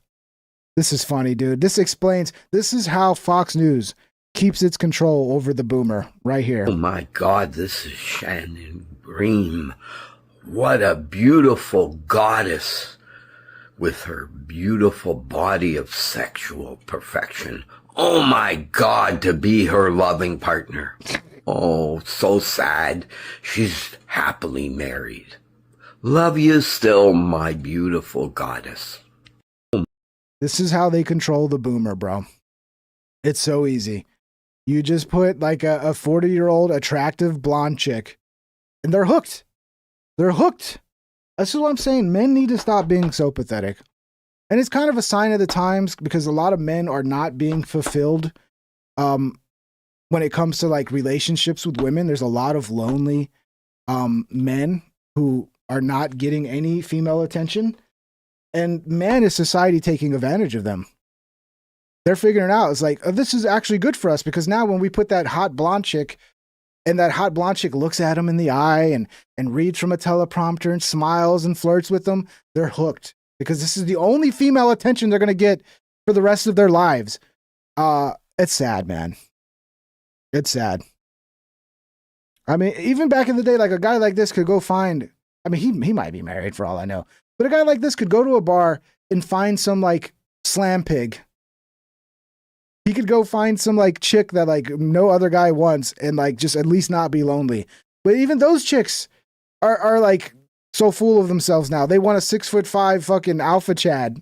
S1: This is funny, dude. This is how Fox News keeps its control over the boomer right here.
S20: Oh my God, this is Shannon Bream. What a beautiful goddess with her beautiful body of sexual perfection. Oh my God, to be her loving partner. Oh, so sad. She's happily married. Love you still, my beautiful goddess.
S1: This is how they control the boomer, bro. It's so easy. You just put like a 40-year-old attractive blonde chick and they're hooked. They're hooked. This is what I'm saying. Men need to stop being so pathetic. And it's kind of a sign of the times because a lot of men are not being fulfilled when it comes to like relationships with women. There's a lot of lonely men who are not getting any female attention. And man, is society taking advantage of them. They're figuring it out. It's like, this is actually good for us because now when we put that hot blonde chick and that hot blonde chick looks at him in the eye and reads from a teleprompter and smiles and flirts with them, they're hooked because this is the only female attention they're going to get for the rest of their lives. It's sad, man. It's sad. I mean, even back in the day, like a guy like this could go find, I mean, he might be married for all I know, but a guy like this could go to a bar and find some like slam pig. He could go find some like chick that like no other guy wants and like just at least not be lonely. But even those chicks are like so full of themselves now. They want a 6'5" fucking alpha Chad.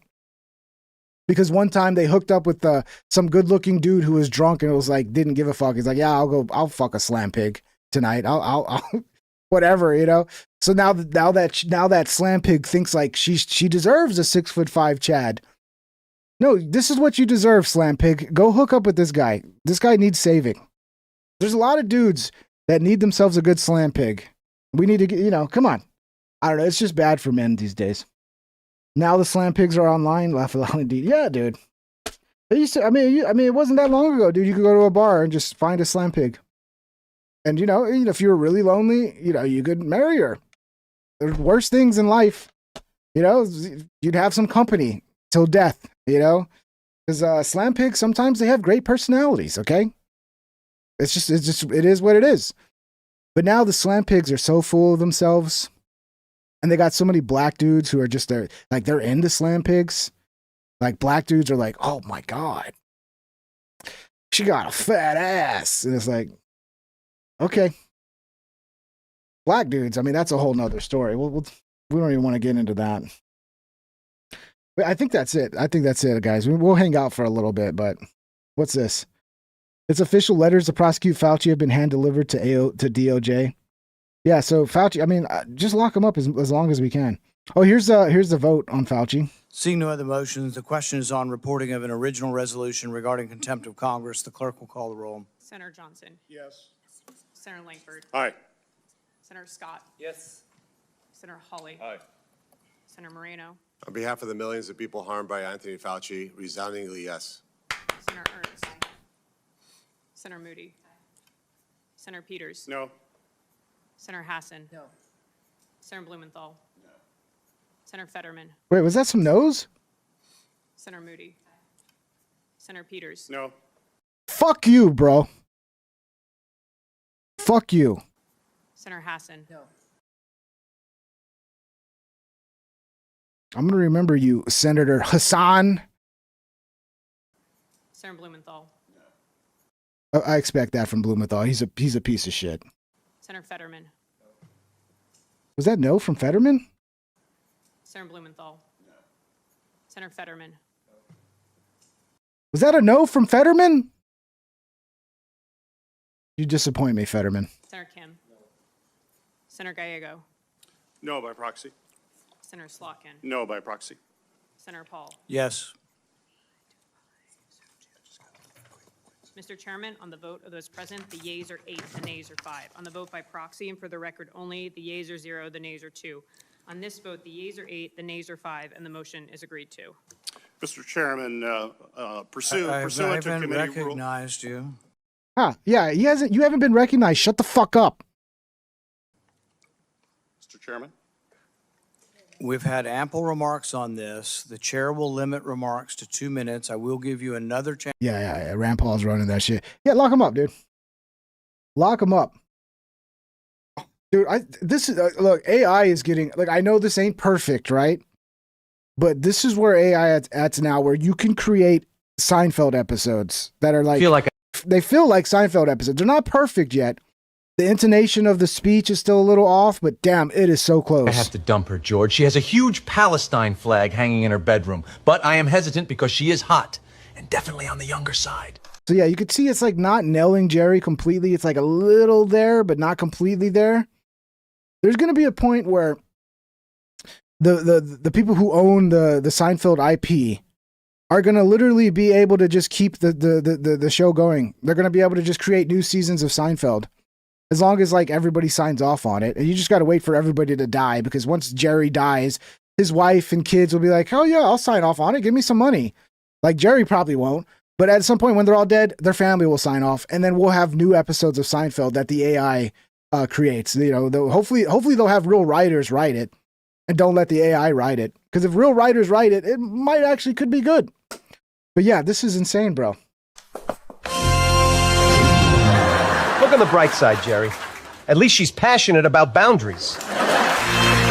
S1: Because one time they hooked up with some good looking dude who was drunk and it was like, didn't give a fuck. He's like, yeah, I'll fuck a slam pig tonight. I'll whatever, you know? So now that slam pig thinks like she deserves a 6'5" Chad. No, this is what you deserve, Slam Pig. Go hook up with this guy. This guy needs saving. There's a lot of dudes that need themselves a good Slam Pig. We need to get, come on. I don't know. It's just bad for men these days. Now the Slam Pigs are online. Yeah, dude. They used to, I mean, it wasn't that long ago, dude. You could go to a bar and just find a Slam Pig. And, if you were really lonely, you could marry her. There's worse things in life. You'd have some company till death. Because slam pigs, sometimes they have great personalities, okay? It is what it is. But now the slam pigs are so full of themselves, and they got so many black dudes who are just they're into slam pigs. Like black dudes are like, oh my God, she got a fat ass. And it's like, okay. Black dudes, I mean, that's a whole nother story. We don't even want to get into that. But I think that's it. Guys. We'll hang out for a little bit, but what's this? It's official letters to prosecute Fauci have been hand-delivered to DOJ. Yeah, so Fauci, I mean, just lock him up as long as we can. Oh, here's the vote on Fauci.
S21: Seeing no other motions, the question is on reporting of an original resolution regarding contempt of Congress. The clerk will call the roll.
S22: Senator Johnson.
S21: Yes.
S22: Senator Langford.
S21: Aye.
S22: Senator Scott.
S21: Yes.
S22: Senator Hawley.
S21: Aye.
S22: Senator Moreno.
S23: On behalf of the millions of people harmed by Anthony Fauci, resoundingly yes.
S22: Senator Ernst. Senator Moody. Senator Peters.
S21: No.
S22: Senator Hassan. No. Senator Blumenthal. No. Senator Fetterman.
S1: Wait, was that some no's?
S22: Senator Moody. Senator Peters.
S21: No.
S1: Fuck you, bro. Fuck you.
S22: Senator Hassan. No.
S1: I'm gonna remember you, Senator Hassan.
S22: Senator Blumenthal.
S1: I expect that from Blumenthal. He's a piece of shit.
S22: Senator Fetterman.
S1: Was that no from Fetterman?
S22: Senator Blumenthal. No. Senator Fetterman.
S1: Was that a no from Fetterman? You disappoint me, Fetterman.
S22: Senator Kim. No. Senator Gallego.
S21: No by proxy.
S22: Senator Slotkin.
S21: No by proxy.
S22: Senator Paul.
S21: Yes.
S22: Mr. Chairman, on the vote of those present, the yeas are 8, the nays are 5. On the vote by proxy, and for the record only, the yeas are 0, the nays are 2. On this vote, the yeas are 8, the nays are 5, and the motion is agreed to.
S21: Mr. Chairman, pursuant I to haven't committee rule. recognized you.
S1: Huh, yeah, you haven't been recognized. Shut the fuck up.
S21: Mr. Chairman. We've had ample remarks on this. The chair will limit remarks to 2 minutes. I will give you another chance.
S1: Yeah. Rand Paul's running that shit. Yeah, lock him up, dude. Lock him up. Dude, look, AI is getting, like, I know this ain't perfect, right? But this is where AI at now, where you can create Seinfeld episodes that are like, they feel like Seinfeld episodes. They're not perfect yet. The intonation of the speech is still a little off, but damn, it is so close.
S24: I have to dump her, George. She has a huge Palestine flag hanging in her bedroom, but I am hesitant because she is hot and definitely on the younger side.
S1: So yeah, you could see it's like not nailing Jerry completely. It's like a little there, but not completely there. There's going to be a point where the people who own the Seinfeld IP are going to literally be able to just keep the show going. They're going to be able to just create new seasons of Seinfeld. As long as like everybody signs off on it. And you just got to wait for everybody to die, because once Jerry dies, his wife and kids will be like, oh yeah, I'll sign off on it. Give me some money. Like Jerry probably won't, but at some point when they're all dead, their family will sign off, and then we'll have new episodes of Seinfeld that the AI creates. You know, hopefully they'll have real writers write it and don't let the AI write it. Because if real writers write it, it might actually could be good. But yeah, this is insane, bro.
S25: Look on the bright side, Jerry. At least she's passionate about boundaries.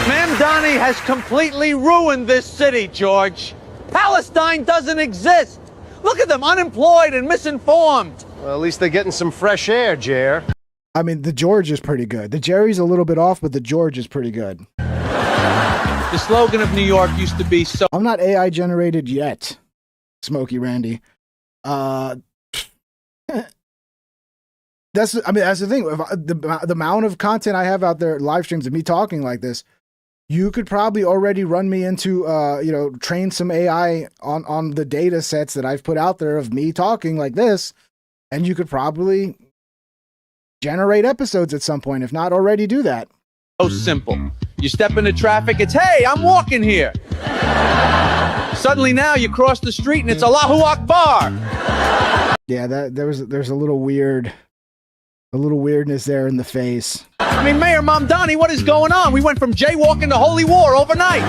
S26: Mamdani has completely ruined this city, George. Palestine doesn't exist. Look at them, unemployed and misinformed.
S25: Well, at least they're getting some fresh air, Jer.
S1: I mean, the George is pretty good. The Jerry's a little bit off, but the George is pretty good.
S26: The slogan of New York used to be so...
S1: I'm not AI generated yet, Smokey Randy. That's the thing. The amount of content I have out there, live streams of me talking like this, you could probably already run me into, train some AI on the data sets that I've put out there of me talking like this, and you could probably generate episodes at some point, if not already do that.
S26: So simple. You step into traffic, it's, hey, I'm walking here. Suddenly now you cross the street and it's Allahu Akbar.
S1: Yeah, there's a little weirdness there in the face.
S26: I mean, Mayor Mamdani, what is going on? We went from jaywalking to holy war overnight.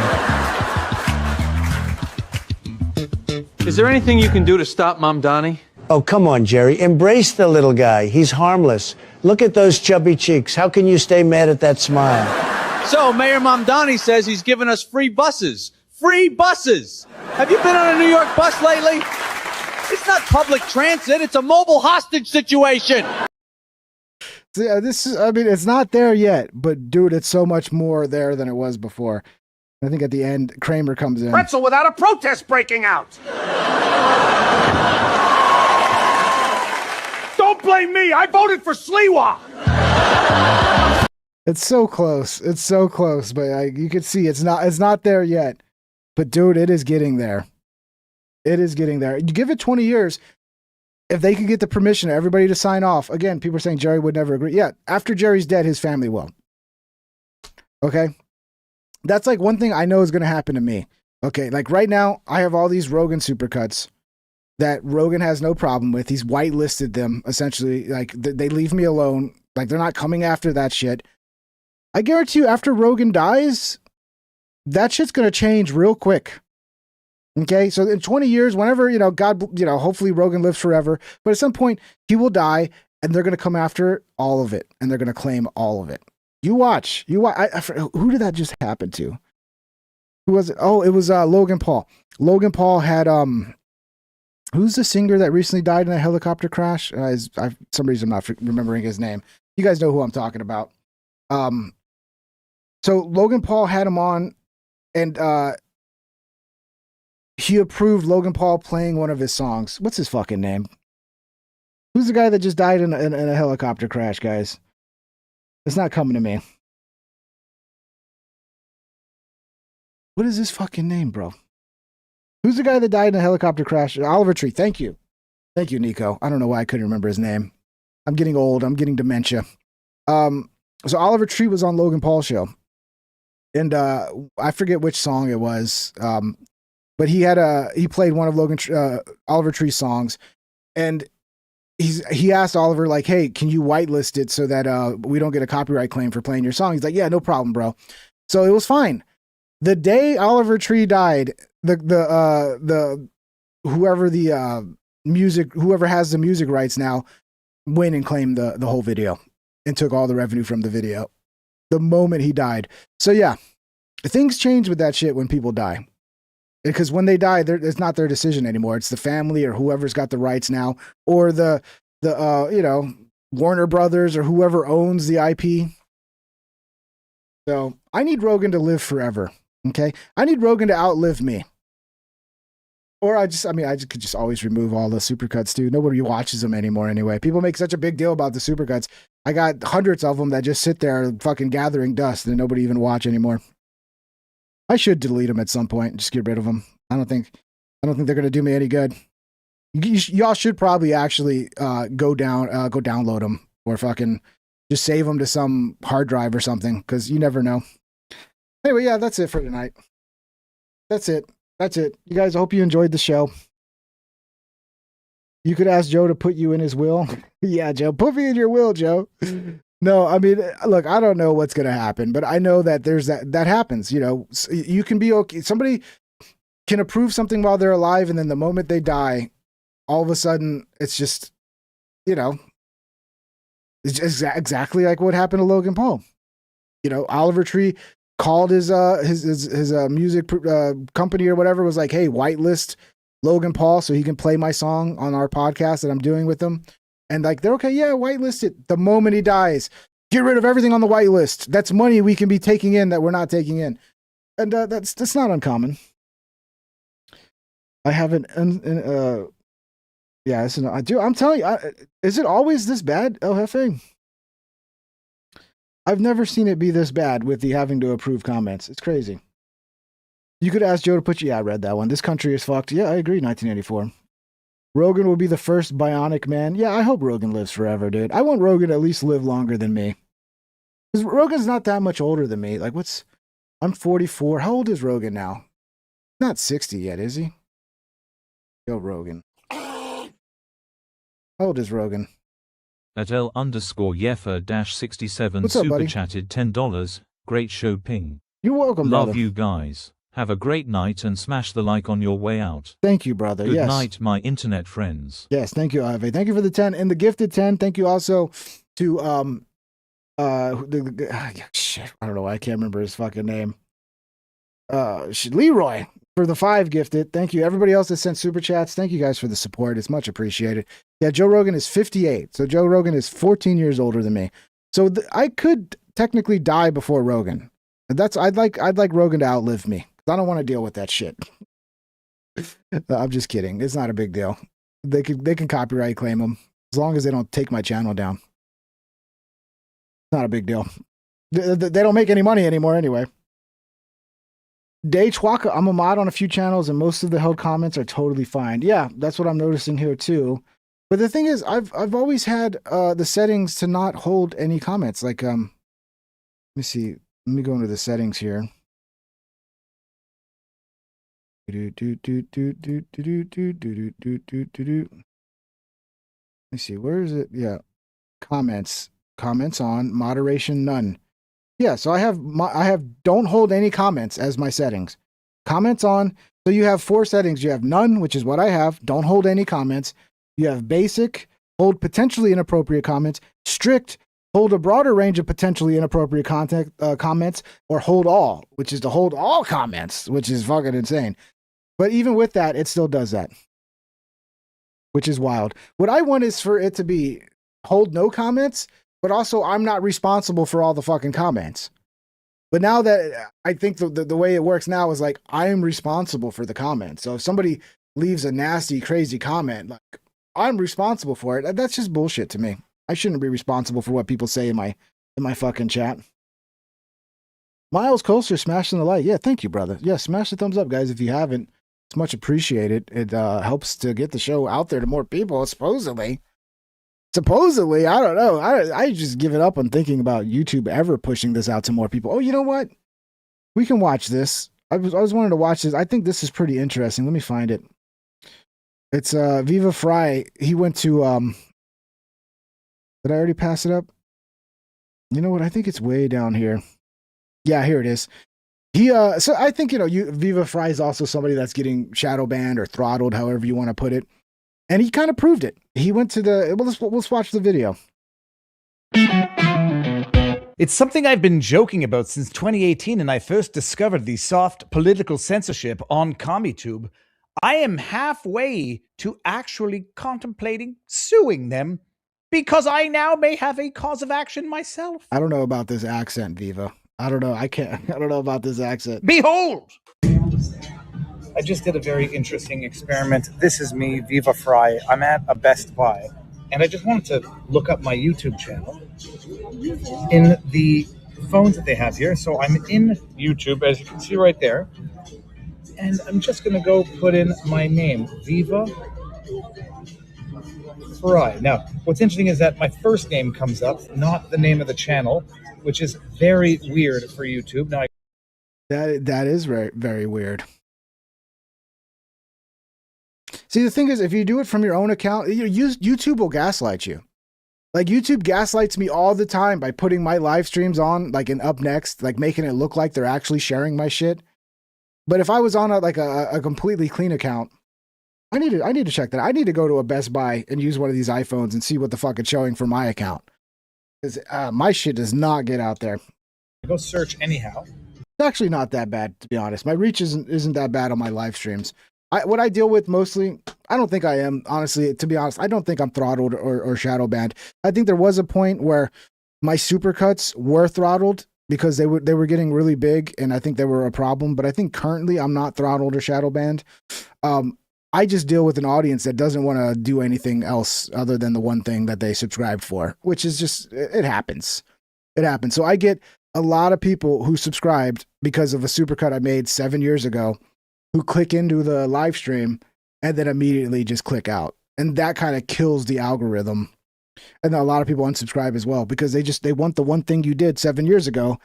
S26: Is there anything you can do to stop Mamdani?
S27: Oh, come on, Jerry. Embrace the little guy. He's harmless. Look at those chubby cheeks. How can you stay mad at that smile?
S26: So, Mayor Mamdani says he's giving us free buses. Free buses! Have you been on a New York bus lately? It's not public transit. It's a mobile hostage situation.
S1: Yeah, it's not there yet, but dude, it's so much more there than it was before. I think at the end, Kramer comes in.
S25: Pretzel without a protest breaking out. Don't blame me. I voted for Sliwa.
S1: It's so close. It's so close, but you can see it's not there yet. But dude, it is getting there. It is getting there. You give it 20 years. If they could get the permission of everybody to sign off, again, people are saying Jerry would never agree. Yeah, after Jerry's dead, his family will. Okay? That's like one thing I know is going to happen to me. Okay, like right now, I have all these Rogan supercuts that Rogan has no problem with. He's whitelisted them, essentially. Like, they leave me alone. Like, they're not coming after that shit. I guarantee you, after Rogan dies, that shit's going to change real quick. Okay, so in 20 years, whenever, God, hopefully Rogan lives forever, but at some point he will die and they're going to come after all of it and they're going to claim all of it. You watch. Who did that just happen to? Who was it? Oh, it was Logan Paul. Logan Paul had, who's the singer that recently died in a helicopter crash? For some reason I'm not remembering his name. You guys know who I'm talking about. So Logan Paul had him on and, he approved Logan Paul playing one of his songs. What's his fucking name? Who's the guy that just died in a helicopter crash, guys? It's not coming to me. What is his fucking name, bro? Who's the guy that died in a helicopter crash? Oliver Tree. Thank you. Thank you, Nico. I don't know why I couldn't remember his name. I'm getting old. I'm getting dementia. So Oliver Tree was on Logan Paul's show. And I forget which song it was. But he played one of Oliver Tree's songs, and he asked Oliver, like, hey, can you whitelist it so that we don't get a copyright claim for playing your song? He's like, yeah, no problem, bro. So it was fine. The day Oliver Tree died, whoever has the music rights now went and claimed the whole video and took all the revenue from the video the moment he died. So yeah, things change with that shit when people die. Because when they die, it's not their decision anymore. It's the family or whoever's got the rights now, or the Warner Brothers or whoever owns the IP. So I need Rogan to live forever. Okay, I need Rogan to outlive me. Or I could just always remove all the supercuts too. Nobody watches them anymore anyway. People make such a big deal about the supercuts. I got hundreds of them that just sit there fucking gathering dust and nobody even watch anymore. I should delete them at some point and just get rid of them. I don't think they're going to do me any good. Y'all should probably actually go download them or fucking just save them to some hard drive or something, because you never know. Anyway, yeah, that's it for tonight. That's it. You guys, I hope you enjoyed the show. You could ask Joe to put you in his will. Yeah, Joe, put me in your will, Joe. No, I mean, look, I don't know what's going to happen, but I know that that happens. You can be okay. Somebody can approve something while they're alive, and then the moment they die, all of a sudden, it's just, it's just exactly like what happened to Logan Paul. Oliver Tree called his music company or whatever, was like, hey, whitelist Logan Paul so he can play my song on our podcast that I'm doing with them. And like, they're okay, yeah, whitelist it. The moment he dies, get rid of everything on the whitelist. That's money we can be taking in that we're not taking in. And that's not uncommon. I haven't, yeah, I'm telling you, is it always this bad, El Jefe? I've never seen it be this bad with the having to approve comments. It's crazy. You could ask Joe to put you, yeah, I read that one. This country is fucked. Yeah, I agree, 1984. Rogan will be the first bionic man. Yeah, I hope Rogan lives forever, dude. I want Rogan to at least live longer than me. Because Rogan's not that much older than me. Like, I'm 44. How old is Rogan now? Not 60 yet, is he? Yo, Rogan. How old is Rogan?
S5: At L_Yefa-67
S1: What's up,
S5: super
S1: buddy?
S5: chatted $10. Great show, ping.
S1: You're welcome,
S5: Love
S1: brother.
S5: you guys. Have a great night and smash the like on your way out.
S1: Thank you, brother.
S5: Good
S1: Yes.
S5: night, my internet friends.
S1: Yes, thank you, Ave. Thank you for the 10 and the gifted 10. Thank you also to shit, I don't know why I can't remember his fucking name. Leroy for the 5 gifted. Thank you. Everybody else that sent super chats, thank you guys for the support. It's much appreciated. Yeah, Joe Rogan is 58. So Joe Rogan is 14 years older than me. So I could technically die before Rogan. I'd like Rogan to outlive me. I don't want to deal with that shit. I'm just kidding. It's not a big deal. They can copyright claim them as long as they don't take my channel down. It's not a big deal. They don't make any money anymore anyway. Day Chwaka, I'm a mod on a few channels, and most of the held comments are totally fine. Yeah, that's what I'm noticing here too. But the thing is, I've always had the settings to not hold any comments. Like let me see. Let me go into the settings here. Let me see. Where is it? Yeah, comments on, moderation none. Yeah, so I have don't hold any comments as my settings. Comments on. So you have 4 settings. You have none, which is what I have. Don't hold any comments. You have basic, hold potentially inappropriate comments. Strict, hold a broader range of potentially inappropriate comments, or hold all, which is to hold all comments, which is fucking insane. But even with that, it still does that, which is wild. What I want is for it to be hold no comments, but also I'm not responsible for all the fucking comments. But now that I think the way it works now is like I'm responsible for the comments. So if somebody leaves a nasty, crazy comment, like I'm responsible for it. That's just bullshit to me. I shouldn't be responsible for what people say in my fucking chat. Miles Colster smashing the like. Yeah, thank you, brother. Yeah, smash the thumbs up, guys, if you haven't. It's much appreciated. It helps to get the show out there to more people, supposedly. Supposedly, I don't know. I just give it up on thinking about YouTube ever pushing this out to more people. Oh, you know what? We can watch this. I was wanting to watch this. I think this is pretty interesting. Let me find it. It's Viva Fry. He went to did I already pass it up? You know what? I think it's way down here. Yeah, here it is. He so I think, you know, Viva Fry is also somebody that's getting shadow banned or throttled, however you want to put it. And he kind of proved it. He went to the let's watch the video.
S2: It's something I've been joking about since 2018, and I first discovered the soft political censorship on CommiTube. I am halfway to actually contemplating suing them because I now may have a cause of action myself.
S1: I don't know about this accent, Viva. I don't know. I don't know about this accent.
S2: Behold! I just did a very interesting experiment. This is me, Viva Fry. I'm at a Best Buy, and I just wanted to look up my YouTube channel in the phones that they have here. So I'm in YouTube, as you can see right there, and I'm just going to go put in my name, Viva Fry. Now, what's interesting is that my first name comes up, not the name of the channel, which is very weird for YouTube. Now,
S1: that is very, very weird. See, the thing is, if you do it from your own account, YouTube will gaslight you. Like, YouTube gaslights me all the time by putting my live streams on, like, in up next, like making it look like they're actually sharing my shit. But if I was on a completely clean account, I need to check that. I need to go to a Best Buy and use one of these iPhones and see what the fuck it's showing for my account. Because my shit does not get out there.
S2: go search anyhow.
S1: It's actually not that bad, to be honest. My reach isn't that bad on my live streams. What I deal with mostly, I don't think I am, honestly, to be honest, I don't think I'm throttled or shadow banned. I think there was a point where my supercuts were throttled because they were getting really big, and I think they were a problem. But I think currently I'm not throttled or shadow banned. I just deal with an audience that doesn't want to do anything else other than the one thing that they subscribed for, which is just, it happens. It happens. So I get a lot of people who subscribed because of a supercut I made 7 years ago who click into the live stream and then immediately just click out. And that kind of kills the algorithm. And then a lot of people unsubscribe as well because they want the one thing you did 7 years ago.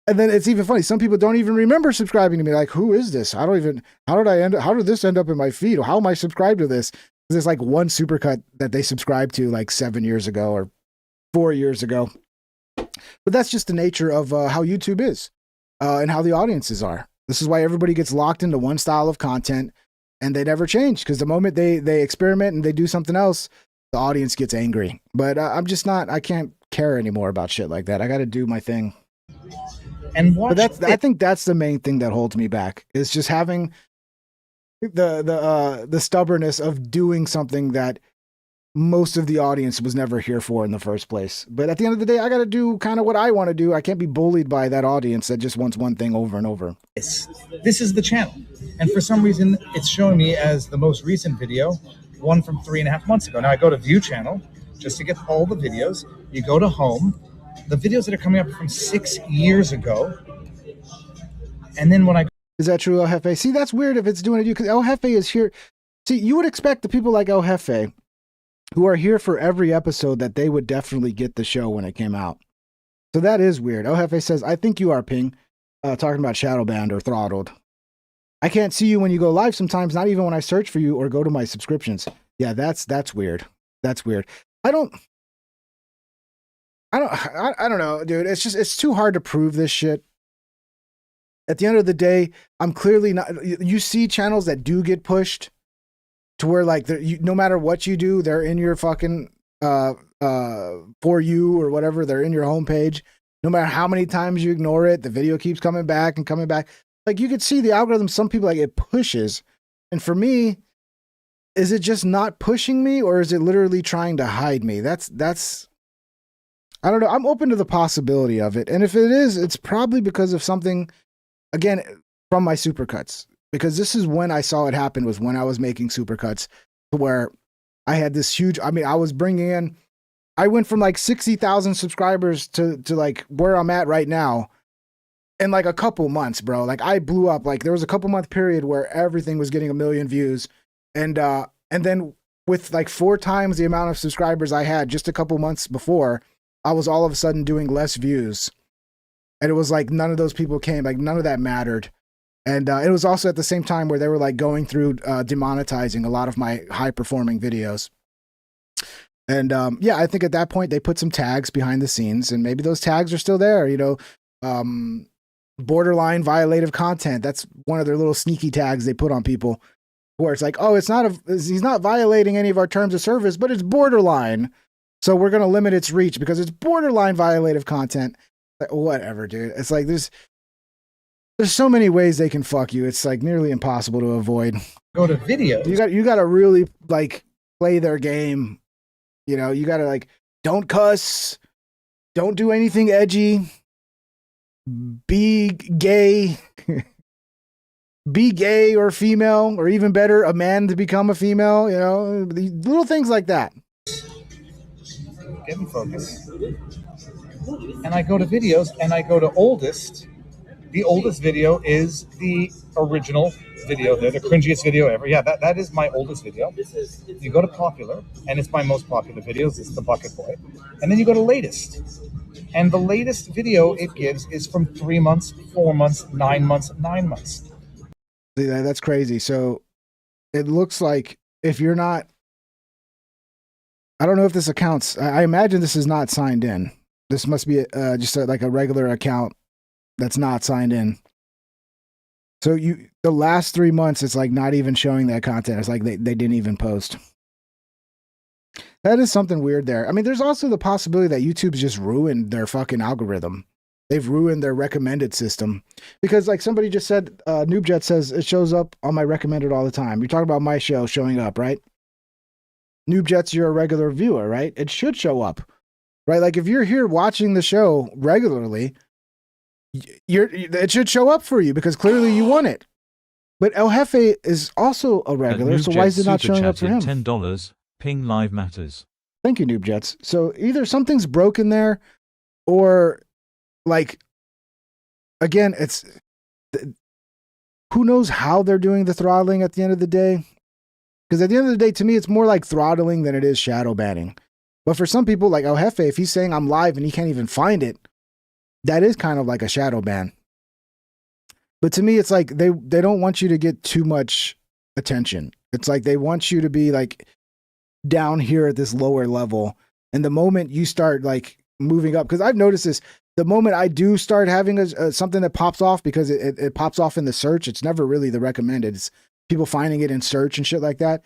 S1: And then it's even funny. Some people don't even remember subscribing to me. Like, who is this? How did this end up in my feed? Or how am I subscribed to this? There's like one supercut that they subscribed to like 7 years ago or 4 years ago. But that's just the nature of how YouTube is and how the audiences are. This is why everybody gets locked into one style of content and they never change, because the moment they experiment and they do something else, the audience gets angry. But I can't care anymore about shit like that. I got to do my thing. But I think that's the main thing that holds me back, is just having the stubbornness of doing something that most of the audience was never here for in the first place. But at the end of the day, I got to do kind of what I want to do. I can't be bullied by that audience that just wants one thing over and over.
S2: This is the channel. And for some reason, it's showing me as the most recent video, one from 3.5 months ago. Now I go to view channel just to get all the videos. You go to home. the videos that are coming up from 6 years ago. And then when I...
S1: Is that true, El Jefe? See, that's weird if it's doing it to you, because El Jefe is here. See, you would expect the people like El Jefe, who are here for every episode, that they would definitely get the show when it came out. So that is weird. El Jefe says, I think you are, Ping, talking about shadow banned or throttled. I can't see you when you go live sometimes, not even when I search for you or go to my subscriptions. Yeah, that's weird. That's weird. I don't know, dude. It's too hard to prove this shit. At the end of the day, I'm clearly not. You see channels that do get pushed to where, like, no matter what you do, they're in your fucking for you or whatever. They're in your homepage. No matter how many times you ignore it, the video keeps coming back and coming back. Like, you could see the algorithm. Some people, like, it pushes, and for me, is it just not pushing me, or is it literally trying to hide me? That's. I don't know. I'm open to the possibility of it, and if it is, it's probably because of something. Again, from my supercuts, because this is when I saw it happen, was when I was making supercuts, where I had this huge, I mean, I was bringing in, I went from like 60,000 subscribers to like where I'm at right now in like a couple months, bro. Like, I blew up. Like, there was a couple month period where everything was getting 1 million views. And then with like 4 times the amount of subscribers I had just a couple months before, I was all of a sudden doing less views. And it was like none of those people came, like none of that mattered. And it was also at the same time where they were like going through demonetizing a lot of my high performing videos. And yeah, I think at that point they put some tags behind the scenes, and maybe those tags are still there, you know, borderline violative content. That's one of their little sneaky tags they put on people, where it's like, oh, he's not violating any of our terms of service, but it's borderline. So we're going to limit its reach because it's borderline violative content. Whatever, dude. It's like there's so many ways they can fuck you. It's like nearly impossible to avoid.
S2: Go to videos.
S1: You got to really like play their game. You know, you got to like, don't cuss, don't do anything edgy, be gay, be gay or female, or even better, a man to become a female. You know, little things like that.
S2: Get in focus. And I go to videos, and I go to oldest. The oldest video is the original video there, the cringiest video ever. Yeah, that is my oldest video. You go to popular, and it's my most popular videos. It's the Bucket Boy. And then you go to latest. And the latest video it gives is from 3 months, 4 months, 9 months, 9 months.
S1: That's crazy. So it looks like if you're not, I don't know if this accounts. I imagine this is not signed in. This must be just like a regular account that's not signed in. So the last 3 months, it's like not even showing that content. It's like they didn't even post. That is something weird there. I mean, there's also the possibility that YouTube's just ruined their fucking algorithm. They've ruined their recommended system. Because like somebody just said, NoobJet says it shows up on my recommended all the time. You're talking about my show showing up, right? NoobJets, you're a regular viewer, right? It should show up. Right, like if you're here watching the show regularly, it should show up for you because clearly you want it. But El Jefe is also a regular, so why is it not showing up for him?
S5: $10. Ping Live Matters.
S1: Thank you, NoobJets. So either something's broken there, or like, again, it's who knows how they're doing the throttling at the end of the day. Because at the end of the day, to me, it's more like throttling than it is shadow banning. But for some people, like El Jefe, if he's saying I'm live and he can't even find it, that is kind of like a shadow ban. But to me, it's like they don't want you to get too much attention. It's like they want you to be like down here at this lower level. And the moment you start like moving up, because I've noticed this, the moment I do start having something that pops off, because it pops off in the search, it's never really the recommended. It's people finding it in search and shit like that.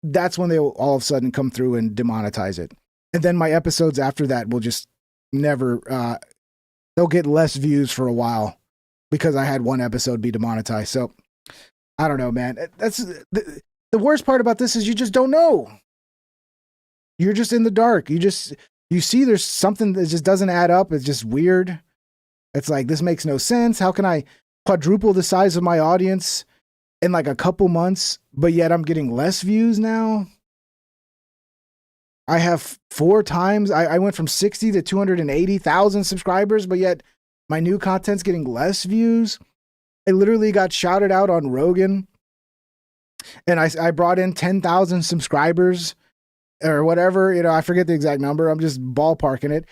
S1: That's when they'll all of a sudden come through and demonetize it. And then my episodes after that will just never, they'll get less views for a while because I had one episode be demonetized. So I don't know, man. That's the worst part about this is you just don't know. You're just in the dark. You see there's something that just doesn't add up. It's just weird. It's like, this makes no sense. How can I quadruple the size of my audience in like a couple months, but yet I'm getting less views now? I have 4 times. I went from 60 to 280,000 subscribers, but yet my new content's getting less views. I literally got shouted out on Rogan, and I brought in 10,000 subscribers or whatever. You know, I forget the exact number. I'm just ballparking it.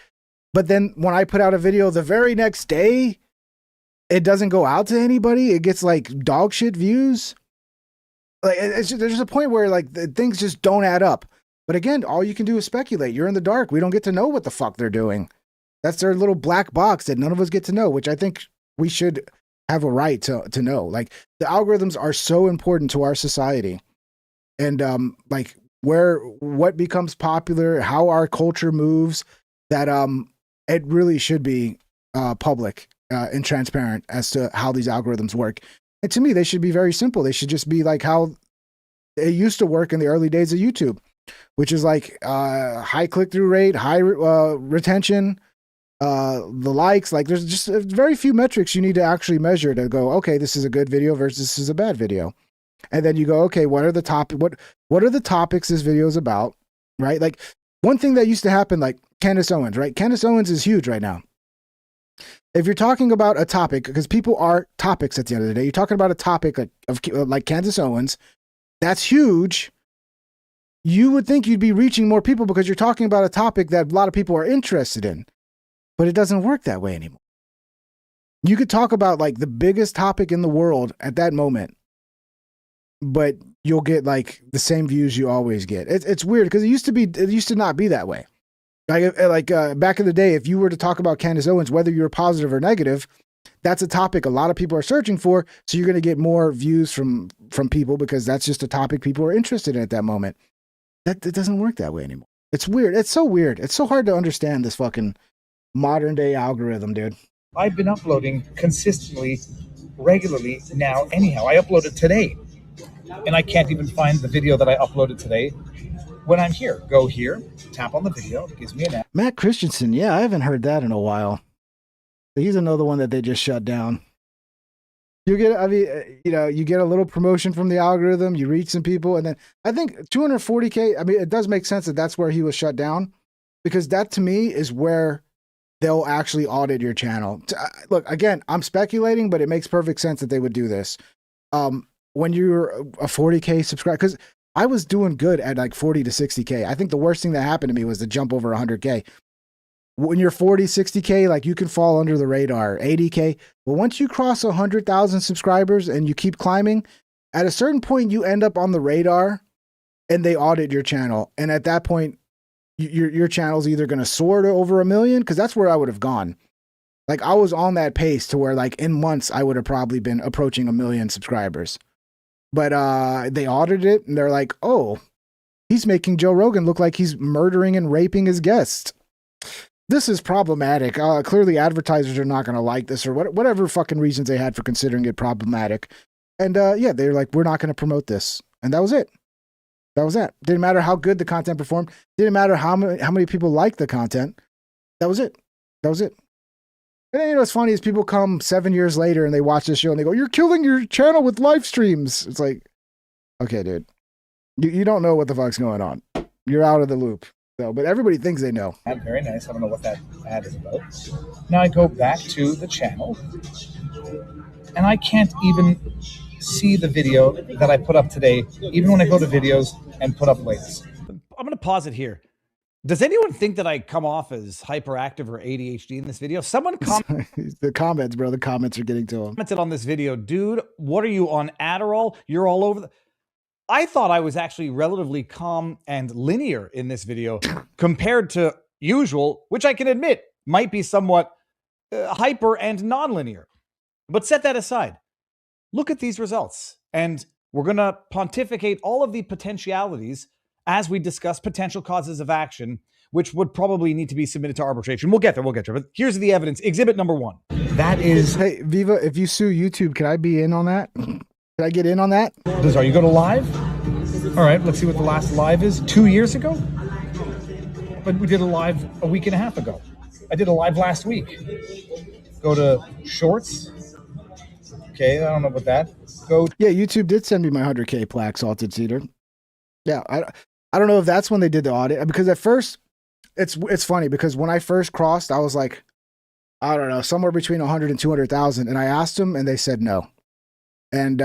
S1: But then when I put out a video the very next day, it doesn't go out to anybody. It gets like dog shit views. Like there's just a point where like things just don't add up. But again, all you can do is speculate. You're in the dark. We don't get to know what the fuck they're doing. That's their little black box that none of us get to know, which I think we should have a right to know. Like the algorithms are so important to our society. And like what becomes popular, how our culture moves, that it really should be public and transparent as to how these algorithms work. And to me, they should be very simple. They should just be like how it used to work in the early days of YouTube, which is like high click-through rate, high retention, the likes. Like there's just very few metrics you need to actually measure to go, okay, this is a good video versus this is a bad video. And then you go, okay, what are the topics this video is about, right? Like one thing that used to happen, like Candace Owens, right? Candace Owens is huge right now. If you're talking about a topic, because people are topics at the end of the day, you're talking about a topic like Candace Owens, that's huge. You would think you'd be reaching more people because you're talking about a topic that a lot of people are interested in, but it doesn't work that way anymore. You could talk about like the biggest topic in the world at that moment, but you'll get like the same views you always get. It's weird because it used to not be that way. Like back in the day, if you were to talk about Candace Owens, whether you're positive or negative, that's a topic a lot of people are searching for. So you're going to get more views from people because that's just a topic people are interested in at that moment. It doesn't work that way anymore. It's weird. It's so weird. It's so hard to understand this fucking modern day algorithm, dude.
S2: I've been uploading consistently, regularly now anyhow. I uploaded today, and I can't even find the video that I uploaded today. When I'm here, go here, tap on the video, it gives me an app.
S1: Matt Christensen, yeah, I haven't heard that in a while. He's another one that they just shut down. You get, I mean, you know, you get a little promotion from the algorithm, you reach some people, and then I think 240K, I mean, it does make sense that that's where he was shut down, because that to me is where they'll actually audit your channel. Look, again, I'm speculating, but it makes perfect sense that they would do this. When you're a 40K subscriber, because I was doing good at like 40 to 60K. I think the worst thing that happened to me was the jump over 100K. When you're 40, 60K, like you can fall under the radar, 80K. But once you cross 100,000 subscribers and you keep climbing, at a certain point, you end up on the radar and they audit your channel. And at that point, your channel's either going to soar to over 1 million, because that's where I would have gone. Like I was on that pace to where like in months, I would have probably been approaching 1 million subscribers. But they audited it and they're like, oh, he's making Joe Rogan look like he's murdering and raping his guests. This is problematic. Clearly advertisers are not going to like this, or whatever fucking reasons they had for considering it problematic. And yeah, they're like, we're not going to promote this. And that was it. That was it. Didn't matter how good the content performed. Didn't matter how many people liked the content. That was it. That was it. And then, you know, what's funny is people come 7 years later and they watch this show and they go, you're killing your channel with live streams. It's like, okay, dude, you don't know what the fuck's going on. You're out of the loop. So, but everybody thinks they know.
S2: Very nice. I don't know what that ad is about. Now I go back to the channel and I can't even see the video that I put up today, even when I go to videos and put up latest.
S3: I'm going to pause it here. Does anyone think that I come off as hyperactive or ADHD in this video? Someone
S1: the comments, bro. The comments are getting to him.
S3: Commented on this video, dude, what are you on Adderall? You're all over I thought I was actually relatively calm and linear in this video compared to usual, which I can admit might be somewhat hyper and non-linear. But set that aside. Look at these results. And we're going to pontificate all of the potentialities as we discuss potential causes of action, which would probably need to be submitted to arbitration. We'll get there. But here's the evidence. Exhibit number 1.
S2: That is...
S1: Hey, Viva, if you sue YouTube, can I be in on that? Can I get in on that?
S2: Are you going to live? All right, let's see what the last live is. 2 years ago? But we did a live a week and a half ago. I did a live last week. Go to Shorts. Okay, I don't know about that.
S1: Yeah, YouTube did send me my 100K plaque, Salted Cedar. Yeah, I don't know if that's when they did the audit, because at first it's funny because when I first crossed, I was like, I don't know, somewhere between 100 and 200,000. And I asked them and they said no. And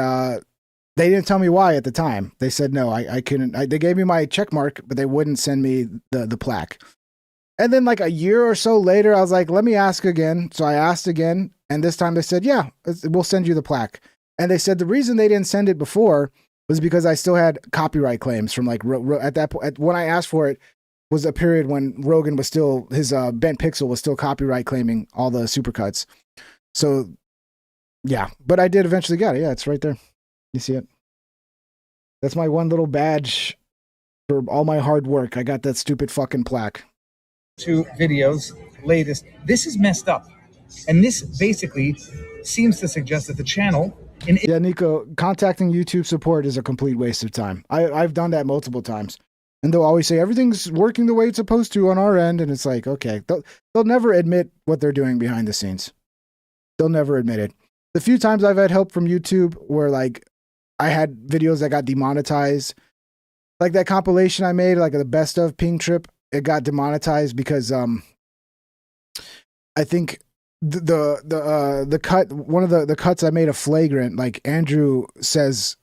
S1: they didn't tell me why at the time. They said no, I couldn't. They gave me my check mark, but they wouldn't send me the plaque. And then like a year or so later, I was like, let me ask again. So I asked again. And this time they said, yeah, we'll send you the plaque. And they said the reason they didn't send it before was because I still had copyright claims from like at that point. When I asked for it was a period when Rogan was still, his Bent Pixel was still copyright claiming all the supercuts. So yeah, but I did eventually get it. Yeah, it's right there. You see it? That's my one little badge for all my hard work. I got that stupid fucking plaque.
S2: 2 videos, latest. This is messed up. And this basically seems to suggest that the channel...
S1: Yeah, Nico, contacting YouTube support is a complete waste of time. I've done that multiple times. And they'll always say, everything's working the way it's supposed to on our end. And it's like, okay, they'll never admit what they're doing behind the scenes. They'll never admit it. The few times I've had help from YouTube where like I had videos that got demonetized, like that compilation I made, like the best of Ping Trip, it got demonetized because I think the cut, one of the cuts I made a flagrant, like Andrew says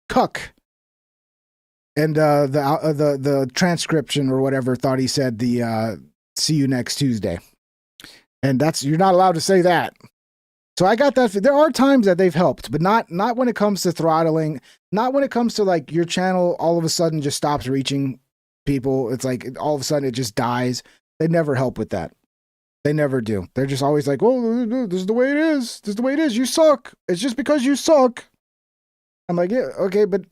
S1: cuck, and the transcription or whatever thought he said the see you next Tuesday, and that's, you're not allowed to say that. So I got that. There are times that they've helped, but not when it comes to throttling, not when it comes to like your channel all of a sudden just stops reaching people. It's like all of a sudden it just dies. They never help with that. They never do. They're just always like, oh, this is the way it is. This is the way it is. You suck. It's just because you suck. I'm like, yeah, okay, but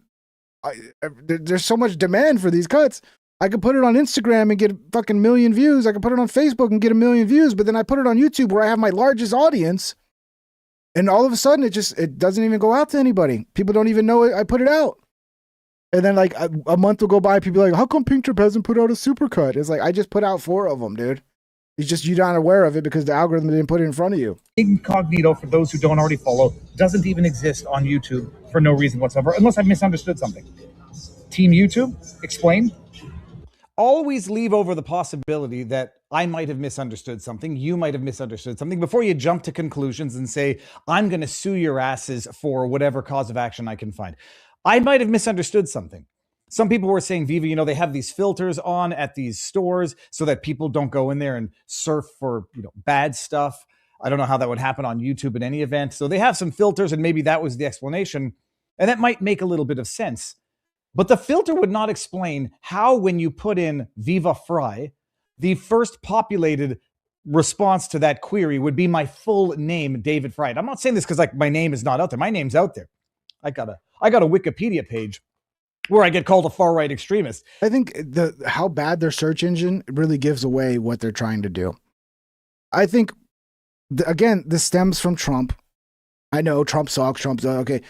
S1: there's so much demand for these cuts. I could put it on Instagram and get a fucking million views. I could put it on Facebook and get a million views, but then I put it on YouTube where I have my largest audience. And all of a sudden, it doesn't even go out to anybody. People don't even know I put it out. And then like a month will go by, people are like, how come Pink Trip hasn't put out a supercut? It's like, I just put out 4 of them, dude. It's just you're not aware of it because the algorithm didn't put it in front of you.
S2: Incognito, for those who don't already follow, doesn't even exist on YouTube for no reason whatsoever, unless I've misunderstood something. Team YouTube, explain.
S3: Always leave over the possibility that I might have misunderstood something, you might have misunderstood something, before you jump to conclusions and say, I'm going to sue your asses for whatever cause of action I can find. I might have misunderstood something. Some people were saying, Viva, you know, they have these filters on at these stores so that people don't go in there and surf for, you know, bad stuff. I don't know how that would happen on YouTube in any event. So they have some filters, and maybe that was the explanation. And that might make a little bit of sense. But the filter would not explain how, when you put in Viva Fry, the first populated response to that query would be my full name, David Fry. I'm not saying this because like my name is not out there. My name's out there. I got a Wikipedia page where I get called a far-right extremist.
S1: I think how bad their search engine really gives away what they're trying to do. I think, again, this stems from Trump. I know Trump sucks. Okay.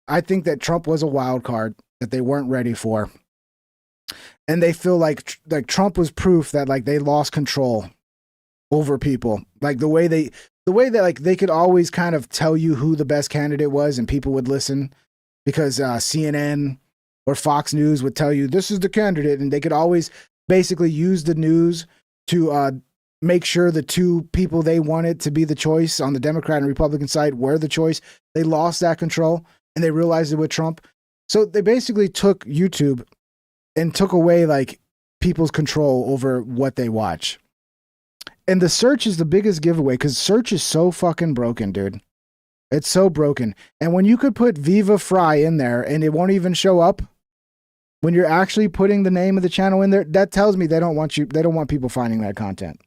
S1: I think that Trump was a wild card that they weren't ready for. And they feel like Trump was proof that like they lost control over people. Like the way that like they could always kind of tell you who the best candidate was and people would listen because CNN or Fox News would tell you this is the candidate, and they could always basically use the news to make sure the 2 people they wanted to be the choice on the Democrat and Republican side were the choice. They lost that control, and they realized it with Trump. So they basically took YouTube and took away like people's control over what they watch. And the search is the biggest giveaway because search is so fucking broken, dude. It's so broken. And when you could put Viva Fry in there and it won't even show up, when you're actually putting the name of the channel in there, that tells me they don't want people finding that content.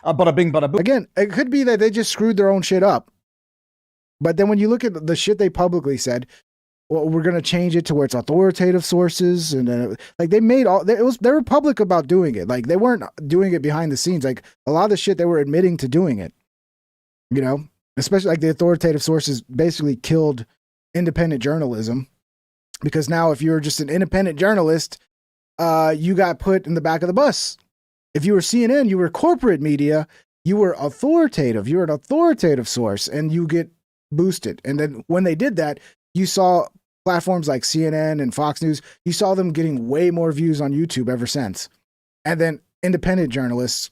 S3: Bada bing, bada boom.
S1: Again, it could be that they just screwed their own shit up. But then when you look at the shit they publicly said, well, we're going to change it to where it's authoritative sources. And like they were public about doing it. Like they weren't doing it behind the scenes. Like a lot of the shit they were admitting to doing it, you know, especially like the authoritative sources basically killed independent journalism, because now if you're just an independent journalist, you got put in the back of the bus. If you were CNN, you were corporate media, you were authoritative, you're an authoritative source, and you get boosted. And then when they did that, you saw platforms like CNN and Fox News, you saw them getting way more views on YouTube ever since. And then independent journalists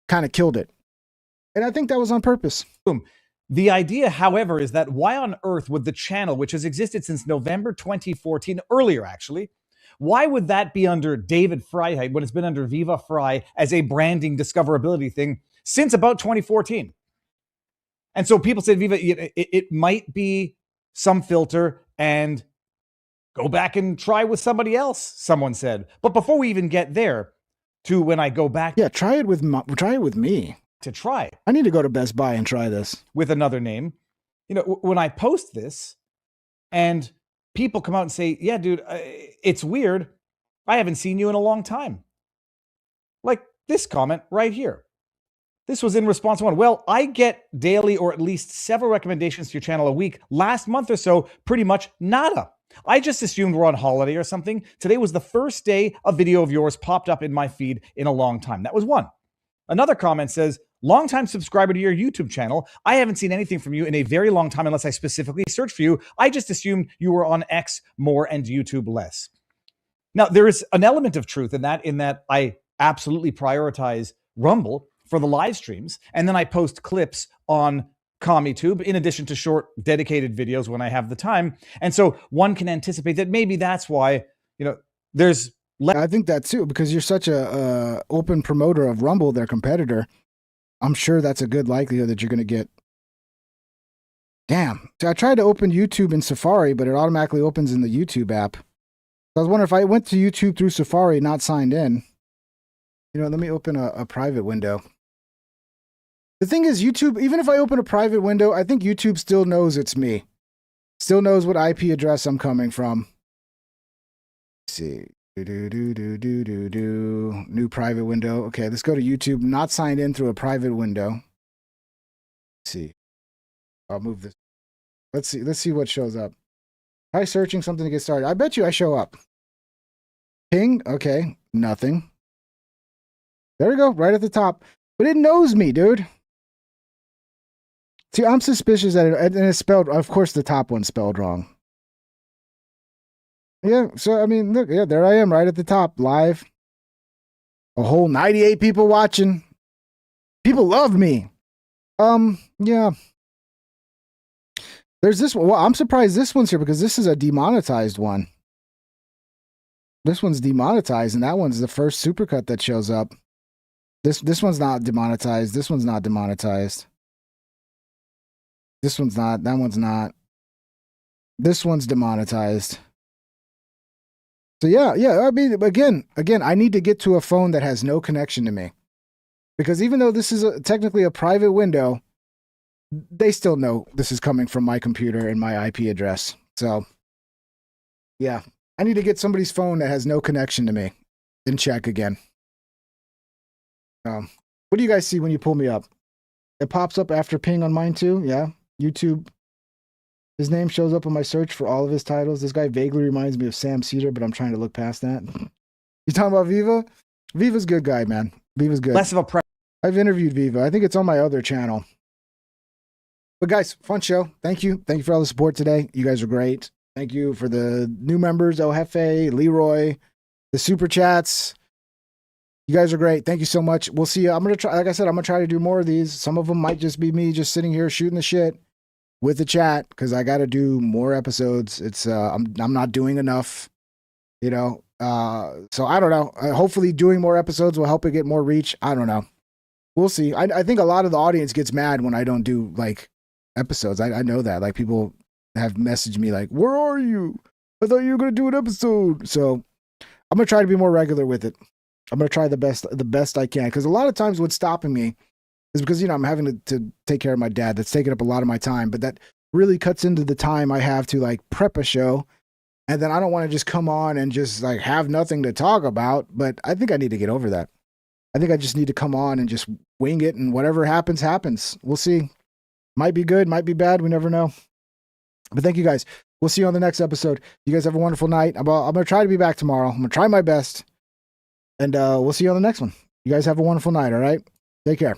S1: kind of killed it. And I think that was on purpose.
S3: Boom. The idea, however, is that why on earth would the channel, which has existed since November 2014, earlier actually, why would that be under David Freiheit when it's been under Viva Frei as a branding discoverability thing since about 2014? And so people said, Viva, it might be some filter and go back and try with somebody else, someone said. But before we even get there to when I go back.
S1: Yeah, try it with me.
S3: To try.
S1: I need to go to Best Buy and try this.
S3: With another name. You know, when I post this and people come out and say, yeah, dude, it's weird. I haven't seen you in a long time. Like this comment right here. This was in response to one. Well, I get daily or at least several recommendations to your channel a week. Last month or so, pretty much nada. I just assumed we're on holiday or something. Today was the first day a video of yours popped up in my feed in a long time. That was one. Another comment says, longtime subscriber to your YouTube channel. I haven't seen anything from you in a very long time unless I specifically searched for you. I just assumed you were on X more and YouTube less. Now, there is an element of truth in that I absolutely prioritize Rumble for the live streams, and then I post clips on CommieTube in addition to short dedicated videos when I have the time. And so one can anticipate that maybe that's why, there's
S1: I think that too, because you're such a open promoter of Rumble, their competitor. I'm sure that's a good likelihood that you're going to get. Damn. So I tried to open YouTube in Safari, but it automatically opens in the YouTube app. I was wondering if I went to YouTube through Safari, not signed in. Let me open a private window. The thing is, YouTube, even if I open a private window, I think YouTube still knows it's me. Still knows what IP address I'm coming from. Let's see. New private window. Okay, let's go to YouTube. Not signed in through a private window. Let's see. I'll move this. Let's see what shows up. Try searching something to get started. I bet you I show up. Ping. Okay, nothing. There we go, right at the top. But it knows me, dude. See, I'm suspicious that and it's spelled. Of course, the top one's spelled wrong. Yeah, so I mean, look, yeah, there I am right at the top, live. A whole 98 people watching. People love me. Yeah. There's this one. Well, I'm surprised this one's here because this is a demonetized one. This one's demonetized, and that one's the first supercut that shows up. This one's not demonetized. This one's not demonetized. This one's not. That one's not. This one's demonetized. So yeah. I mean, again, I need to get to a phone that has no connection to me, because even though this is technically a private window, they still know this is coming from my computer and my IP address. So yeah, I need to get somebody's phone that has no connection to me and check again. What do you guys see when you pull me up? It pops up after ping on mine too. Yeah, YouTube. His name shows up on my search for all of his titles. This guy vaguely reminds me of Sam Cedar, but I'm trying to look past that. You talking about Viva? Viva's a good guy, man. Viva's good.
S3: Less of a
S1: I've interviewed Viva. I think it's on my other channel. But guys, fun show. Thank you. Thank you for all the support today. You guys are great. Thank you for the new members, El Jefe, Leroy, the super chats. You guys are great. Thank you so much. We'll see you. I'm going to try, like I said, I'm going to try to do more of these. Some of them might just be me just sitting here shooting the shit with the chat, because I got to do more episodes. It's I'm not doing enough, so I don't know. Hopefully doing more episodes will help it get more reach. I don't know. We'll see. I think a lot of the audience gets mad when I don't do like episodes. I know that, like, people have messaged me like, where are you? I thought you were going to do an episode. So I'm going to try to be more regular with it. I'm going to try the best I can. Because a lot of times what's stopping me is because, I'm having to take care of my dad. That's taking up a lot of my time, but that really cuts into the time I have to like prep a show. And then I don't want to just come on and just like have nothing to talk about. But I think I need to get over that. I think I just need to come on and just wing it, and whatever happens, happens. We'll see. Might be good, might be bad. We never know. But thank you guys. We'll see you on the next episode. You guys have a wonderful night. I'm going to try to be back tomorrow. I'm going to try my best. And we'll see you on the next one. You guys have a wonderful night, all right? Take care.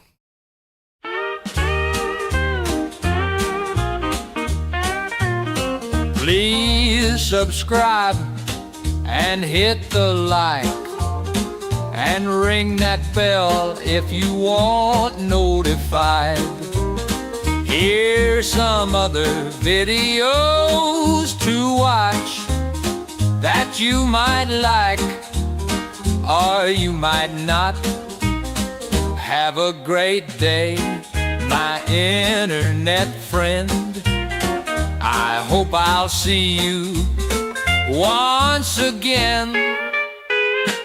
S4: Please subscribe and hit the like and ring that bell if you want notified. Here's some other videos to watch that you might like or you might not. Have a great day, my internet friend. I hope I'll see you once again.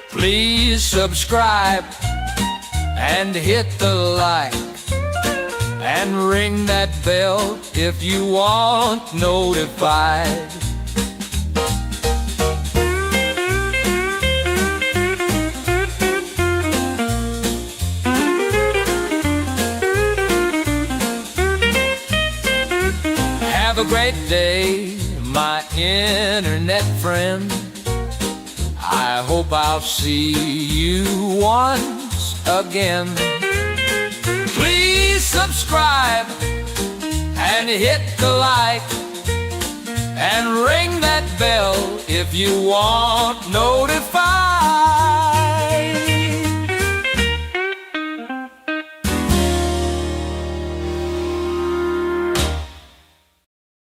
S4: Please subscribe and hit the like and ring that bell if you want notified. Have a great day, my internet friend. I hope I'll see you once again. Please subscribe and hit the like and ring that bell if you want notified.